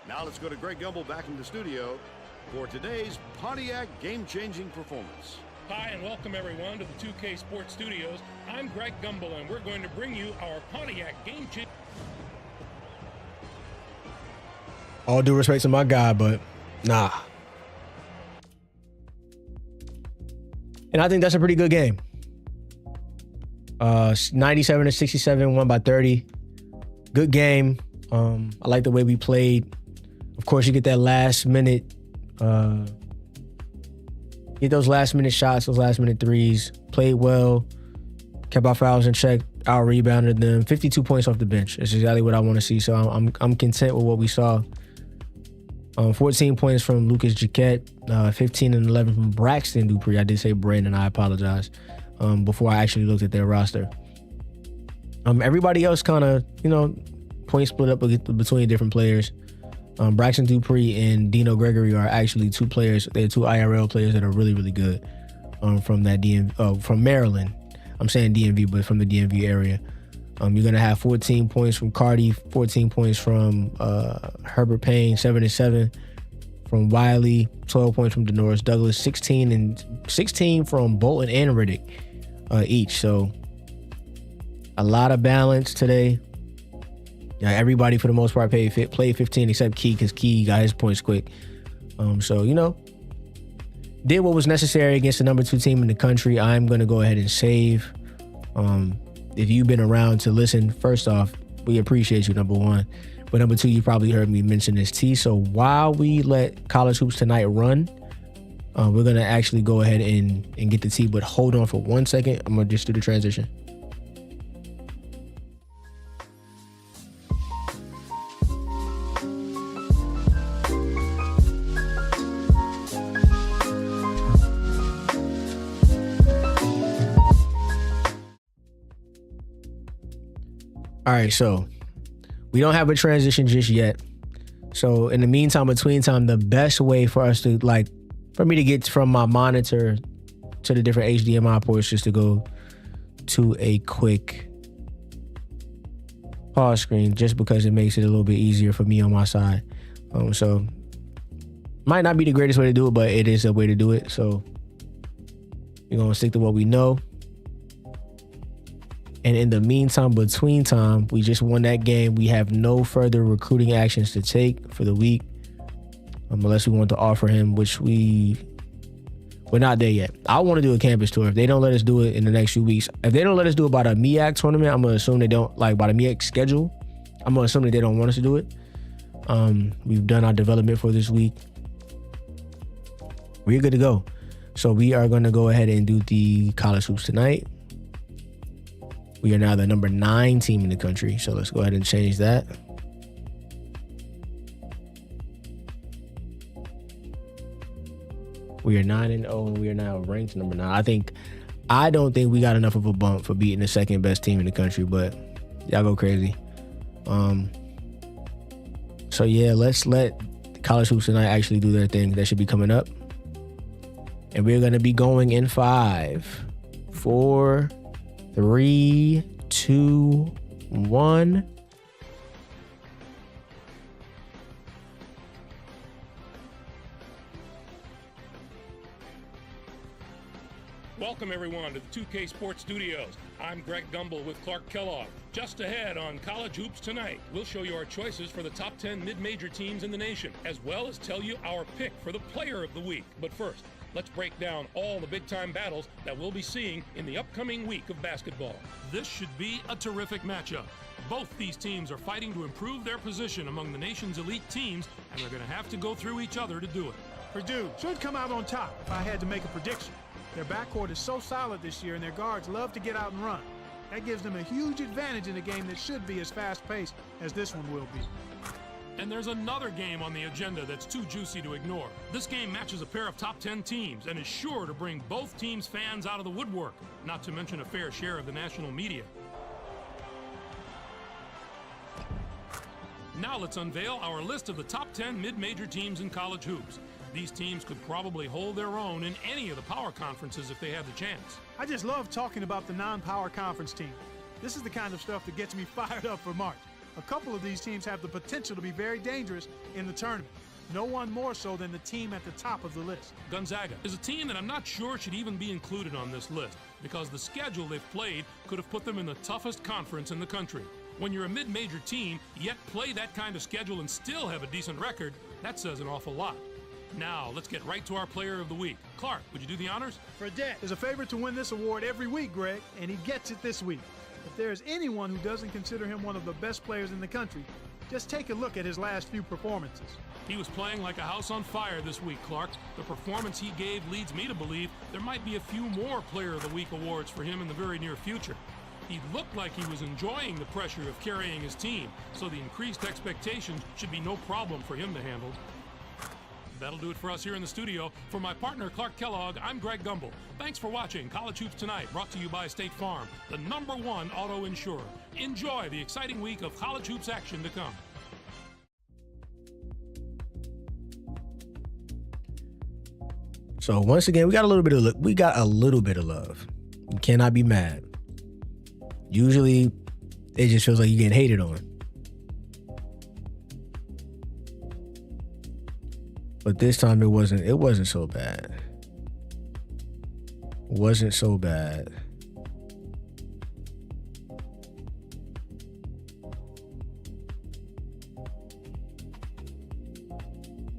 Now let's go to Greg Gumbel back in the studio for today's Pontiac game-changing performance. Hi, and welcome everyone to the 2K Sports Studios. I'm Greg Gumbel, and we're going to bring you our Pontiac game-changing. All due respect to my guy, but nah. And I think that's a pretty good game. 97-67, won by 30. Good game. I like the way we played. Of course, you get that last minute, get those last minute shots, those last minute threes. Played well, kept our fouls in check, out rebounded them. 52 points off the bench. That's exactly what I want to see. So I'm content with what we saw. 14 points from Lucas Jaquette, 15 and 11 from Braxton Dupree. I did say Brandon, I apologize. Before I actually looked at their roster. Everybody else kind of, point split up between different players. Braxton Dupree and Dino Gregory are actually two players. They're two IRL players that are really, really good from that from Maryland. I'm saying DMV, but from the DMV area. You're going to have 14 points from Cardi, 14 points from Herbert Payne, 7-7 from Wiley, 12 points from Denoris Douglas, 16 from Bolton and Riddick each. So a lot of balance today. Everybody, for the most part, played 15 except Key, because Key got his points quick. So, did what was necessary against the number 2 team in the country. I'm going to go ahead and save. If you've been around to listen, first off, we appreciate you, number 1. But number 2, you probably heard me mention this T. So while we let College Hoops Tonight run, we're going to actually go ahead and get the T. But hold on for 1 second. I'm going to just do the transition. All right, so we don't have a transition just yet. So in the meantime, between time, the best way for us to for me to get from my monitor to the different HDMI ports, just to go to a quick pause screen, just because it makes it a little bit easier for me on my side. So might not be the greatest way to do it, but it is a way to do it. So we're gonna stick to what we know. And in the meantime, between time, we just won that game. We have no further recruiting actions to take for the week, unless we want to offer him, which we're not there yet. I want to do a campus tour. If they don't let us do it in the next few weeks, if they don't let us do it by the MEAC tournament, I'm going to assume they don't, by the MEAC schedule, I'm going to assume that they don't want us to do it. We've done our development for this week. We're good to go. So we are going to go ahead and do the College Hoops Tonight. We are now the number 9 team in the country. So let's go ahead and change that. We are 9-0 and we are now ranked number 9. I don't think we got enough of a bump for beating the second best team in the country, but y'all go crazy. So yeah, let's let College Hoops Tonight actually do their thing. That should be coming up. And we're going to be going in 5, 4, 3, 2, 1. Welcome, everyone, to the 2K Sports Studios. I'm Greg Gumbel with Clark Kellogg. Just ahead on College Hoops Tonight, we'll show you our choices for the top 10 mid-major teams in the nation, as well as tell you our pick for the Player of the Week. But first, let's break down all the big-time battles that we'll be seeing in the upcoming week of basketball. This should be a terrific matchup. Both these teams are fighting to improve their position among the nation's elite teams, and they're going to have to go through each other to do it. Purdue should come out on top if I had to make a prediction. Their backcourt is so solid this year, and their guards love to get out and run. That gives them a huge advantage in a game that should be as fast-paced as this one will be. And there's another game on the agenda that's too juicy to ignore. This game matches a pair of top 10 teams and is sure to bring both teams' fans out of the woodwork, not to mention a fair share of the national media. Now let's unveil our list of the top 10 mid-major teams in college hoops. These teams could probably hold their own in any of the power conferences if they had the chance. I just love talking about the non-power conference team. This is the kind of stuff that gets me fired up for March. A couple of these teams have the potential to be very dangerous in the tournament. No one more so than the team at the top of the list. Gonzaga is a team that I'm not sure should even be included on this list because the schedule they've played could have put them in the toughest conference in the country. When you're a mid-major team, yet play that kind of schedule and still have a decent record, that says an awful lot. Now, let's get right to our Player of the Week. Clark, would you do the honors? Fredette is a favorite to win this award every week, Greg, and he gets it this week. If there is anyone who doesn't consider him one of the best players in the country, just take a look at his last few performances. He was playing like a house on fire this week, Clark. The performance he gave leads me to believe there might be a few more Player of the Week awards for him in the very near future. He looked like he was enjoying the pressure of carrying his team, so the increased expectations should be no problem for him to handle. That'll do it for us here in the studio. For my partner, Clark Kellogg, I'm Greg Gumbel. Thanks for watching College Hoops Tonight, brought to you by State Farm, the #1 auto insurer. Enjoy the exciting week of college hoops action to come. So once again, we got a little bit of love. You cannot be mad. Usually, it just feels like you're getting hated on. But this time it wasn't so bad. It wasn't so bad.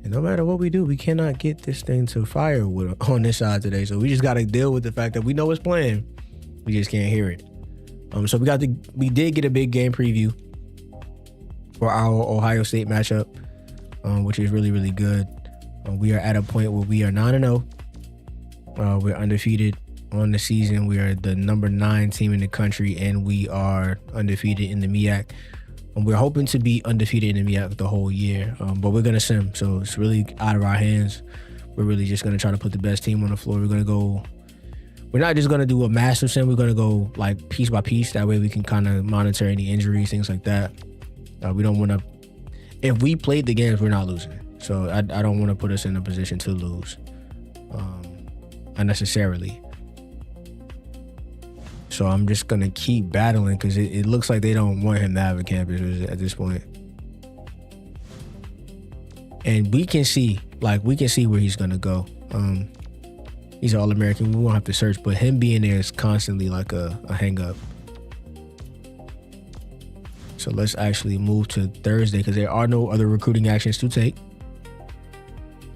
And no matter what we do, we cannot get this thing to fire on this side today. So we just got to deal with the fact that we know it's playing. We just can't hear it. So we did get a big game preview for our Ohio State matchup, which is really, really good. We are at a point where we are 9-0. We're undefeated on the season. We are the number 9 team in the country, and we are undefeated in the MEAC. We're hoping to be undefeated in the MEAC the whole year, but we're going to sim, so it's really out of our hands. We're really just going to try to put the best team on the floor. We're not just going to do a massive sim. We're going to go like piece by piece. That way we can kind of monitor any injuries, things like that. We don't want to, if we played the games, we're not losing. So I don't want to put us in a position to lose unnecessarily. So I'm just going to keep battling because it looks like they don't want him to have a campus at this point. And we can see where he's going to go. He's an All-American. We won't have to search, but him being there is constantly like a hang-up. So let's actually move to Thursday because there are no other recruiting actions to take.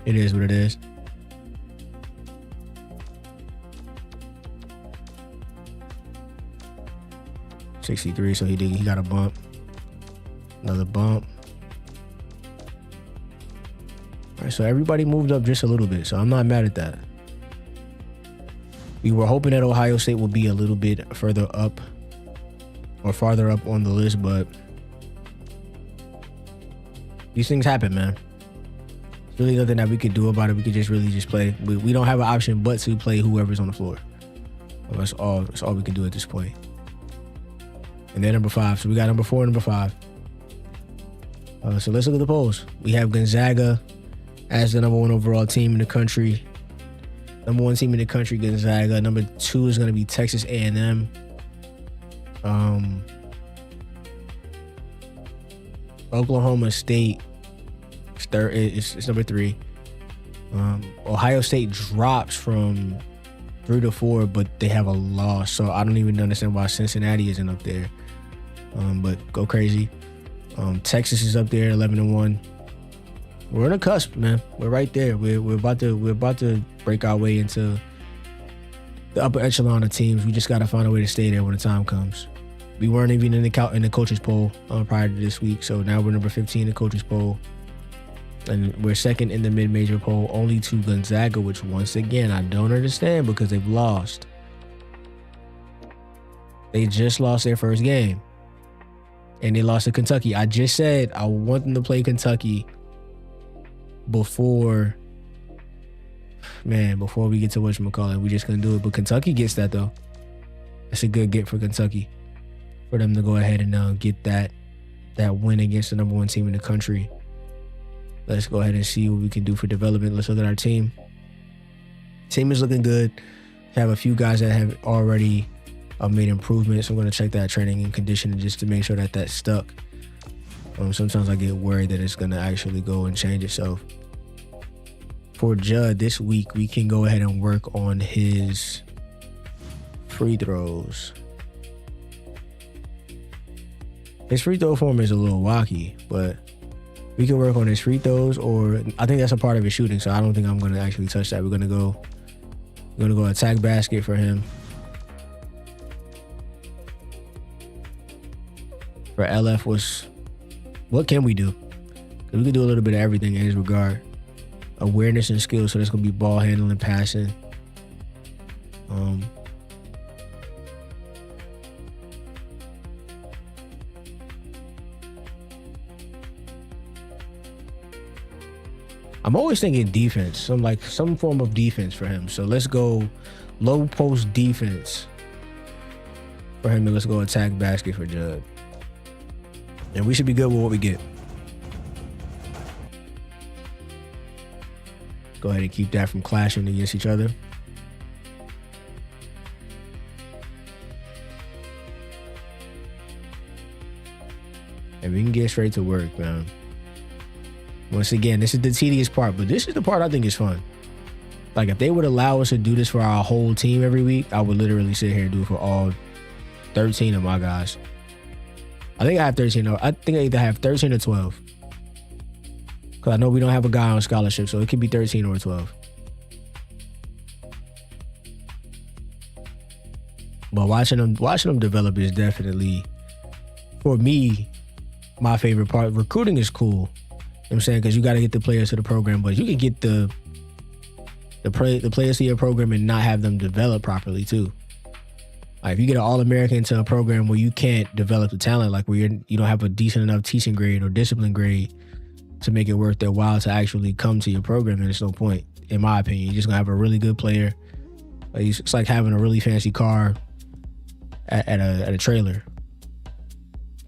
It is what it is. .63, so he got a bump. Another bump. All right, so everybody moved up just a little bit, so I'm not mad at that. We were hoping that Ohio State would be a little bit further up or farther up on the list, but these things happen, man. There's really nothing that we could do about it. We could just really play. We don't have an option but to play whoever's on the floor. Well, that's all we can do at this point. And they're number 5. So we got number 4 and number 5. So let's look at the polls. We have Gonzaga as the number 1 overall team in the country. Number 1 team in the country, Gonzaga. Number 2 is going to be Texas A&M. Oklahoma State it's number 3. Ohio State drops from 3 to 4, but they have a loss. So I don't even understand why Cincinnati isn't up there. But go crazy. Texas is up there, 11-1. We're on the cusp, man. We're right there. We're about to break our way into the upper echelon of teams. We just got to find a way to stay there when the time comes. We weren't even in the coaches poll prior to this week, so now we're number 15 in the coaches poll. And we're second in the mid-major poll, only to Gonzaga, which once again, I don't understand because they've lost. They just lost their first game. And they lost to Kentucky. I just said I want them to play Kentucky before we get to whatchamacallit. We just couldn't do it. But Kentucky gets that, though. That's a good get for Kentucky. For them to go ahead and get that win against the number 1 team in the country. Let's go ahead and see what we can do for development. Let's look at our team. Team is looking good. We have a few guys that have already made improvements. I'm going to check that training and conditioning just to make sure that that's stuck. Sometimes I get worried that it's going to actually go and change itself. For Judd, this week, we can go ahead and work on his free throws. His free throw form is a little wacky, but we can work on his free throws, or I think that's a part of his shooting, so I don't think I'm going to actually touch that. We're going to go attack basket for him. For LF what can we do? We can do a little bit of everything in his regard. Awareness and skill, so that's going to be ball handling, passing. I'm always thinking defense, some form of defense for him. So let's go low post defense for him, and let's go attack basket for Judd. And we should be good with what we get. Go ahead and keep that from clashing against each other. And we can get straight to work, man. Once again, this is the tedious part, but this is the part I think is fun. Like, if they would allow us to do this for our whole team every week, I would literally sit here and do it for all 13 of my guys. I think I have 13. I think I either have 13 or 12. Because I know we don't have a guy on scholarship, so it could be 13 or 12. But watching them develop is definitely, for me, my favorite part. Recruiting is cool. You know what I'm saying? Because you got to get the players to the program, but you can get the players to your program and not have them develop properly too. Like, if you get an All-American to a program where you can't develop the talent, like where you don't have a decent enough teaching grade or discipline grade to make it worth their while to actually come to your program, then there's no point, in my opinion. You're just gonna have a really good player. Like, it's like having a really fancy car at a trailer.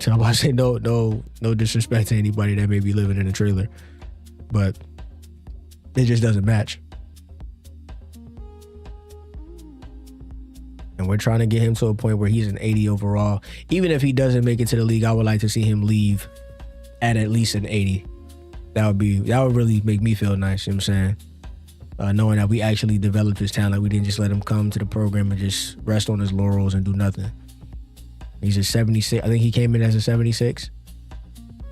So I'm about to say no disrespect to anybody that may be living in a trailer, but it just doesn't match. And we're trying to get him to a point where he's an 80 overall. Even if he doesn't make it to the league, I would like to see him leave at least an 80. That would really make me feel nice, you know what I'm saying? Knowing that we actually developed his talent. We didn't just let him come to the program and just rest on his laurels and do nothing. He's a 76. I think he came in as a 76.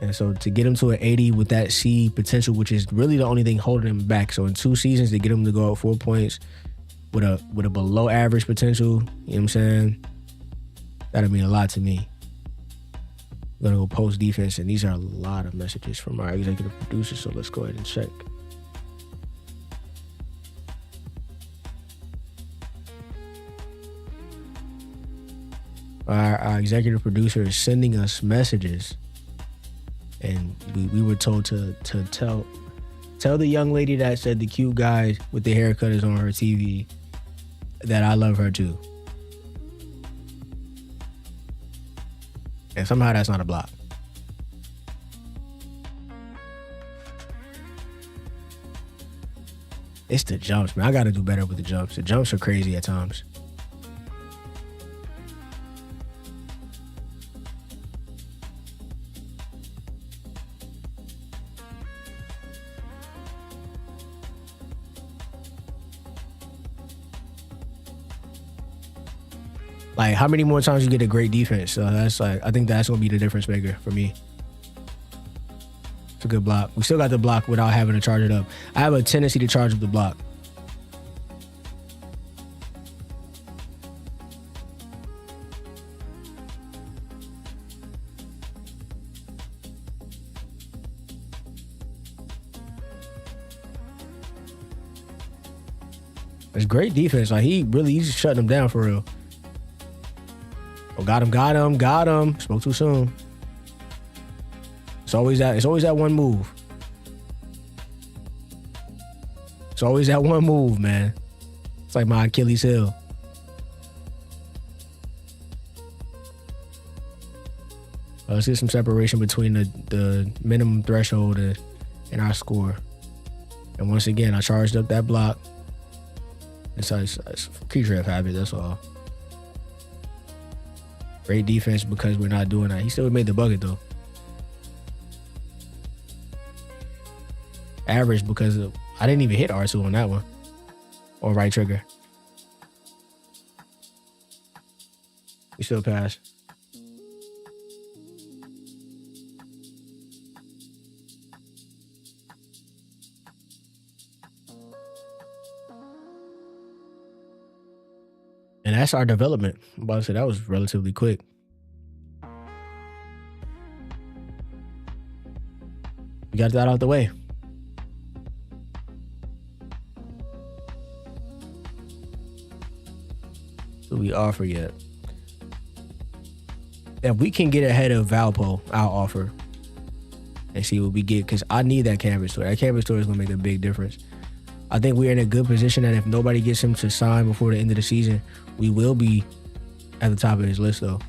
And so to get him to an 80 with that C potential, which is really the only thing holding him back. So in 2 seasons, to get him to go up 4 points with a below average potential, you know what I'm saying? That'll mean a lot to me. I'm gonna go post defense, and these are a lot of messages from our executive producer, so let's go ahead and check. Our executive producer is sending us messages, and we were told to tell the young lady that said the cute guy with the haircut is on her TV that I love her too. And somehow that's not a block. It's the jumps, man. I got to do better with the jumps. The jumps are crazy at times. Like, how many more times you get a great defense? So that's like, I think that's going to be the difference maker for me. It's a good block. We still got the block without having to charge it up. I have a tendency to charge up the block. It's great defense. Like, he's shutting them down for real. Oh, got him. Spoke too soon. It's always that one move. It's always that one move, man. It's like my Achilles heel. Let's get some separation between the minimum threshold and our score. And once again, I charged up that block. It's a creature of habit, that's all. Great defense because we're not doing that. He still made the bucket, though. Average because I didn't even hit R2 on that one. Or right trigger. We still pass. And that's our development. I'm about to say that was relatively quick. We got that out the way. So we offer yet. If we can get ahead of Valpo, I'll offer and see what we get, because I need that canvas tour. That canvas tour is going to make a big difference. I think we're in a good position that if nobody gets him to sign before the end of the season, we will be at the top of his list, though.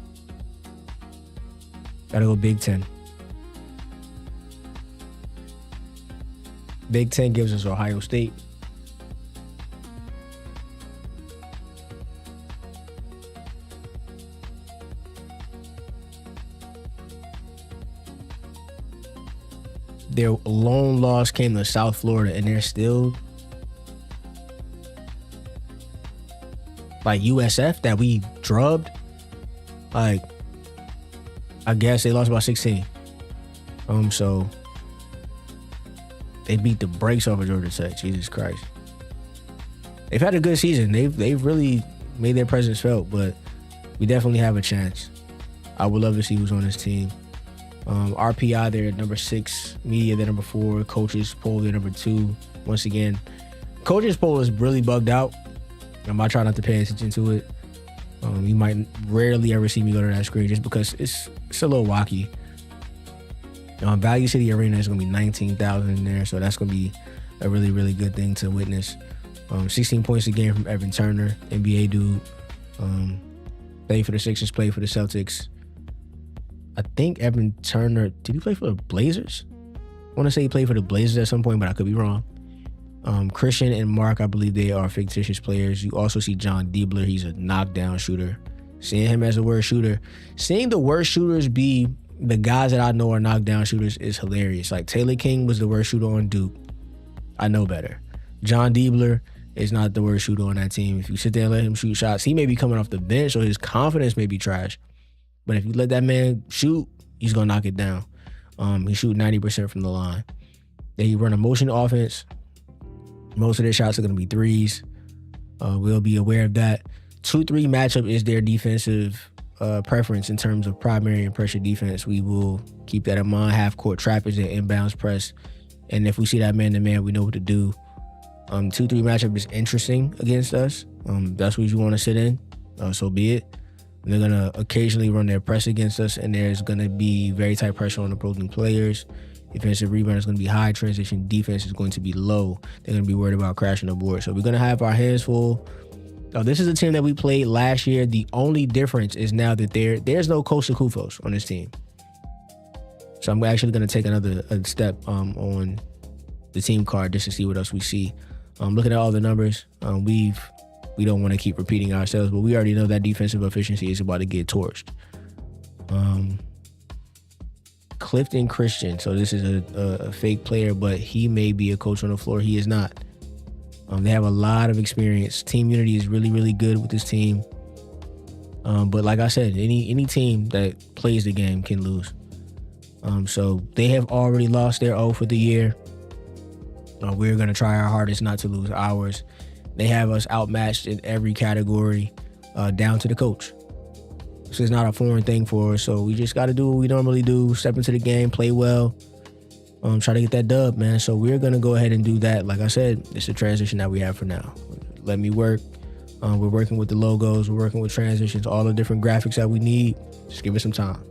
Gotta go Big Ten. Big Ten gives us Ohio State, their lone loss came to South Florida, and they're still like USF that we drubbed. Like, I guess they lost by 16. So they beat the brakes off of Georgia Tech. Jesus Christ. They've had a good season. They've really made their presence felt, but we definitely have a chance. I would love to see who's on this team. RPI, they're number 6. Media, they're number 4. Coaches poll, they're number 2. Once again, coaches poll is really bugged out. I try not to pay attention to it. You might rarely ever see me go to that screen just because it's a little wacky. Value City Arena is going to be 19,000 in there, so that's going to be a really, really good thing to witness. 16 points a game from Evan Turner, NBA dude. Played for the Sixers, played for the Celtics. I think Evan Turner, did he play for the Blazers? I want to say he played for the Blazers at some point, but I could be wrong. Christian and Mark, I believe they are fictitious players. You also see John Diebler. He's a knockdown shooter. Seeing him as a worst shooter. Seeing the worst shooters be the guys that I know are knockdown shooters is hilarious. Like, Taylor King was the worst shooter on Duke. I know better. John Diebler is not the worst shooter on that team. If you sit there and let him shoot shots, he may be coming off the bench or his confidence may be trash. But if you let that man shoot, he's going to knock it down. He shoot 90% from the line. They run a motion offense. Most of their shots are going to be threes. We'll be aware of that. 2-3 matchup is their defensive preference in terms of primary and pressure defense. We will keep that in mind. Half-court trap is their inbounds press. And if we see that man-to-man, we know what to do. 2-3 matchup is interesting against us. That's what you want to sit in. So be it. They're going to occasionally run their press against us, and there's going to be very tight pressure on opposing players. Defensive rebound is going to be high. Transition defense is going to be low. They're going to be worried about crashing the board. So we're going to have our hands full. This is a team that we played last year. The only difference is now that there's no Coach Kufos on this team. So I'm actually going to take another step on the team card just to see what else we see. Looking at all the numbers, we don't want to keep repeating ourselves, but we already know that defensive efficiency is about to get torched. Clifton Christian. So this is a fake player, but he may be a coach on the floor. He is not. They have a lot of experience. Team unity is really, really good with this team. But like I said, any team that plays the game can lose. So they have already lost their O for the year. We're going to try our hardest not to lose ours. They have us outmatched in every category, down to the coach. This is not a foreign thing for us, so we just got to do what we normally do, step into the game, play well, try to get that dub, man. So we're going to go ahead and do that. Like I said, it's a transition that we have for now. Let me work. We're working with the logos. We're working with transitions, all the different graphics that we need. Just give it some time.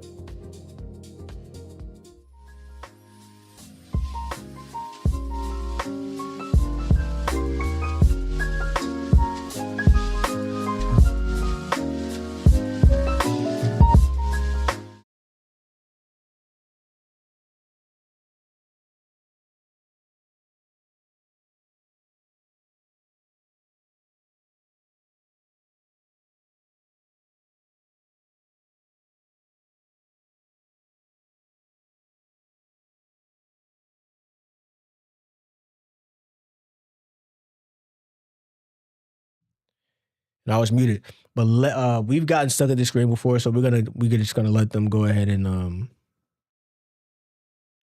And I was muted, but we've gotten stuck at this screen before, so we're just gonna let them go ahead and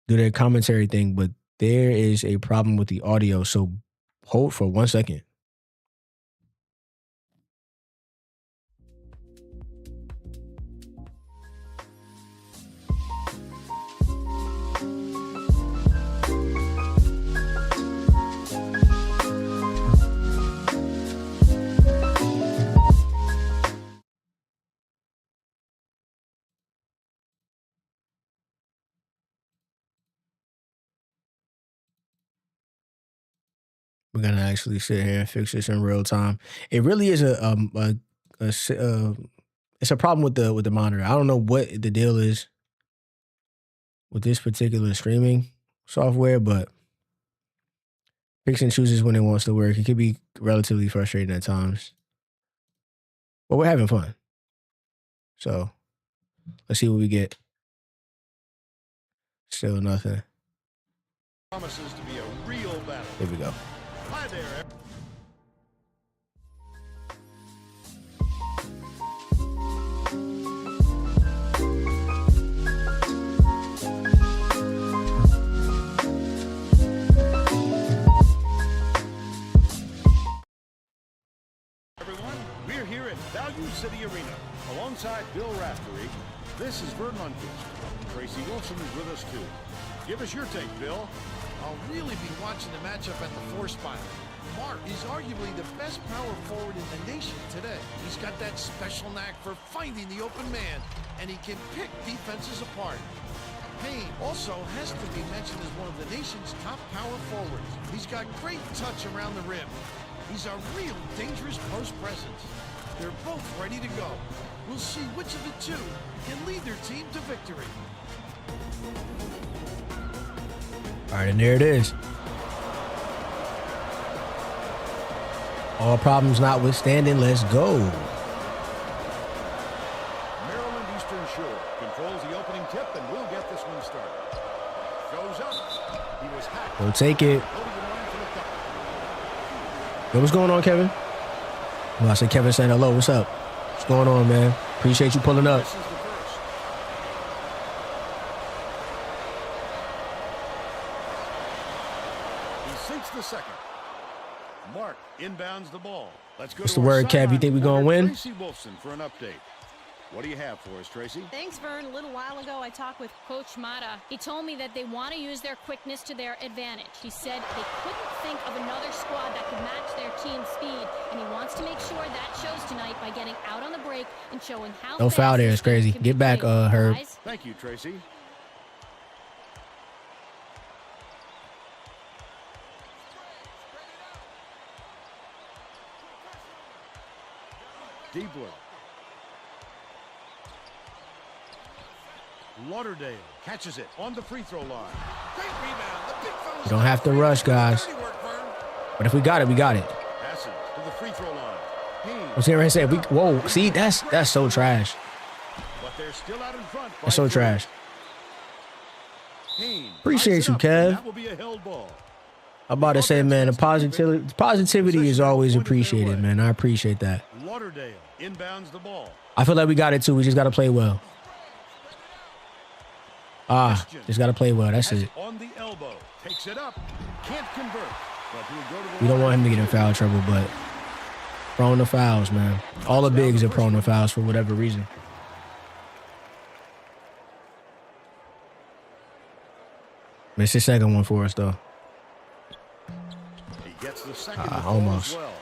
do their commentary thing. But there is a problem with the audio, so hold for 1 second. We're gonna actually sit here and fix this in real time. It really is it's a problem with the monitor. I don't know what the deal is with this particular streaming software, but picks and chooses when it wants to work. It can be relatively frustrating at times, but we're having fun. So let's see what we get. Still nothing. Promises to be a real battle. Here we go. Hi there. Everyone, we're here at Value City Arena alongside Bill Raftery. This is Vern Lundquist. Tracy Wilson is with us too. Give us your take, Bill. I'll really be watching the matchup at the 4 spot. Mark is arguably the best power forward in the nation today. He's got that special knack for finding the open man, and he can pick defenses apart. Payne also has to be mentioned as one of the nation's top power forwards. He's got great touch around the rim. He's a real dangerous post presence. They're both ready to go. We'll see which of the two can lead their team to victory. All right, and there it is. All problems notwithstanding, let's go. Maryland Eastern Shore controls the opening tip, and we'll get this one started. Goes up. He was hacked. We'll take it. Yo, what's going on, Kevin? Well, I said Kevin saying hello. What's up? What's going on, man? Appreciate you pulling up. This is the first. He sinks the second. Mark inbounds the ball. Let's go. What's to the our word, Kev? You sideline think we gonna reporter, win? Tracy Wolfson for an update. What do you have for us, Tracy? Thanks, Vern. A little while ago, I talked with Coach Mata. He told me that they want to use their quickness to their advantage. He said they couldn't think of another squad that could match their team's speed, and he wants to make sure that shows tonight by getting out on the break and showing how No fast foul there. this It's crazy. team can Get be back, played. Herb. Guys? Thank you, Tracy. Diebler. Lauderdale catches it on the free throw line. Great rebound. The big fella's You don't have to rush, guys. dirty work, Vern. But if we got it, we got it. Passes to the free throw line. Haynes. I'm saying right say, whoa, see, that's so trash. But they're still out in front. That's so trash. Haynes Appreciate lights it you, up, and Kev. That will be a held ball. I'm about to say, man, the positivity is always appreciated, man. I appreciate that. Lauderdale inbounds the ball. I feel like we got it too. We just got to play well. Just got to play well. That's Has it. on the elbow. Takes it up. Can't convert. But he'll go to the We don't line. want him to get in foul trouble, but prone to fouls, man. All the bigs are prone to fouls for whatever reason. Missed his second one for us, though. He gets the second ball almost. as well.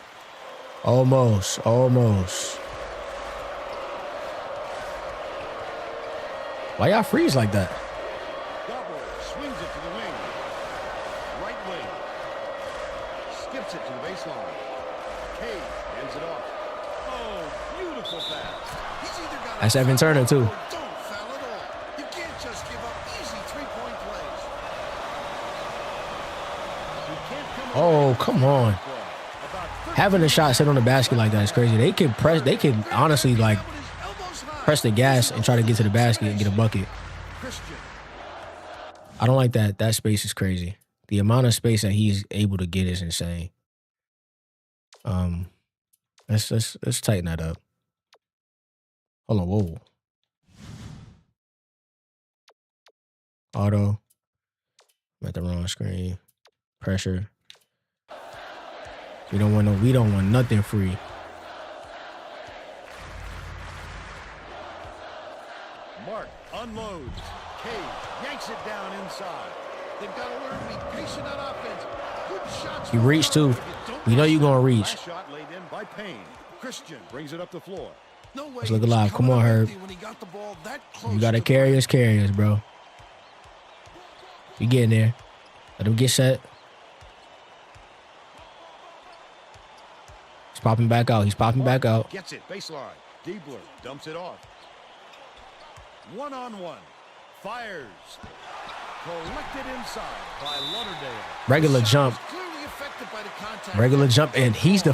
Almost. Why y'all freeze like that? Gobble swings it to the wing. Right wing. Skips it to the baseline. Cade ends it off. Oh, beautiful pass. He's either got a That's Evan foul Turner, too. or don't foul at all. You can't just give up easy three-point plays. He can't come Oh, away. come on. About 30 Having a shot sit on the basket like that is crazy. They can honestly like With his elbows high. press the gas and try to get to the basket and get a bucket. Christian. I don't like that. That space is crazy. The amount of space that he's able to get is insane. Let's tighten that up. Hold on, whoa. Auto. I'm at the wrong screen. Pressure. We don't want nothing free. Mark unloads. Cade yanks it down inside. They've got to learn to be patient on offense. Good shots. You reach too. We know you're gonna reach. Last shot laid in by Payne. Christian brings it up the floor. No way Let's look he was alive. Come coming on, up Herb. empty when he got the ball that close You gotta to the carry rim. us, bro. You get in there. Let him get set. He's popping back out. He's popping back out. Gets it. Baseline. Diebler dumps it off. One-on-one. Fires. Collected inside by Lauderdale. Regular jump. Clearly affected by the contact. Regular jump, and he's the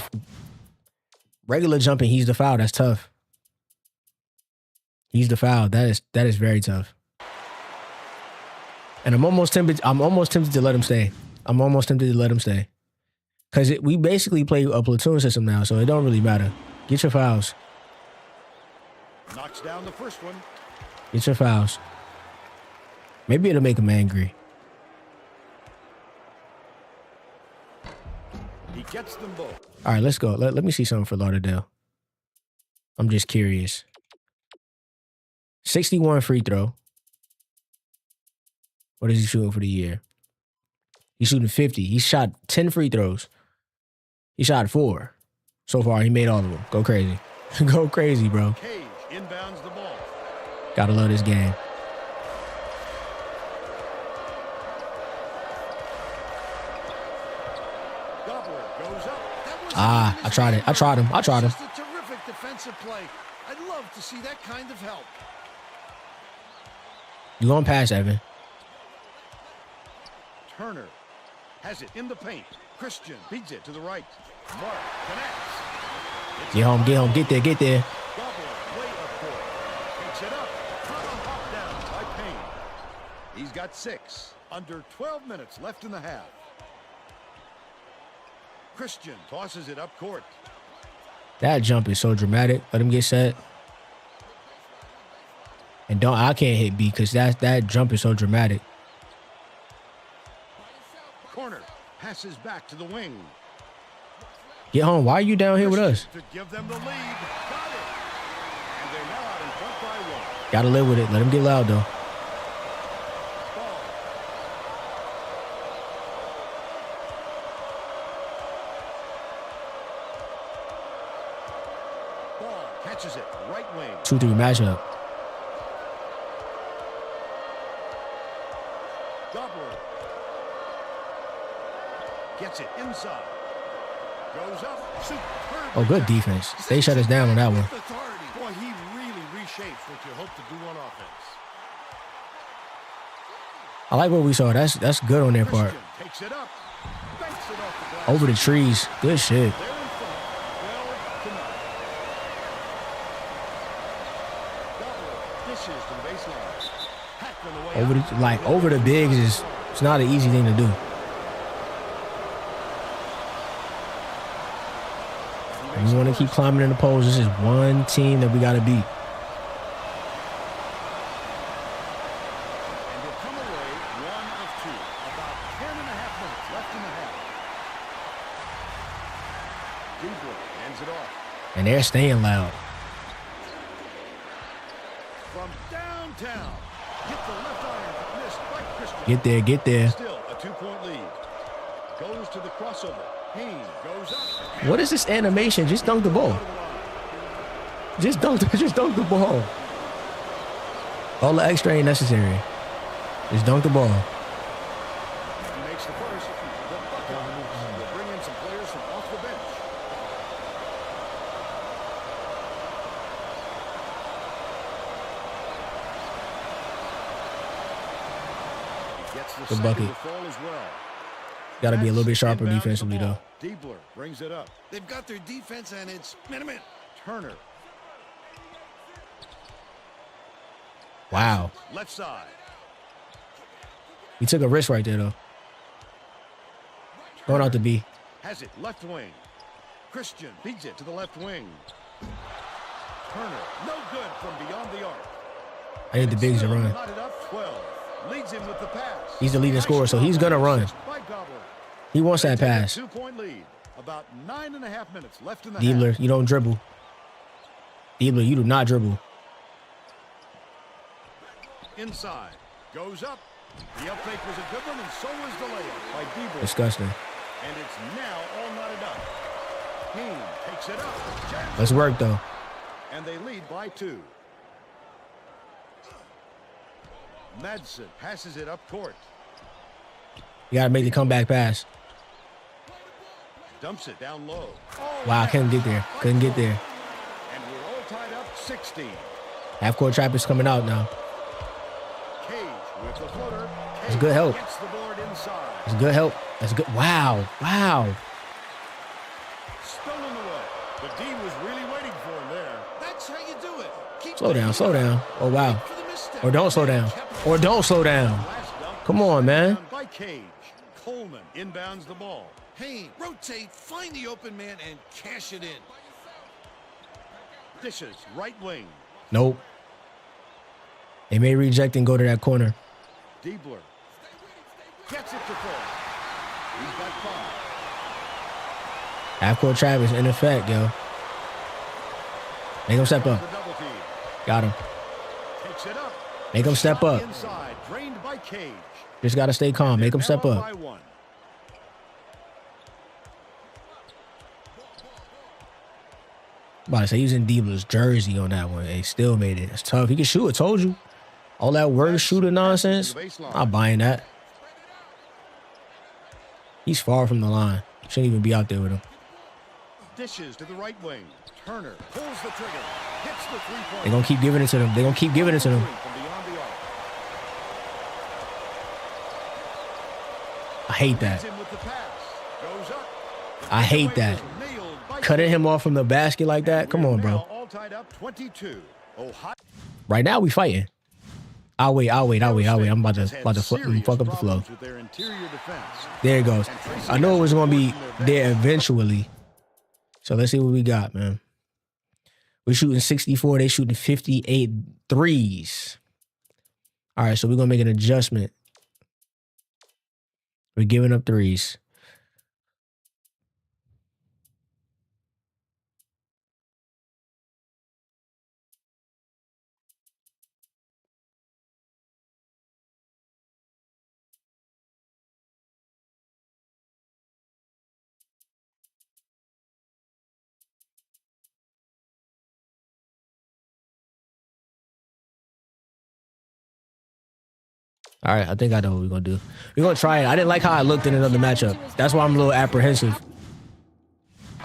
foul. That's tough. He's the foul. That is very tough. And I'm almost tempted to let him stay. Because we basically play a platoon system now, so it don't really matter. Get your fouls. Knocks down the first one. Get your fouls. Maybe it'll make him angry. He gets them both. All right, let's go. Let me see something for Lauderdale. I'm just curious. 61 free throw. What is he shooting for the year? He's shooting 50. He shot 10 free throws. He shot 4. So far, he made all of them. Go crazy. Go crazy, bro. Cage inbounds the ball. Gotta love this game. Gobbler goes up. I tried it. I tried him. Just a terrific defensive play. I'd love to see that kind of help. You gonna pass, Evan? Turner has it in the paint. Christian beats it to the right. Mark connects. Get home. Get there. Gobbler way up court. Picks it up. Hop down by Payne. He's got 6. Under 12 minutes left in the half. Christian tosses it up court. That jump is so dramatic. Let him get set. And I can't hit B because that jump is so dramatic. Corner passes back to the wing. Get home. Why are you down here with us? To give them the lead. Got it. And they're now out in front by 1. Gotta live with it. Let him get loud though. Ball. Ball catches it. Right wing. 2-3 matchup. Gobbler gets it inside. Goes up. Superb. Oh, good defense. They shut us down on that one. Boy, he really reshapes what you hope to do on offense. I like what we saw. That's good on their part. Christian takes it up. Banks it off the glass. Over the trees. Good shit. They're in front. 12 to 9. Gobbler dishes to the baseline. Hacked on the way up. Over the bigs is it's not an easy thing to do. We want to keep climbing in the polls. This is one team that we got to beat. And they'll come away 1 of 2. About 10.5 minutes left in the half. Deeper hands it off. And they're staying loud. From downtown. Hit the left iron. Missed by Christian. Get there. Still a 2-point lead. Goes to the crossover. Haynes goes up. What is this animation? Just dunk the ball. Just dunk the ball. All the extra ain't necessary. Just dunk the ball. He makes the first. The Buckeyes will bring in some players from off the bench. He gets the Good second bucket. to fall as well. Got to be a little bit That's sharper inbounds the defensively, ball. though. Diebler brings it up. They've got their defense, and it's minute. Turner. Wow. Left side. He took a risk right there, though. Going out to B. Has it left wing. Christian beats it to the left wing. Turner, no good from beyond the arc. I need the bigs to run. Knotted up 12. Leads him with the pass. He's the leading scorer, so he's going to run. By Gobbler. He wants that pass. 2-point lead. About 9.5 minutes left in the Diebler, half. you don't dribble. Diebler, you do not dribble. Inside. Goes up. The up fake was a good one, and so was the layup by Diebler. Disgusting. And it's now all knotted up. Haynes takes it up. Jams Let's work, though. and they lead by 2. Madsen passes it up court. You got to make the comeback pass. Dumps it down low. Wow, I couldn't get there. Couldn't get there. And we're all tied up 16. Half-court trap is coming out now. Cage with the floater. That's good help. Gets the board inside. That's good help. That's good. Wow. Stolen away. The D was really waiting for him there. That's how you do it. Keep Slow down. Oh, wow. for the misstep. Or don't slow down. Last dunk Come on, man. By Cage. Coleman inbounds the ball. Payne, rotate, find the open man, and cash it in. Dishes, right wing. Nope. They may reject and go to that corner. Diebler gets it to fall. He's got 5. Half-court trap is in effect, yo. Make him step up. Got him. Takes it up. Make him step up. Inside, drained by Cage. Just got to stay calm. Make him step up. About to say using Diebler's jersey on that one. They still made it. It's tough. He can shoot. I told you. All that word shooter nonsense. I'm buying that. He's far from the line. Shouldn't even be out there with him. Dishes to the right wing. Turner pulls the trigger. Hits the three-point. They're going to keep giving it to them. They're going to keep giving it to them. I hate that. I hate that. Cutting him off from the basket like that. Come on, bro. Right now, we fighting. I'll wait. I'm about to fuck up the flow. There it goes. I know it was going to be there eventually. So let's see what we got, man. We're shooting 64. They shooting 58 threes. All right, so we're going to make an adjustment. We're giving up threes. All right, I think I know what we're going to do. We're going to try it. I didn't like how I looked in another matchup. That's why I'm a little apprehensive.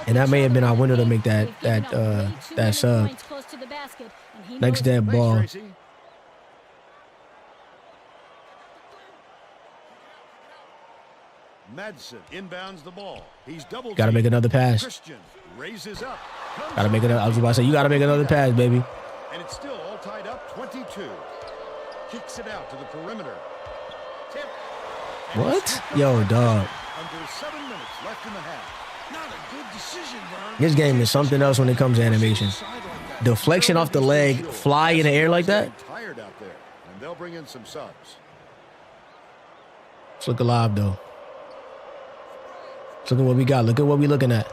And that may have been our window to make that sub. Next dead ball. Madsen inbounds the ball. He's double. Got to make another pass. Christian raises up. Got to make it. I was about to say, you got to make another pass, baby. And it's still all tied up 22. Kicks it out to the perimeter. Tip. What? Yo, dog. Under 7 minutes left in the half. Not a good decision, Vern. This game is something else when it comes to animation. Deflection off the leg, fly in the air like that. Tired out there, and they'll bring in some subs. Let's look alive, though. Let's look at what we got. Look at what we're looking at.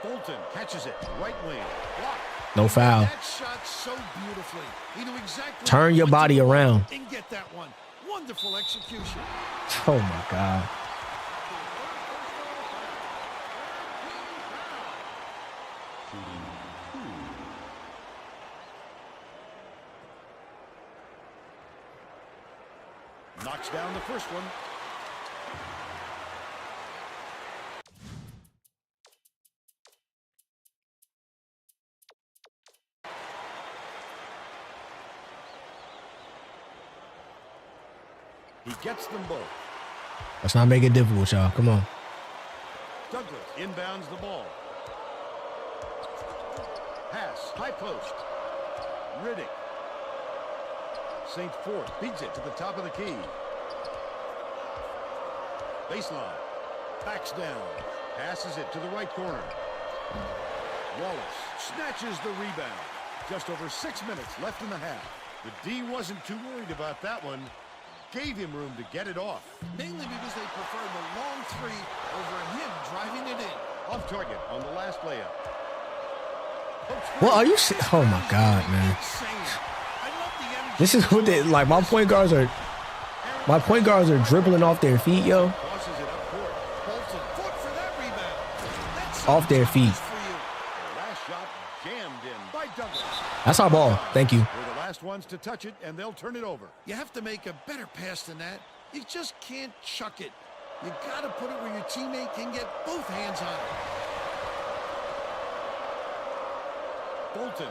Bolton catches it. Right wing. Block. No foul. That shot so beautifully. He knew exactly. Turn your body around. And get that one. Wonderful execution. Oh, my God. Knocks down the first one. He gets them both. Let's not make it difficult, y'all. Come on. Douglas inbounds the ball. Pass, high post. Riddick. St. Fort beats it to the top of the key. Baseline. Backs down. Passes it to the right corner. Wallace snatches the rebound. Just over 6 minutes left in the half. The D wasn't too worried about that one. Gave him room to get it off. Mainly because they preferred the long three over him driving it in. Off target on the last layup. What are you? Oh my God, man! This is what they like. My point guards are dribbling off their feet, yo. Off their feet. That's our ball. Thank you. They're the last ones to touch it, and they'll turn it over. You have to make a better pass than that. You just can't chuck it. You got to put it where your teammate can get both hands on it. Bolton.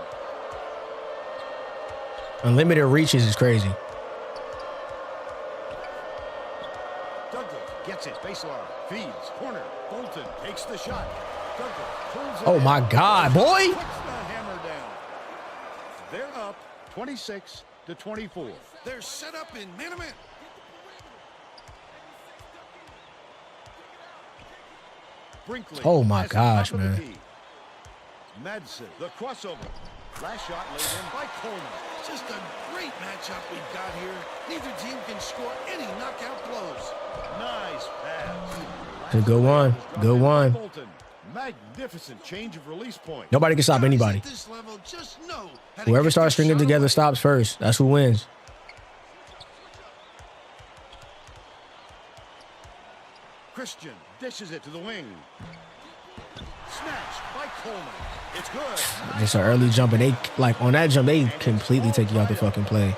Unlimited reaches is crazy. Douglas gets it. Baseline. Feeds. Corner. Bolton takes the shot. Douglas pulls it. Oh my God, boy. Puts the hammer down. They're up 26-24. They're set up in man-to-man. Brinkley. Oh my has the gosh, top of the man. key. Madsen, the crossover. Last shot laid in by Coleman. Just a great matchup we've got here. Neither team can score any knockout blows. Nice pass. It's a good one. Good one. Bolton. Magnificent change of release point. Nobody can stop Guys anybody. at this level just know how to Whoever get starts their stringing shot together away. stops first. That's who wins. Christian dishes it to the wing. Snatched by Coleman. It's good. Just an early jump, and they, like, on that jump, they completely take you out the fucking play.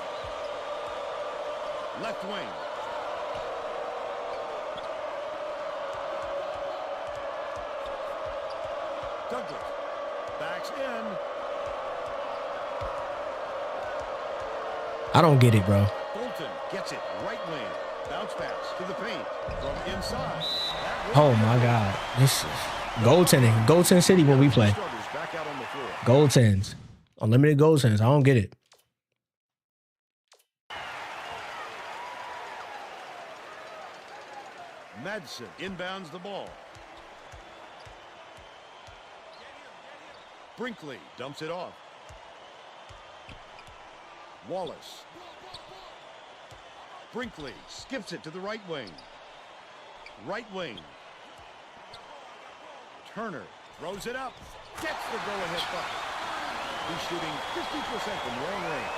Left wing. Douglas backs in. I don't get it, bro. Bolton gets it right wing. Bounce pass to the paint from inside. Oh my God. This is goaltending. Goaltend City when we play. Struggles back out on the floor. Goaltends. Unlimited goaltends. I don't get it. Madsen inbounds the ball. Brinkley dumps it off. Wallace. Brinkley skips it to the right wing. Right wing. Turner throws it up. Gets the go-ahead bucket. He's shooting 50% from long range.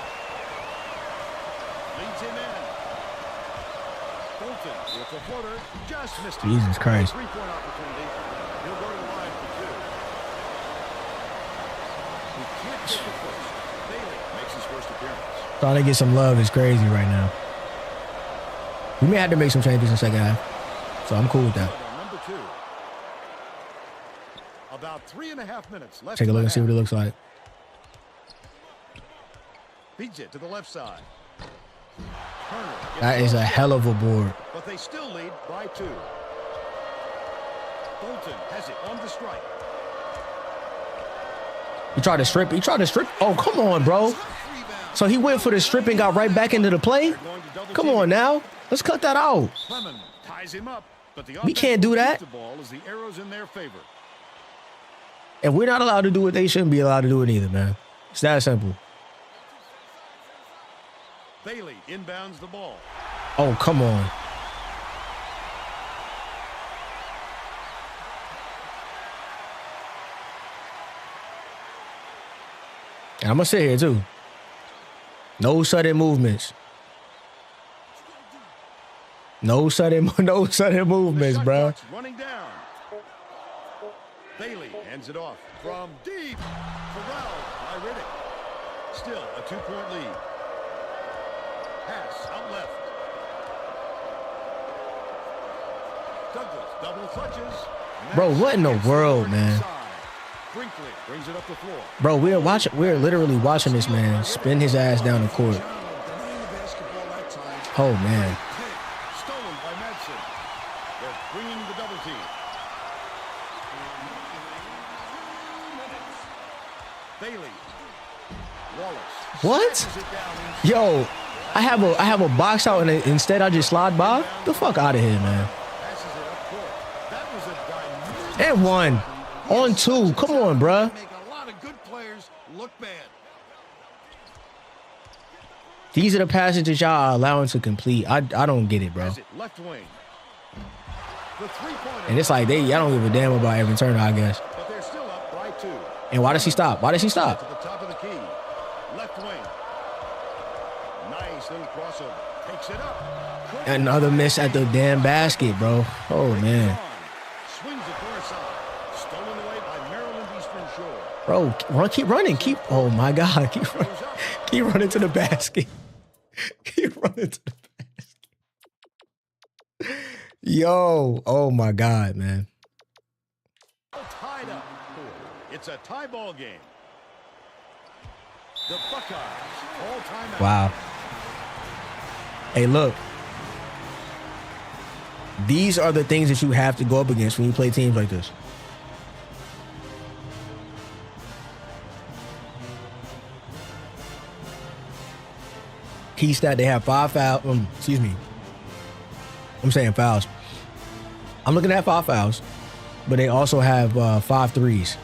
Leads him in. Bolton with the floater. Just missed it. Jesus Christ. Three-point opportunity. He'll go to the line for two. He can't get the first. Bailey makes his first appearance. Trying to get some love is crazy right now. We may have to make some changes in the second half. So I'm cool with that. Number two. About 3.5 minutes left. Take a in look the and see what it half. looks like. Beats it to the left side. Turner gets That it is a off. hell of a board. But they still lead by 2. Bolton has it on the strike. He tried to strip. He tried to strip. Oh, come on, bro. So he went for the strip and got right back into the play? They're going to double Come team on him. now. Let's cut that out. Clement ties him up, but the We can't do that. the ball as the arrows in their favor. If we're not allowed to do it, they shouldn't be allowed to do it either, man. It's that simple. Bailey inbounds the ball. Oh, come on. And I'm going to sit here, too. No sudden movements. No sudden movements, The shot bro. clock's running down. Bailey hands it off from deep. Corralled by Riddick. Still a 2-point lead. Pass out left. Douglas double clutches. Bro, what in the Gets world, over man? inside. Brinkley brings it up the floor. Bro, we're literally watching this man spin his ass down the court. Denying the basketball at times. Oh, man. Stolen by Madsen. They're bringing the double team. Bailey. Wallace. What? Smashes it down inside. Yo, I have a box out and instead I just slide by? The fuck out of here, man. Passes it up court. That was a dynamic. And one. On two. Come on, bruh. Make a lot of good players look bad. These are the passages y'all are allowing to complete. I don't get it, bro. Has it left wing. The three-pointer. And it's like I don't give a damn about Evan Turner, I guess. But they're still up by 2. And why does he stop? Why does he To stop? the top of the key. Left wing. Nice little crossover. Takes it up. Couldn't Another miss at the damn basket, bro. Oh, bring it man. on. Swings it far side. Stolen away by Maryland Eastern Shore. Bro, keep running. Oh, my God. Goes up. Keep running to the basket. Keep running to the basket. Yo. Oh, my God, man. Tied up. It's a tie ball game. The Buckeyes all timeout. Wow. Hey, look. These are the things that you have to go up against when you play teams like this. key stat, they have 5 fouls. Excuse me. I'm saying fouls. I'm looking at 5 fouls, but they also have 5 threes.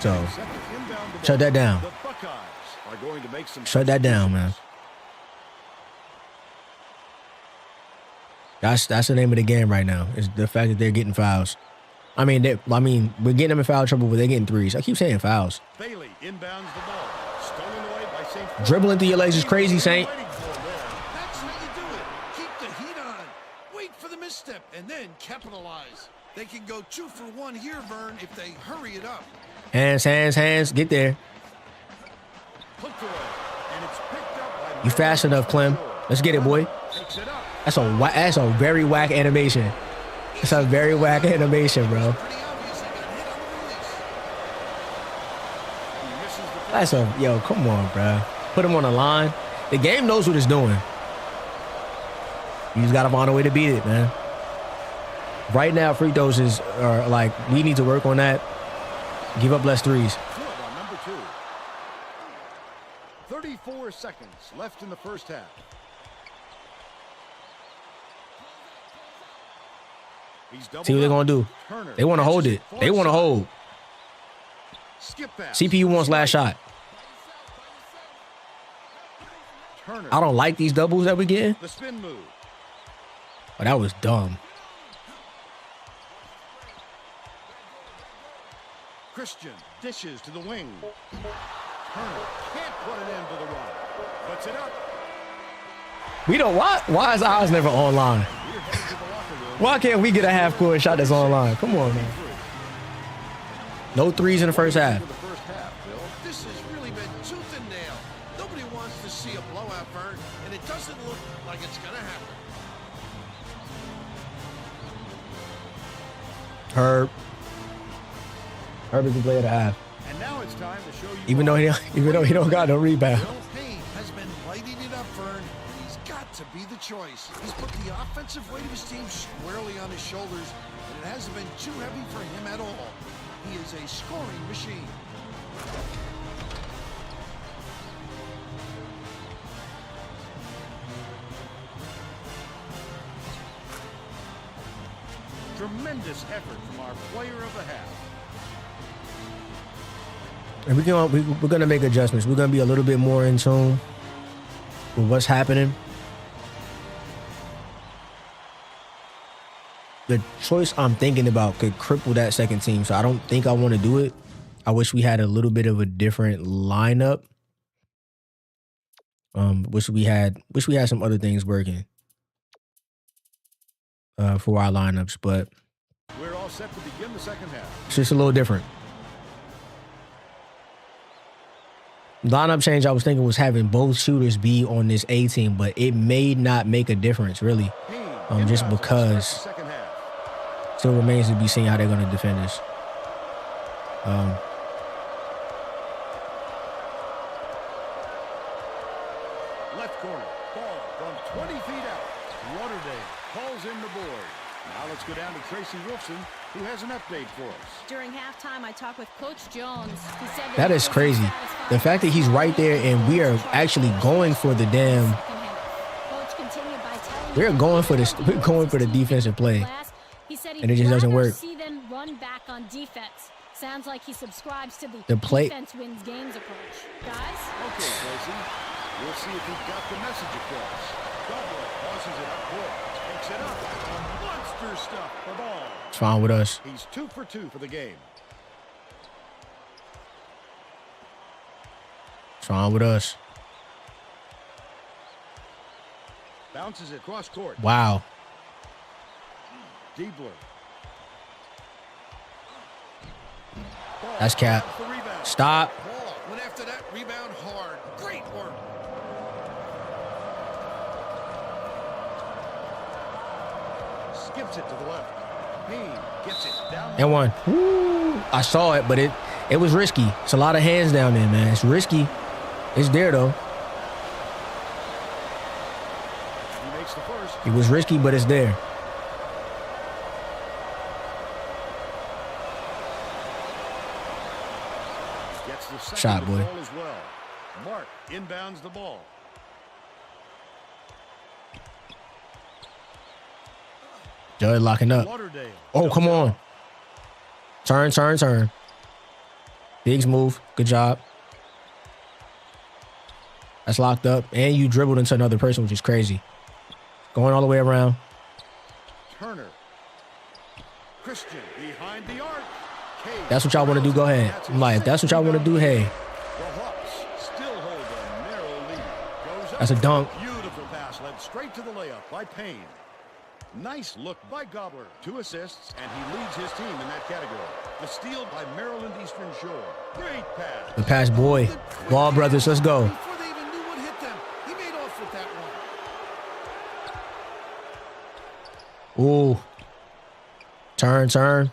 So shut that down. The Buckeyes are going to make some Shut that down, man. That's the name of the game right now. Is the fact that they're getting fouls. I mean, we're getting them in foul trouble, but they're getting threes. I keep saying fouls. Bailey inbounds the ball. Stolen away by St. Dribbling through your legs is crazy, Saint. That's how you do it. Keep the heat on. Wait for the misstep and then capitalize. They can go 2 for 1 here, Vern, if they hurry it up. Hands. Get there. Hooked away, and it's picked up by You fast enough, Clem. Let's get it, boy. Takes it up. That's a very whack animation. That's a very whack animation, bro. Pretty obvious they got hit on the release. He misses the That's yo, come on, bro. Put him on the line. The game knows what it's doing. You just gotta find a way to beat it, man. Right now, free throws are like, we need to work on that. Give up less threes. good on number 2. 34 seconds left in the first half. He's doubled See what they're up. gonna do. Turner They want to hold catches it. far They want to side. hold. Skip pass. CPU wants last shot. Turner. I don't like these doubles that we getting, The spin move. but that was dumb. Christian dishes to the wing. Turner can't put an end to the run. Puts it up. We don't. Why is ours never online? We're headed to the locker room. Why can't we get a half-court shot that's online? Come on, man. No threes in the first half. The first half, Bill. This has really been tooth and nail. Nobody wants to see a blowout, Vern, and it doesn't look like it's going to happen. Herb is the player to have. And now it's time to show you. Even though he don't got no rebound. Bill Payne has been lighting it up, Vern. He's got to be the choice. He's put the offensive weight of his team squarely on his shoulders, and it hasn't been too heavy for him at all. He is a scoring machine. Tremendous effort from our player of the half. And we're gonna make adjustments. We're gonna be a little bit more in tune with what's happening. The choice I'm thinking about could cripple that second team, so I don't think I want to do it. I wish we had a little bit of a different lineup. Wish we had some other things working for our lineups, but We're all set to begin the second half. it's just a little different. Lineup change I was thinking was having both shooters be on this A team, but it may not make a difference really. Payne Just inbounds to because start the second half. still remains to be seen how they're going to defend us. Left corner. Ball from 20 feet out. Lauderdale calls in the board. Now let's go down to Tracy Wolfson, who has an update for us. During halftime, I talked with Coach Jones. He said That is crazy. The fact that he's right there and we are actually going for the damn. We're going for this. We're going for the defensive play. And it just doesn't work. See them run back on defense. Sounds like he subscribes to the play- defense wins games approach. Guys? Okay, Tracy. We'll see if he got the message across. Doubler tosses it up court. Takes it up. Monster stuff for ball. It's fine with us. He's 2 for 2 for the game. It's fine with us. Bounces it cross court. Wow. Diebler. That's cap. Off the rebound. Stop. Ball went after that rebound hard. Great work. Skips it to the left. Payne gets it down. And one. Woo. I saw it, but it was risky. It's a lot of hands down there, man. It's risky. It's there though. He makes the first. It was risky, but it's there. Gets the second Shot, to boy. fall as well. Mark inbounds the ball. Judd locking up. Lauderdale. Oh, come on. Turn, turn, turn. Biggs move. Good job. That's locked up. And you dribbled into another person, which is crazy. Going all the way around. Turner. Christian behind the arc. Cage. That's what y'all want to do. Go ahead. I'm like, if that's what y'all want to do, hey. The Hawks still hold a narrow lead. Goes up. That's a dunk. Beautiful pass led straight to the layup by Payne. Nice look by Gobbler. 2 assists, and he leads his team in that category. The steal by Maryland Eastern Shore. Great pass. The pass, boy. Ball brothers, let's go. Before they even knew what hit them, he made off with that one. Ooh. Turn, turn.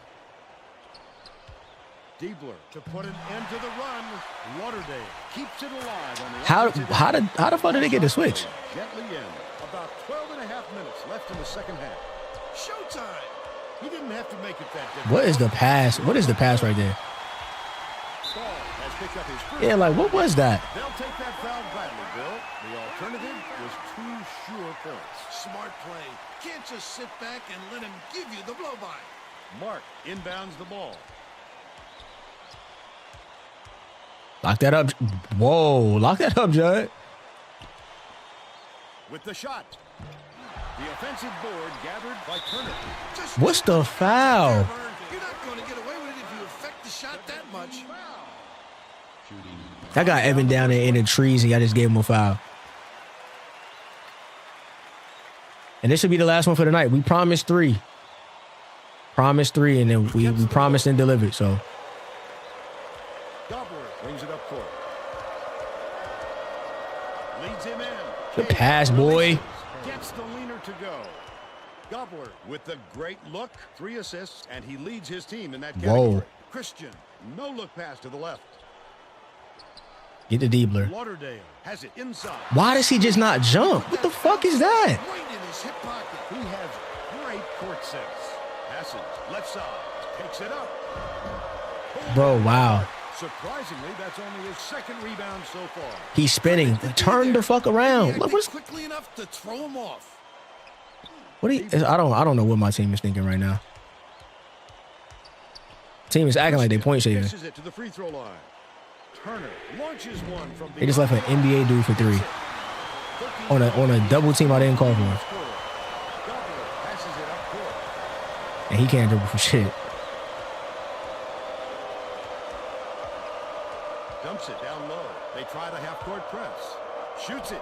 Diebler to put an end to the run. Lauderdale keeps it alive on the How offensive the fuck did they get the switch? Gently in. About 12 and a half minutes left in the second half. Showtime. He didn't have to make it that difficult. What is the pass? What is the pass right there? Ball has picked up his first. Yeah, like, what was that? They'll take that foul gladly, Bill. The alternative was 2 sure points. Smart play. Can't just sit back and let him give you the blow-by. Mark inbounds the ball. Lock that up. Whoa, lock that up, Judd. With the shot. The offensive board gathered by Turner. What's the foul? You're not going to get away with it if you affect the shot that much. I got Evan down there in the trees and I just gave him a foul. And this should be the last one for the night. We promised 3. Promised 3, and then we promised and delivered, so. Gobbler brings it up court. Leads him in. Good pass, boy. Gets the leaner to go. Gobbler with the great look. 3 assists, and he leads his team in that category. Whoa. Christian, no look pass to the left. Get the Diebler. Lauderdale has it inside. Why does he just not jump? What the fuck is that? Right in his hip pocket. He has great court sense. Passes left side. Takes it up. Bro, wow. Surprisingly, that's only his 2nd rebound so far. He's spinning. Turn the fuck around. Look, what's Quickly enough to throw him off. what? I don't know what my team is thinking right now. Team is acting like they point shaving. Dishes it to the free throw line. Turner launches one from They just left an NBA dude for 3 on a double team I didn't call for, Gobbler passes it up court. and he can't dribble for shit. Dumps it down low. They try the half-court press. Shoots it.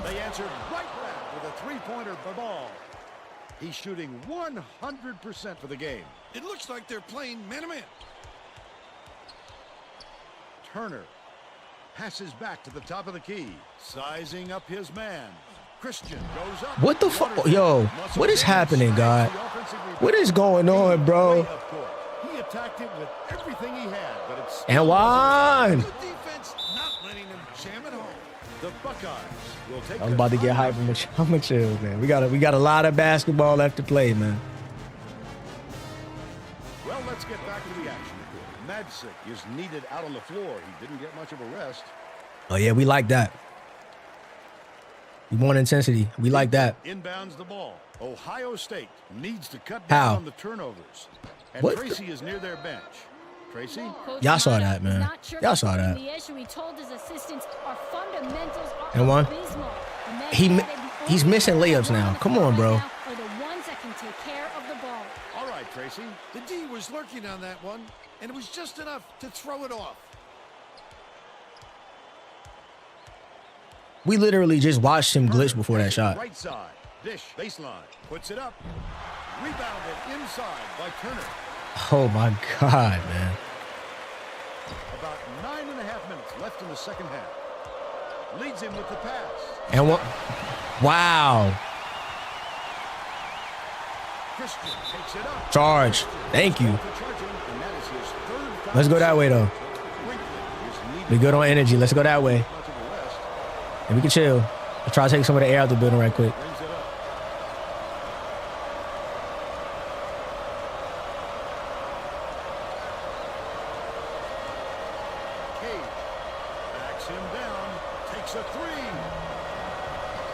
They answer right back with a 3-pointer for ball. He's shooting 100% for the game. It looks like they're playing man-to-man. Turner passes back to the top of the key. Sizing up his man. Christian goes up. What the fuck? Yo, what is happening, God? What is going on, bro? He attacked it with everything he had, but it's And why? Good defense, not letting him jam it home. the Buckeyes will take. I'm about to get hyped. I'm gonna chill, man. We got a lot of basketball left to play, man. Well, let's get back to the action. Madsick is needed out on the floor. He didn't get much of a rest. Oh yeah, we like that. We want intensity. We like that. Inbounds the ball. Ohio State needs to cut How? down on the turnovers. And What? Tracy is near their bench. Tracy? Y'all saw that, man. Y'all saw that. The issue he told his assistants are fundamentals are And one. abysmal. And then He- he added the he's only missing ones layups that now. run Come the on, floor bro. right now Are the ones that can take care of the ball. All right, Tracy. The D was lurking on that one, and it was just enough to throw it off. We literally just watched him glitch before that shot. Right side. Dish. Baseline. Puts it up. Rebounded inside by Turner. Oh my God, man. About 9.5 minutes left in the second half. Leads him with the pass. And what? Wow. Christian takes it up. Charge. Thank you. To charge him, and that is his third foul. Let's go that way though. Brinkley is needed We good on energy. Let's go that way. much of a rest. And we can chill. Let's try to take some of the air out the building right quick. Brings it up. Cage backs him down. Makes a three.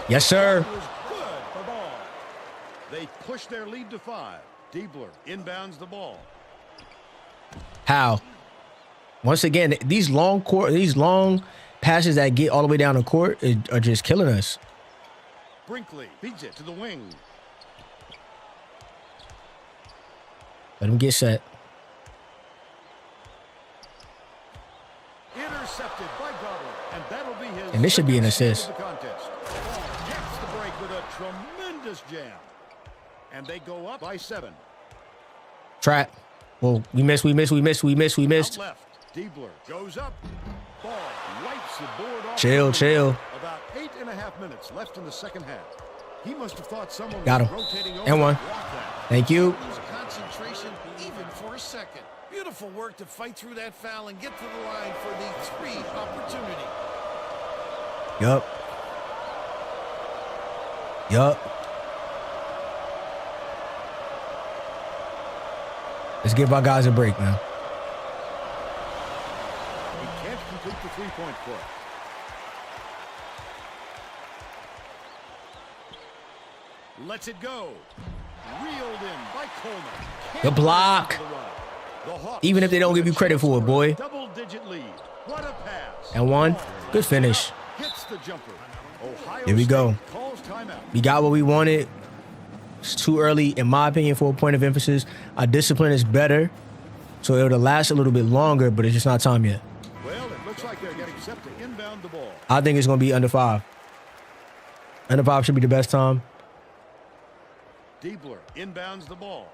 Yes, sir. That was good for ball. They push their lead to 5. Diebler inbounds the ball. How? Once again, these long passes that get all the way down the court are just killing us. Brinkley feeds it to the wing. Let him get set. Intercepted by Goddard, and that'll be his. And this should be an assist. Of the contest. Gets the break with a tremendous jam, and they go up by 7. Trap. Well, we missed. Out left, Diebler goes up. Ball wipes the board off. Chill. About 8.5 minutes left in the second half. He must have thought someone Got was him. rotating over And one. to block that. Thank you. Lose concentration even for a second. Beautiful work to fight through that foul and get to the line for the 3 opportunity. Yup. Let's give our guys a break, man. He can't complete the three-point play. Lets it go. Reeled in by Coleman. The block. Even if they don't give you credit for it, boy. Double-digit lead. What a pass. And one. Good finish. Hits the jumper. Ohio Here we go. State calls timeout. We got what we wanted. It's too early, in my opinion, for a point of emphasis. Our discipline is better, so it'll last a little bit longer, but it's just not time yet. Well, it looks like they're getting set to inbound the ball. I think it's going to be under 5. Under 5 should be the best time. Diebler inbounds the ball.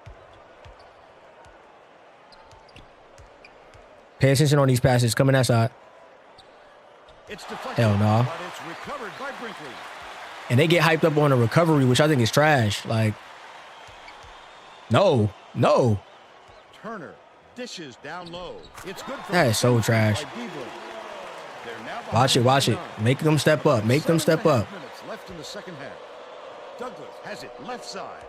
Pay attention on these passes. Coming that side. It's deflected, Hell no. but it's recovered by Brinkley. And they get hyped up on a recovery, which I think is trash. Like, no. Turner dishes down low. It's good for That is so trash. by Diebler. They're now Watch it. behind Make them step up. 7.5 minutes left in the second half. Douglas has it left side.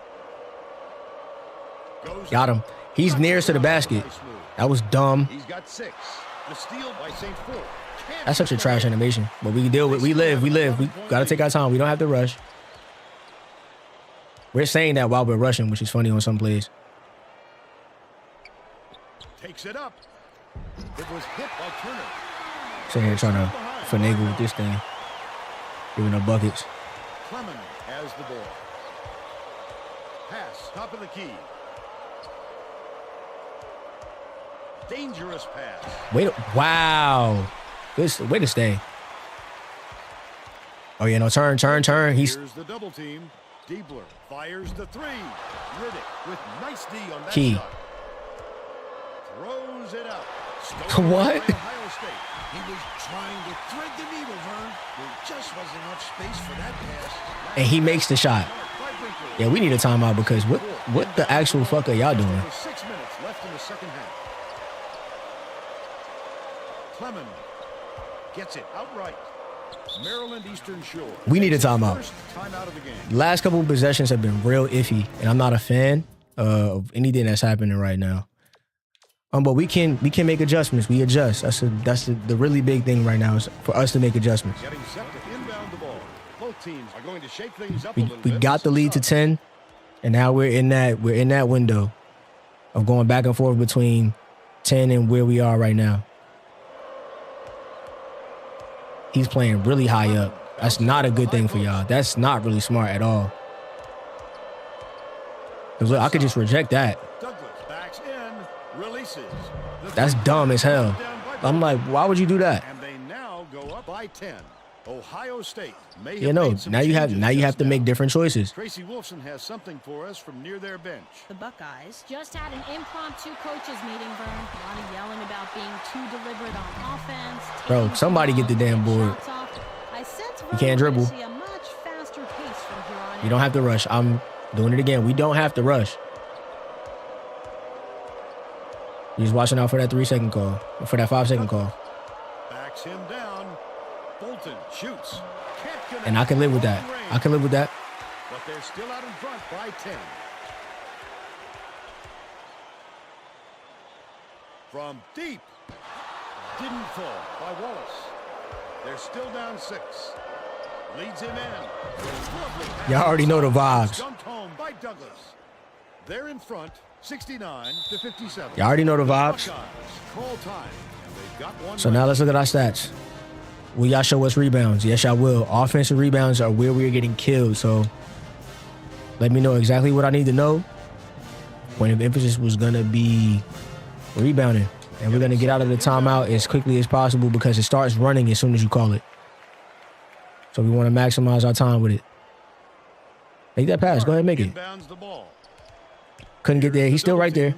Goes Got up. him. He's nearest to the basket. Nice move. That was dumb. He's got 6. The steal by St. Fort. Can't That's such a get trash that. animation. But we deal with. We live. We got to take our time. We don't have to rush. We're saying that while we're rushing, which is funny on some plays. Takes it up. It was hit by Turner. Sitting here trying to finagle with this thing. Giving up buckets. Clement has the ball. Pass, top of the key. Dangerous pass. Wow. Good way to stay. Oh, yeah, no, turn. He's Here's the double team. Diebler fires the 3. Riddick with nice D on that Key. shot. Throws it up. Stolen What? by Ohio State. He was trying to thread the needle, Vern. There just wasn't enough space for that pass. and he makes the shot. By Brinkley. Yeah, we need a timeout because what the actual fuck are y'all doing? With 6 minutes left in the second half. Clement gets it outright. Maryland Eastern Shore. We need a timeout. First timeout of the game. The last couple of possessions have been real iffy, and I'm not a fan of anything that's happening right now. But we can make adjustments. We adjust. That's the really big thing right now is for us to make adjustments. Getting set to inbound the ball. Both teams are going to shake things up a We little bit. got the lead to 10, and now we're in that window of going back and forth between 10 and where we are right now. He's playing really high up. That's not a good thing for y'all. That's not really smart at all. 'Cause look, I could just reject that. Douglas backs in, releases. The That's dumb as hell. I'm like, why would you do that? And they now go up by 10. Ohio State may have You know, made some now you have changes to just make now. different choices. Tracy Wolfson has something for us from near their bench. The Buckeyes just had an impromptu coaches meeting, Vern. A lot of yelling about being too deliberate on offense. Bro, taking somebody too get the long to damn get board. shots off. I sense You can't Vern, we're dribble. gonna see a much faster pace from here on You don't have to rush. I'm doing it again. We don't have to rush. You're just watching out for that 3-second call, or for that 5-second call. Backs him down. Bolton shoots. Can't connect. And I can live with that. I can live with that. But they're still out in front by 10. From deep. Didn't fall by Wallace. They're still down 6. Leads him in. Y'all already know the vibes. Dumped home by Douglas. They're in front, 69-57. Y'all already know the vibes. Buckeyes call time, and they've got one. So now let's look at our stats. Will y'all show us rebounds? Yes, y'all will. Offensive rebounds are where we're getting killed. So let me know exactly what I need to know. Point of emphasis was going to be rebounding. And we're going to get out of the timeout as quickly as possible because it starts running as soon as you call it. So we want to maximize our time with it. Make that pass. Go ahead and make it. Couldn't get there. He's still right there.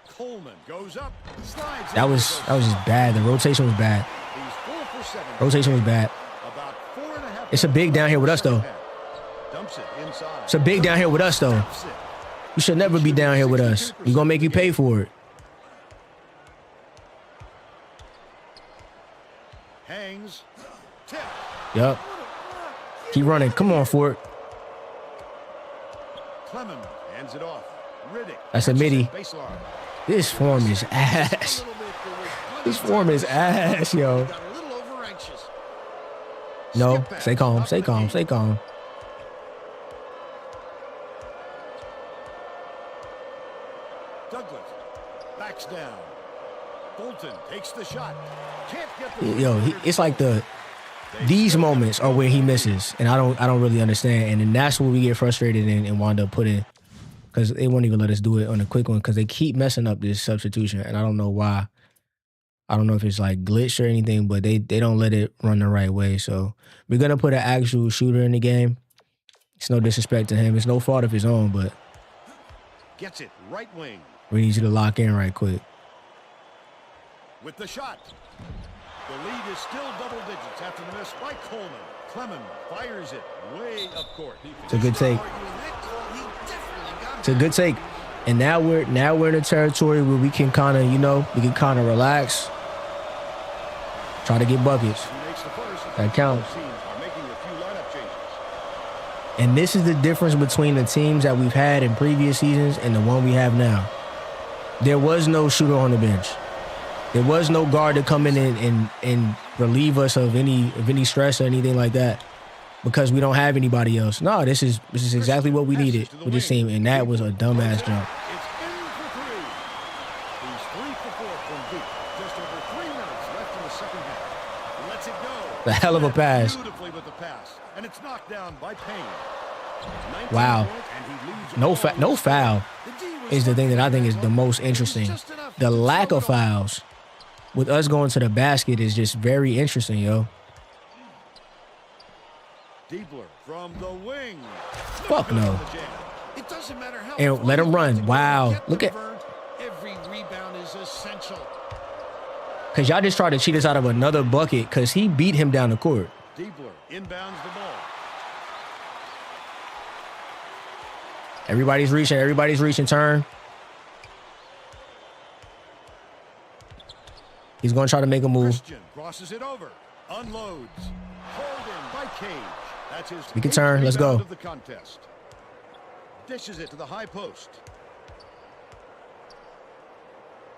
Coleman goes up, slides. That was just bad. The rotation was bad. He's 4 for 7. Rotation was bad. About 4.5. It's a big down here with us, though. Dumps it inside. It's a big down here with us, though. You should never be down here with us. We're going to make you pay for it. Hangs. Tip. Yup. Keep running. Come on, Fort. Clemens hands it off. Riddick. That's a midi. Baseline. This form is ass. This form is ass, yo. Got a little over anxious. No, stay calm, stay calm, stay calm. Douglas backs down. Bolton takes the shot. Can't get the Yo, it's like these moments are where he misses, and I don't really understand, and then that's where we get frustrated and wind up putting, because they won't even let us do it on a quick one because they keep messing up this substitution, and I don't know why. I don't know if it's like glitch or anything, but they don't let it run the right way. So we're gonna put an actual shooter in the game. It's no disrespect to him. It's no fault of his own, but gets it right wing we need you to lock in right quick. with the shot. The lead is still double digits after the miss by Coleman. Clemens fires it way up court. It's a good take. It's a good take. And now we're in a territory where we can kind of relax. Try to get buckets. That counts. And this is the difference between the teams that we've had in previous seasons and the one we have now. There was no shooter on the bench. There was no guard to come in and relieve us of any stress or anything like that, because we don't have anybody else. No, this is exactly what we needed with this team, and that was a dumbass jump. It's in for 3. He's 3 for 4 from Duke. Just over 3 minutes left in the second half. Lets it go. The hell of a pass. Beautifully with the pass, and it's knocked down by Payne. Wow. No foul is the thing that I think is the most interesting. The lack of fouls with us going to the basket is just very interesting, yo. Diebler from the wing. Fuck no. It doesn't matter how And let him run. Wow. Look at. every rebound is essential. Because y'all just tried to cheat us out of another bucket because he beat him down the court. Diebler inbounds the ball. Everybody's reaching. Turn. He's going to try to make a move. Christian crosses it over. Unloads. Hauled in by Cage. That's his We can turn. Let's go. rebound of the contest. Dishes it to the high post.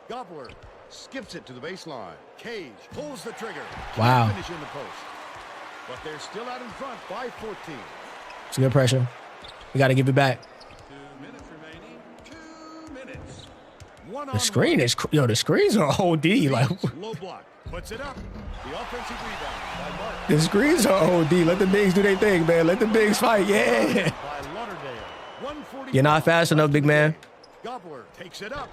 Gobbler skips it to the baseline. Cage pulls the trigger. Wow. Finish in the post. But they're still out in front by 14. It's good pressure. We got to give it back. 2 minutes remaining. 2 minutes. The screen is, the screens are OD. Like, Low block. Puts it up. The offensive rebound by Mark. the screens are OD. Let the bigs do their thing, man. Let the bigs fight. Yeah. By Lauderdale. 140. You're not fast enough, big man. Gobbler takes it up.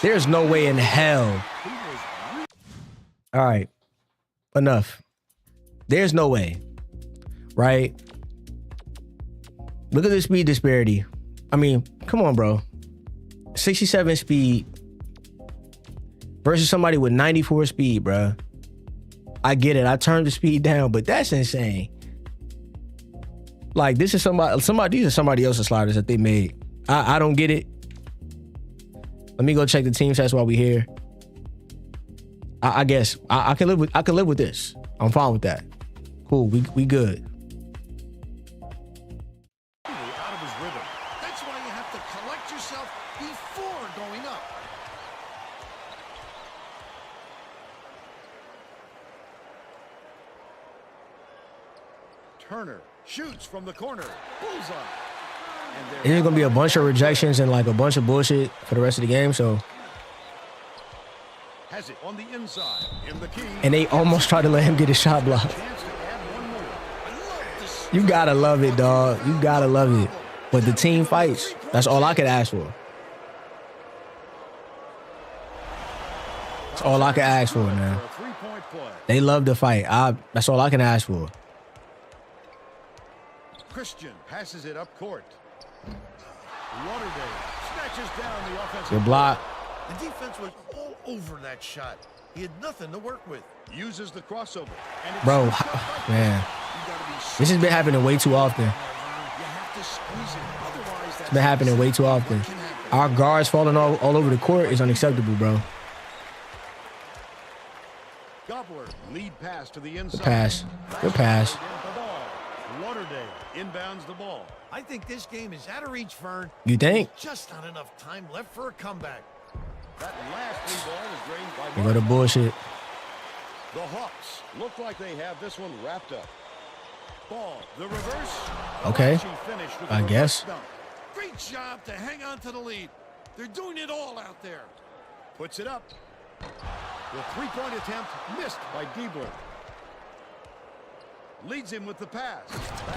There's no way in hell. He was All right. Enough. There's no way. Right? Look at the speed disparity. I mean, come on, bro. 67 speed versus somebody with 94 speed, bro. I get it. I turned the speed down, but that's insane. Like, this is these are somebody else's sliders that they made. I don't get it. Let me go check the team stats while we here. I guess I can live with this. I'm fine with that. Cool. We good. out of his rhythm. That's why you have to collect yourself before going up. Turner shoots from the corner. Bullseye. There's going to be a bunch of rejections and like a bunch of bullshit for the rest of the game. So, has it on the inside. In the key. and they almost tried to let him get his shot blocked. Chance to add one more. You got to love it, dog. You got to love it. But the team fights. That's all I could ask for. That's all I could ask for, man. A three-point play. They love to fight. That's all I can ask for. Christian passes it up court. Lauderdale snatches down the offensive. Good block. The defense was all over that shot. He had nothing to work with. Uses the crossover. And it's Bro, scooped up by man. You gotta be This has been happening way too often. You have to squeeze it. Otherwise, It's been happening way too often. Our guards falling all over the court is unacceptable, bro. Gobbler lead pass to the inside. Pass. Good pass. Lauderdale inbounds the ball. I think this game is out of reach, Vern. You think? Just not enough time left for a comeback. That last three ball is drained by They go to bullshit. The Hawks look like they have this one wrapped up. Ball, the reverse. Okay. Flashing finish with I the guess. reverse dunk. Great job to hang on to the lead. They're doing it all out there. Puts it up. The three-point attempt missed by Diebler. Leads him with the pass.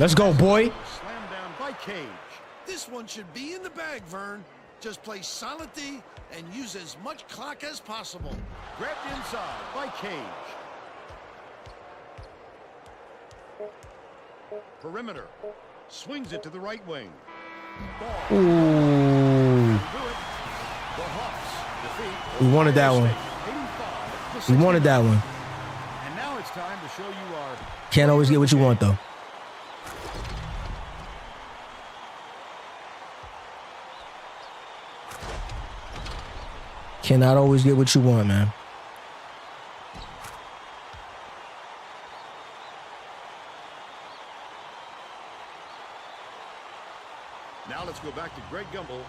Let's go, boy. Slammed down by Cage. This one should be in the bag, Vern. Just play solid D and use as much clock as possible. Grabbed inside by Cage. Perimeter. Swings it to the right wing. Ball. Ooh. Do it. The Hawks defeat. We wanted that one. 85 We wanted that one. And now it's time to show you our Can't always get what you want, though. Cannot always get what you want, man. Now let's go back to Greg Gumbel.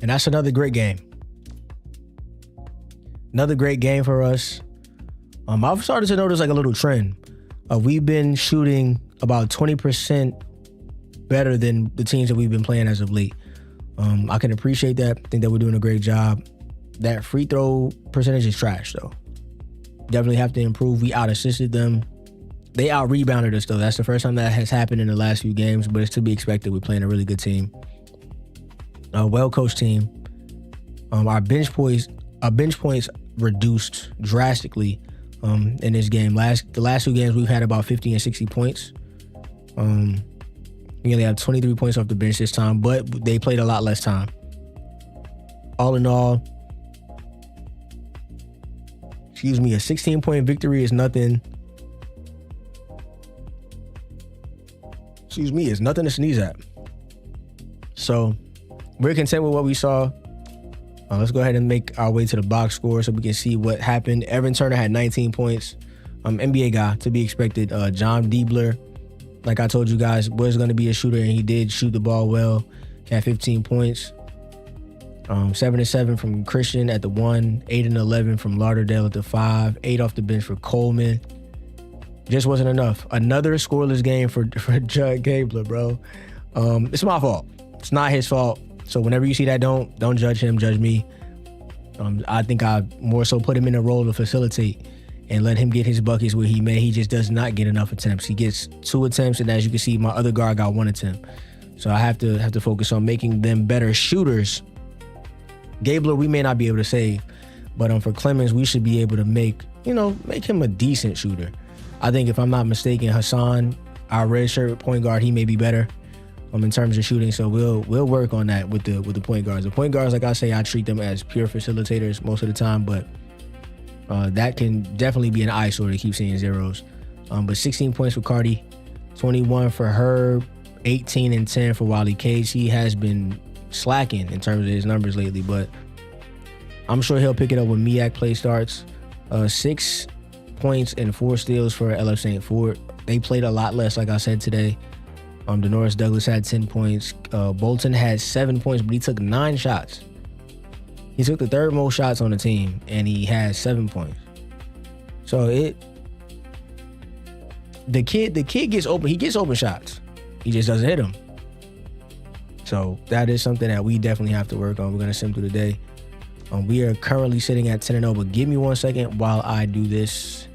And that's another great game. Another great game for us. I've started to notice like a little trend. We've been shooting about 20% better than the teams that we've been playing as of late. I can appreciate that. I think that we're doing a great job. That free throw percentage is trash, though. Definitely have to improve. We out-assisted them. They out-rebounded us, though. That's the first time that has happened in the last few games, but it's to be expected. We're playing a really good team. A well-coached team. Our bench points reduced drastically in this game. The last two games, we've had about 50 and 60 points. We only have 23 points off the bench this time, but they played a lot less time. All in all, a 16-point victory is nothing. Is nothing to sneeze at. So, we're content with what we saw. Let's go ahead and make our way to the box score so we can see what happened. Evan Turner had 19 points. NBA guy, to be expected. John Diebler, like I told you guys, was going to be a shooter, and he did shoot the ball well. He had 15 points. 7-7 from Christian at the 1. 8-11 from Lauderdale at the 5. 8 off the bench for Coleman. Just wasn't enough. Another scoreless game for Judd Gabler, bro. It's my fault. It's not his fault. So whenever you see that, don't judge him, judge me. I think I more so put him in a role to facilitate and let him get his buckets where he just does not get enough attempts. He gets 2 attempts, and as you can see, my other guard got 1 attempt. So I have to focus on making them better shooters. Gabler, we may not be able to save, but for Clemens, we should be able to make him a decent shooter. I think if I'm not mistaken, Hassan, our red shirt point guard, he may be better in terms of shooting. So we'll work on that with the point guards. The point guards, like I say, I treat them as pure facilitators most of the time, but that can definitely be an eyesore to keep seeing zeros. But 16 points for Cardi, 21 for Herb, 18 and 10 for Wally Cage. He has been slacking in terms of his numbers lately, but I'm sure he'll pick it up when MEAC play starts. 6 points and 4 steals for LF St. Fort. They played a lot less, like I said today. Denoris Douglas had 10 points. Bolton had 7 points, but he took 9 shots. He took the third most shots on the team, and he had 7 points. So the kid gets open. He gets open shots. He just doesn't hit them. So that is something that we definitely have to work on. We're gonna sim through the day. We are currently sitting at 10-0, but give me 1 second while I do this.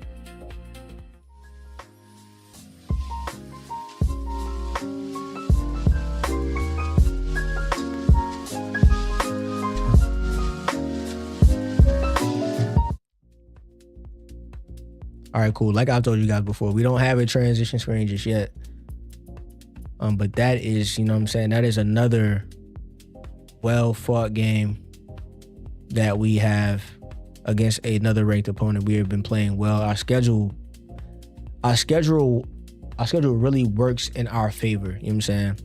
All right, cool. Like I've told you guys before, we don't have a transition screen just yet. But that is, you know what I'm saying, that is another well-fought game that we have against another ranked opponent. We have been playing well. Our schedule really works in our favor. You know what I'm saying?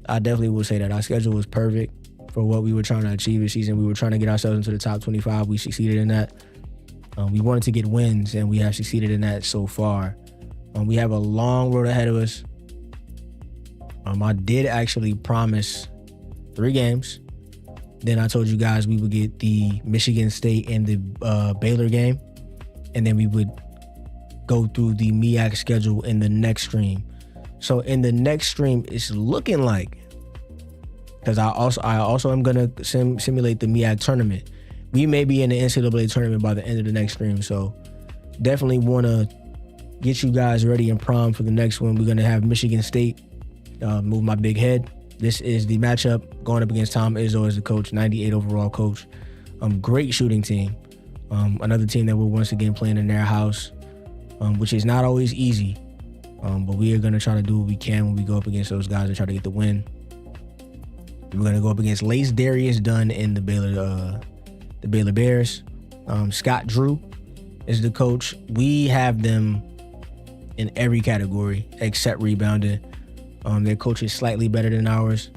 I definitely will say that our schedule was perfect for what we were trying to achieve this season. We were trying to get ourselves into the top 25. We succeeded in that. We wanted to get wins, and we have succeeded in that so far. We have a long road ahead of us. I did actually promise 3 games. Then I told you guys we would get the Michigan State and the Baylor game, and then we would go through the MEAC schedule in the next stream. So in the next stream, it's looking like, because I also am gonna simulate the MEAC tournament. We may be in the NCAA tournament by the end of the next stream, so definitely want to get you guys ready and primed for the next one. We're going to have Michigan State move my big head. This is the matchup going up against Tom Izzo as the coach, 98 overall coach. Great shooting team. Another team that we're once again playing in their house, which is not always easy, but we are going to try to do what we can when we go up against those guys and try to get the win. We're going to go up against Lace Darius Dunn in the Baylor Bears. Scott Drew is the coach. We have them in every category except rebounding. Their coach is slightly better than ours.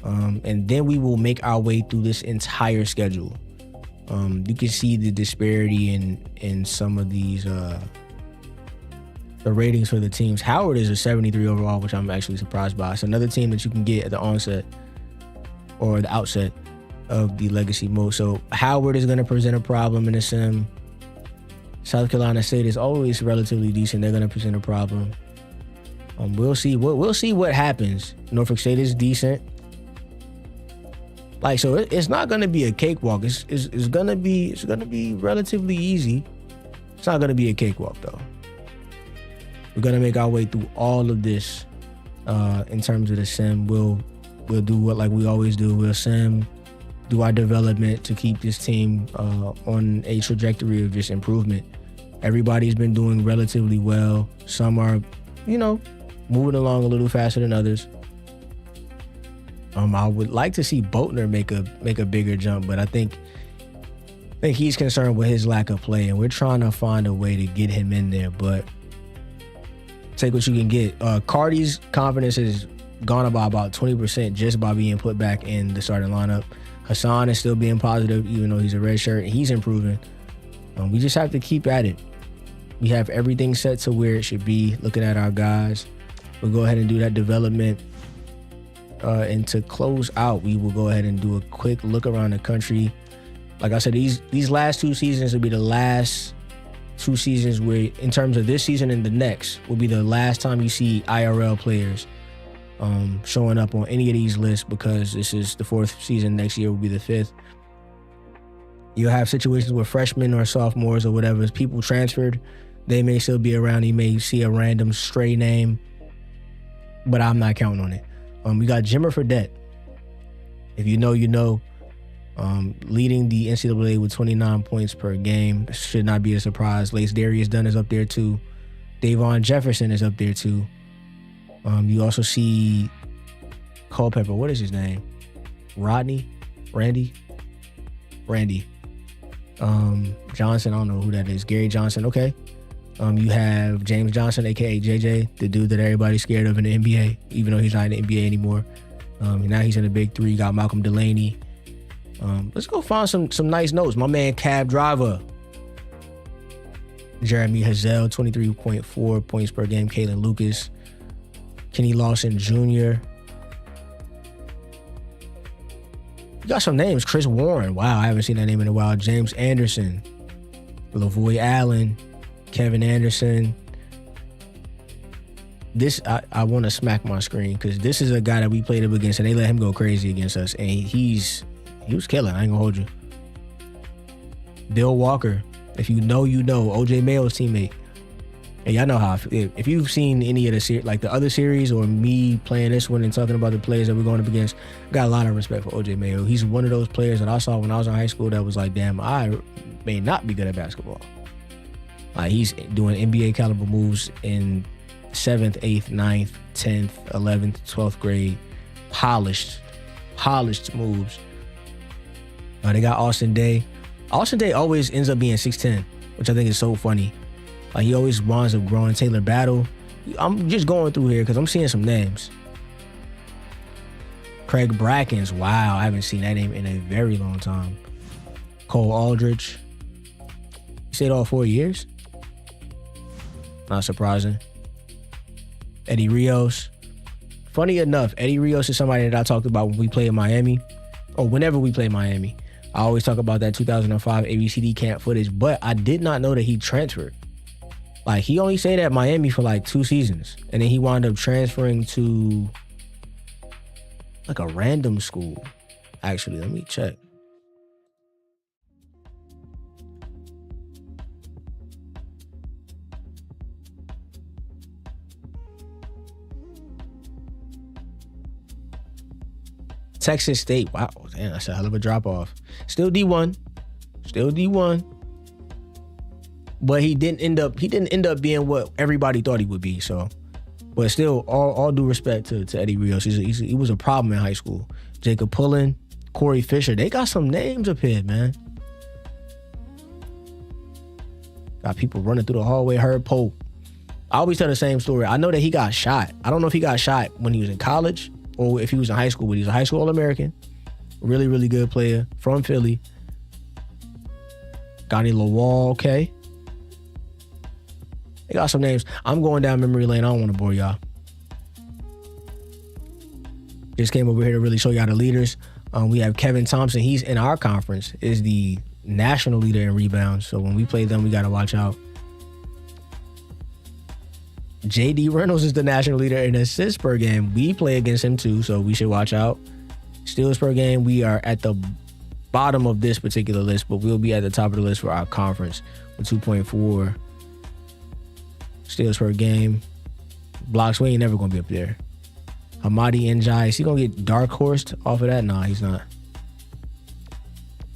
And then we will make our way through this entire schedule. You can see the disparity in some of these the ratings for the teams. Howard is a 73 overall, which I'm actually surprised by. It's another team that you can get at the onset or the outset of the legacy mode. So Howard is going to present a problem in the sim. South Carolina State is always relatively decent. They're going to present a problem. We'll see what happens. Norfolk State is decent. So it's not going to be a cakewalk. It's going to be relatively easy. It's not going to be a cakewalk though. We're going to make our way through all of this in terms of the sim. We'll do what like we always do. We'll sim, do our development to keep this team on a trajectory of just improvement. Everybody's been doing relatively well. Some are, moving along a little faster than others. I would like to see Boatner make a bigger jump, but I think he's concerned with his lack of play, and we're trying to find a way to get him in there. But take what you can get. Cardi's confidence has gone up by about 20% just by being put back in the starting lineup. Hassan is still being positive, even though he's a red shirt. He's improving. We just have to keep at it. We have everything set to where it should be. Looking at our guys, we'll go ahead and do that development. And to close out, we will go ahead and do a quick look around the country. Like I said, these last 2 seasons will be the last 2 seasons where, in terms of this season and the next, will be the last time you see IRL players showing up on any of these lists, because this is the 4th season. Next year will be the 5th. You'll have situations where freshmen or sophomores or whatever, as people transferred, they may still be around. You may see a random stray name, but I'm not counting on it. We got Jimmer Fredette. If you know, you know. Leading the NCAA with 29 points per game. Should not be a surprise. Lace Darius Dunn is up there too. Davon Jefferson is up there too. You also see Culpepper. What is his name? Randy. Johnson, I don't know who that is. Gary Johnson, okay. You have James Johnson, aka JJ, the dude that everybody's scared of in the NBA, even though he's not in the NBA anymore. Now he's in the Big Three. You got Malcolm Delaney. Let's go find some nice notes. My man Cab Driver. Jeremy Hazel, 23.4 points per game. Kalen Lucas. Kenny Lawson Jr. You got some names. Chris Warren. Wow, I haven't seen that name in a while. James Anderson. Lavoy Allen. Kevin Anderson. This, I want to smack my screen because this is a guy that we played up against and they let him go crazy against us. And he was killing. I ain't gonna hold you. Bill Walker. If you know, you know. OJ Mayo's teammate. And y'all know how, if you've seen any of the like the other series or me playing this one and talking about the players that we're going up against, I got a lot of respect for OJ Mayo. He's one of those players that I saw when I was in high school that was like, damn, I may not be good at basketball. Like, he's doing NBA caliber moves in 7th, 8th, 9th, 10th, 11th, 12th grade. Polished moves. They got Austin Day. Austin Day always ends up being 6'10", which I think is so funny. Like, he always winds up growing. Taylor Battle. I'm just going through here because I'm seeing some names. Craig Brackens. Wow, I haven't seen that name in a very long time. Cole Aldrich. You stayed all 4 years? Not surprising. Eddie Rios. Funny enough, Eddie Rios is somebody that I talked about when we play in Miami, or whenever we play Miami. I always talk about that 2005 ABCD camp footage, but I did not know that he transferred. Like, he only stayed at Miami for like 2 seasons, and then he wound up transferring to like a random school. Actually, let me check. Texas State. Wow, damn, that's a hell of a drop off. Still D1. But he didn't end up being what everybody thought he would be. So, but still, all due respect to Eddie Rios. He was a problem in high school. Jacob Pullen, Corey Fisher. They got some names up here, man. Got people running through the hallway. Herb Pope. I always tell the same story. I know that he got shot. I don't know if he got shot when he was in college or if he was in high school, but he was a high school All-American. Really, really good player from Philly. Donnie Lawal, okay. They got some names. I'm going down memory lane. I don't want to bore y'all. Just came over here to really show y'all the leaders. We have Kevin Thompson. He's in our conference, is the national leader in rebounds. So when we play them, we got to watch out. J.D. Reynolds is the national leader in assists per game. We play against him too, so we should watch out. Steals per game, we are at the bottom of this particular list, but we'll be at the top of the list for our conference with 2.4 steals per game. Blocks, we ain't never going to be up there. Hamadi Njai, is he going to get dark horsed off of that? Nah, he's not.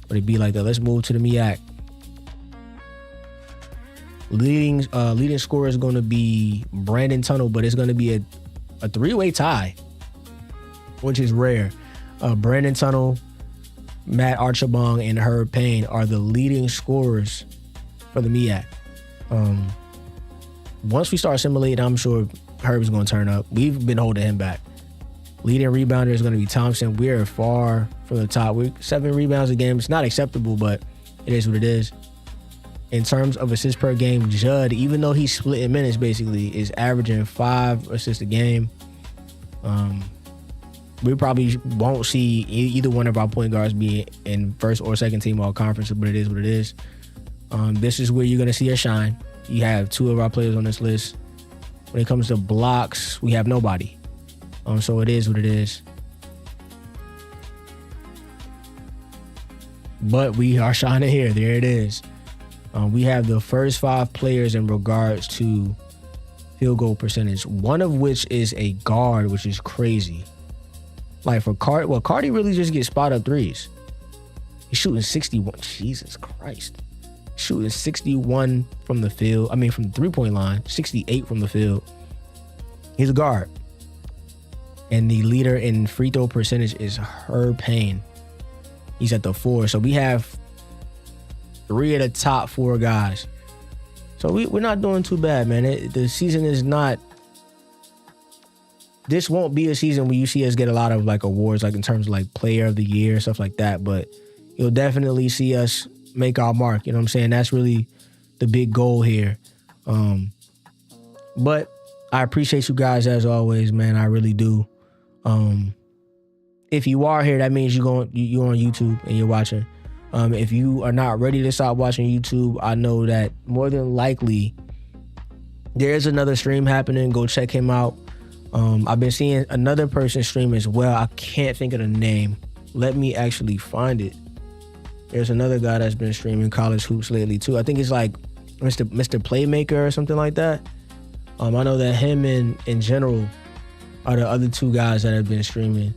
But it'd be like that. Let's move to the MEAC. Leading scorer is going to be Brandon Tunnel, but it's going to be a three-way tie, which is rare. Brandon Tunnel, Matt Archibong, and Herb Payne are the leading scorers for the MEAC. Once we start simulating, I'm sure Herb's going to turn up. We've been holding him back. Leading rebounder is going to be Thompson. We're far from the top. We're 7 rebounds a game. It's not acceptable, but it is what it is. In terms of assists per game, Judd, even though he's splitting minutes basically, is averaging 5 assists a game. We probably won't see either one of our point guards be in first or second team all conference, but it is what it is. This is where you're going to see us shine. You have 2 of our players on this list. When it comes to blocks, we have nobody. So it is what it is. But we are shining here. There it is. We have the first 5 players in regards to field goal percentage, one of which is a guard, which is crazy. Like for Cardi really just gets spot up threes. He's shooting 61. Jesus Christ. Shooting 61 from the field. I mean, from the 3-point line, 68 from the field. He's a guard. And the leader in free throw percentage is Herb Payne. He's at the 4. So we have 3 of the top 4 guys. So we're not doing too bad, man. The season is not... This won't be a season where you see us get a lot of like awards, like in terms of like player of the year, stuff like that. But you'll definitely see us make our mark. You know what I'm saying? That's really the big goal here. But I appreciate you guys as always, man. I really do. if you are here, that means you're on YouTube and you're watching. If you are not ready to stop watching YouTube, I know that more than likely there is another stream happening. Go check him out. I've been seeing another person stream as well. I can't think of the name. Let me actually find it. There's another guy that's been streaming college hoops lately too. I think it's like Mr. Playmaker or something like that. I know that him and in general are the other two guys that have been streaming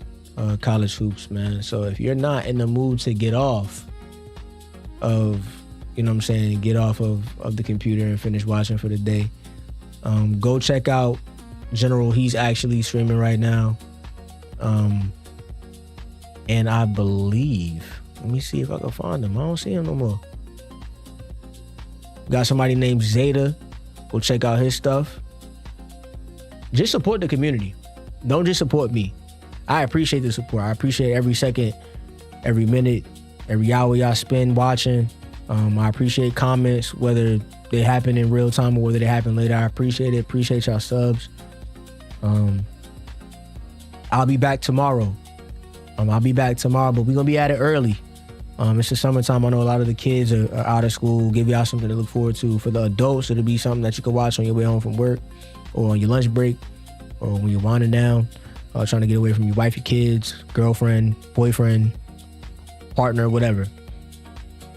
college hoops, man. So if you're not in the mood to get off of, you know what I'm saying, get off of the computer and finish watching for the day, go check out General. He's actually streaming right now. And I believe, let me see if I can find him. I don't see him no more. Got somebody named Zeta. Go check out his stuff. Just support the community. Don't just support me. I appreciate the support. I appreciate every second, every minute, every hour y'all spend watching. I appreciate comments, whether they happen in real time or whether they happen later. I appreciate it. Appreciate y'all subs. I'll be back tomorrow. But we're going to be at it early. It's the summertime. I know a lot of the kids are out of school. Give y'all something to look forward to. For the adults, it'll be something that you can watch on your way home from work or on your lunch break or when you're winding down, trying to get away from your wife, your kids, girlfriend, boyfriend, partner, whatever. You know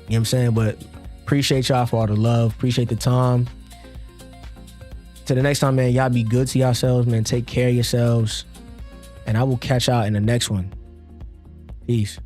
what I'm saying? But appreciate y'all for all the love. Appreciate the time. Till the next time, man, y'all be good to yourselves, man. Take care of yourselves. And I will catch y'all in the next one. Peace.